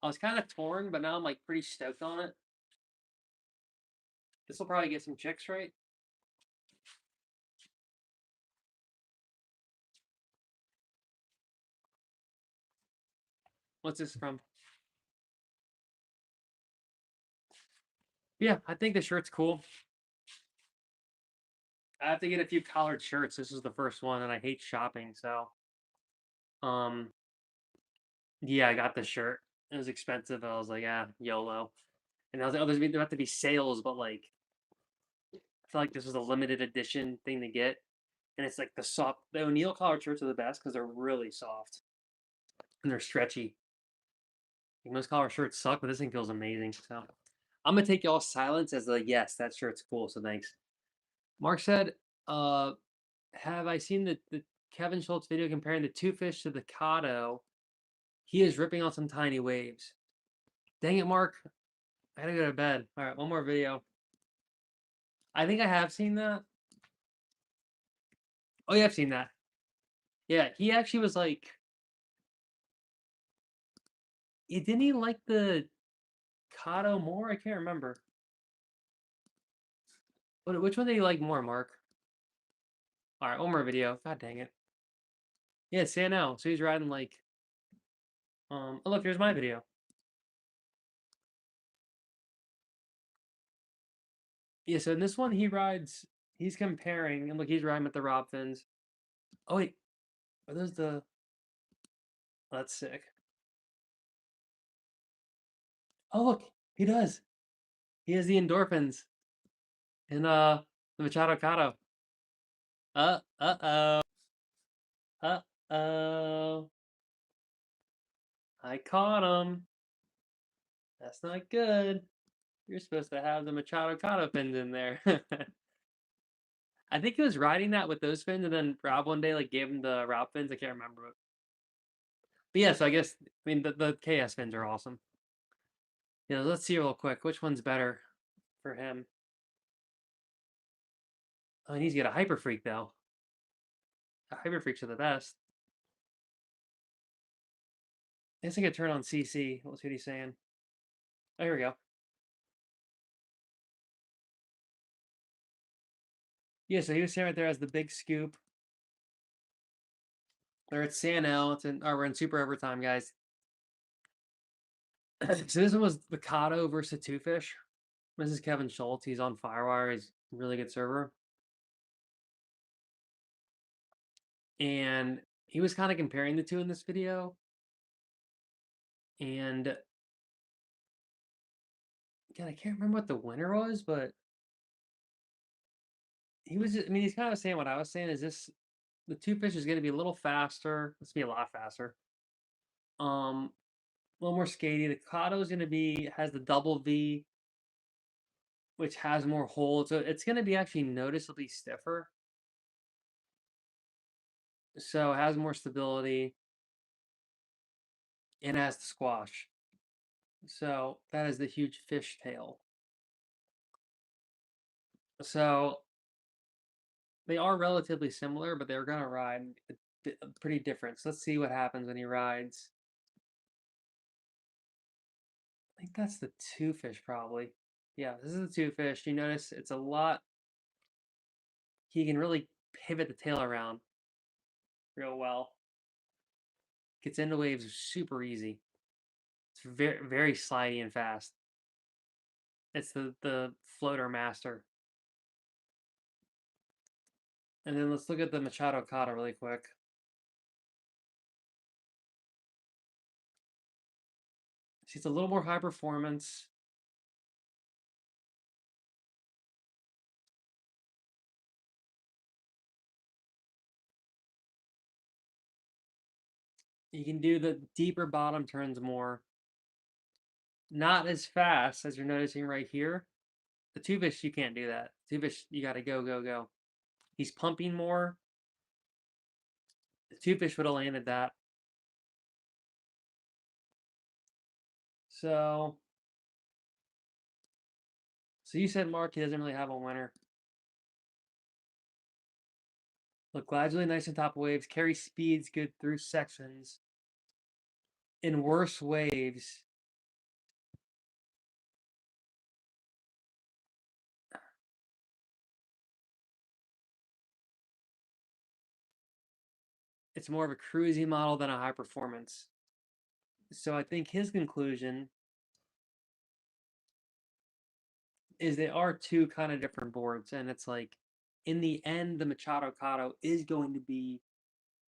I was kind of torn, but now I'm like pretty stoked on it. This will probably get some chicks, right? What's this from? Yeah, I think the shirt's cool. I have to get a few collared shirts. This is the first one, and I hate shopping, so yeah, I got the shirt. It was expensive. I was like, ah, YOLO. And I was like, oh, there have to be sales, but like, I feel like this was a limited edition thing to get. And it's like the O'Neill collared shirts are the best because they're really soft and they're stretchy. Like most collar shirts suck, but this thing feels amazing. So I'm gonna take y'all's silence as a yes, that shirt's cool. So thanks. Mark said, have I seen the Kevin Schultz video comparing the toofish to the Cado? He is ripping on some tiny waves. Dang it, Mark. I gotta go to bed. All right, one more video. I think I have seen that. Oh, yeah, I've seen that. Yeah, he actually was like, didn't he like the Cado more? I can't remember. Which one did he like more, Mark? All right, one more video. God dang it. Yeah, Sanel. So he's riding like, oh look, here's my video. Yeah, so in this one he's comparing, and look, he's riding with the Rob fins. Oh wait, are those the? Oh, that's sick. Oh look, he does. He has the endorphins. In the Machadocado. Uh-oh. Uh-oh. I caught him. That's not good. You're supposed to have the Machadocado fins in there. I think he was riding that with those fins, and then Rob one day like gave him the Rob fins. I can't remember it. But yeah, so I guess the KS fins are awesome. Yeah, let's see real quick. Which one's better for him? Oh, he needs to get a Hyper Freak though. The Hyper Freaks are the best. I guess I could turn on CC. Let's see what he's saying. Oh, here we go. Yeah, so he was saying right there as the big scoop. They're at Sanel. We're in super overtime, guys. So this one was the Cado versus Toofish. This is Kevin Schultz. He's on Firewire. He's a really good server. And he was kind of comparing the two in this video. And again, I can't remember what the winner was, but he was just, I mean, he's kind of saying what I was saying. Is this the Toofish is going to be a little faster? Let's be a lot faster. little more skatey. The Kato is going to has the double V, which has more hold. So it's going to be actually noticeably stiffer. So it has more stability and has the squash. So that is the huge fish tail. So they are relatively similar, but they're going to ride pretty different. So let's see what happens when he rides. I think that's the toofish probably. Yeah, this is the toofish. You notice it's a lot. He can really pivot the tail around real well. Gets into waves super easy. It's very, very slidey and fast. It's the floater master. And then let's look at the Machadocado really quick. See, it's a little more high performance. You can do the deeper bottom turns more. Not as fast as you're noticing right here. The toofish, you can't do that. Toofish, you gotta go, go, go. He's pumping more. The toofish would have landed that. So you said, Mark, he doesn't really have a winner. Look, glides really nice on top of waves. Carry speeds good through sections. In worse waves, it's more of a cruising model than a high performance. So I think his conclusion is they are two kind of different boards, and it's like in the end, the Machadocado is going to be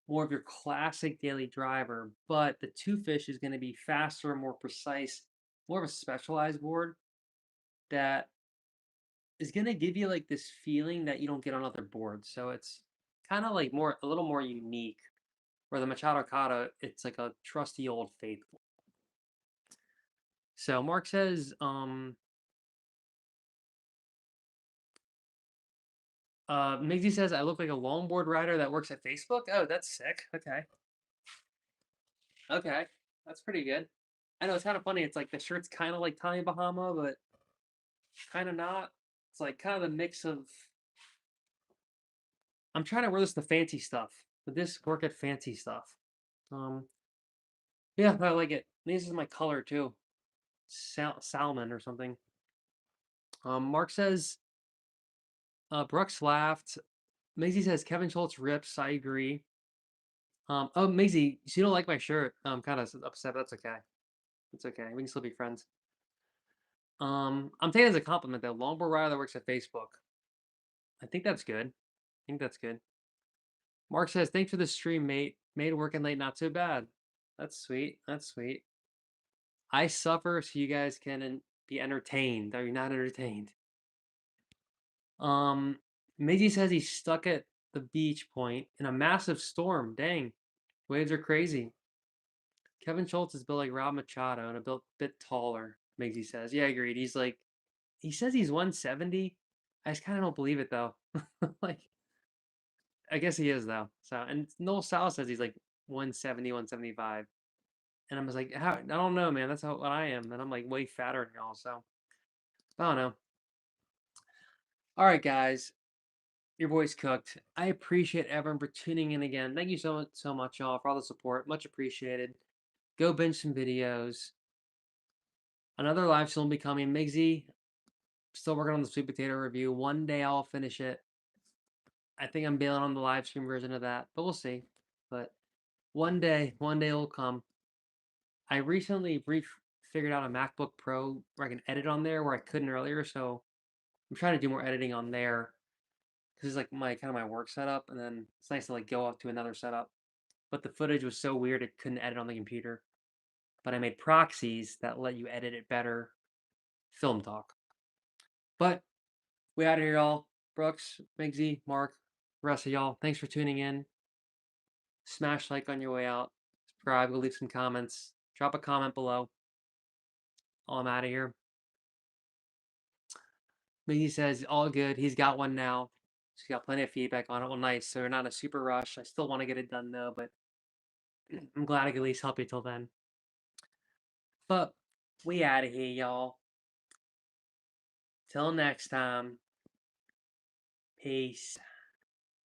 more of your classic daily driver, but the toofish is going to be faster, more precise, more of a specialized board that is going to give you like this feeling that you don't get on other boards. So it's kind of like a little more unique. Where the Machadocado, it's like a trusty old faithful. So Mark says, Migsy says, I look like a longboard rider that works at Facebook. Oh, that's sick. Okay. Okay. That's pretty good. I know it's kind of funny. It's like the shirt's kind of like Tommy Bahama, but kind of not. It's like kind of the mix of. I'm trying to wear this to fancy stuff. But this work at fancy stuff. Yeah, I like it. This is my color too. Salmon or something. Mark says, Brooks laughed. Maisie says Kevin Schultz rips. I agree. Oh, Maisie, you don't like my shirt. I'm kind of upset, but that's okay. It's okay. We can still be friends. I'm taking it as a compliment though. Longboard rider that works at Facebook. I think that's good. I think that's good. Mark says, thanks for the stream, mate. Made working late not so bad. That's sweet. That's sweet. I suffer so you guys can be entertained. Are you not entertained? Maisie says he's stuck at the beach point in a massive storm. Dang. Waves are crazy. Kevin Schultz is built like Rob Machado and a bit taller, Maisie says. Yeah, agreed. He says he's 170. I just kind of don't believe it though. Like, I guess he is though. So, and Noel Sal says he's like 170, 175. And I'm just like, how? I don't know, man. That's what I am. And I'm like way fatter than y'all. So, I don't know. All right, guys. Your boy's cooked. I appreciate everyone for tuning in again. Thank you so much, y'all, for all the support. Much appreciated. Go binge some videos. Another live stream will be coming. Migsy, still working on the sweet potato review. One day I'll finish it. I think I'm bailing on the live stream version of that, but we'll see. But one day it'll come. I recently figured out a MacBook Pro where I can edit on there where I couldn't earlier, so I'm trying to do more editing on there because it's like my work setup, and then it's nice to like go up to another setup. But the footage was so weird it couldn't edit on the computer. But I made proxies that let you edit it better. Film talk. But we out of here, y'all. Brooks, Migsy, Mark, rest of y'all. Thanks for tuning in. Smash like on your way out. Subscribe. Go leave some comments. Drop a comment below. I'm out of here. He says, all good. He's got one now. He's got plenty of feedback on it. Well, nice. So you're not in a super rush. I still want to get it done, though, but I'm glad I could at least help you till then. But we out of here, y'all. Till next time. Peace.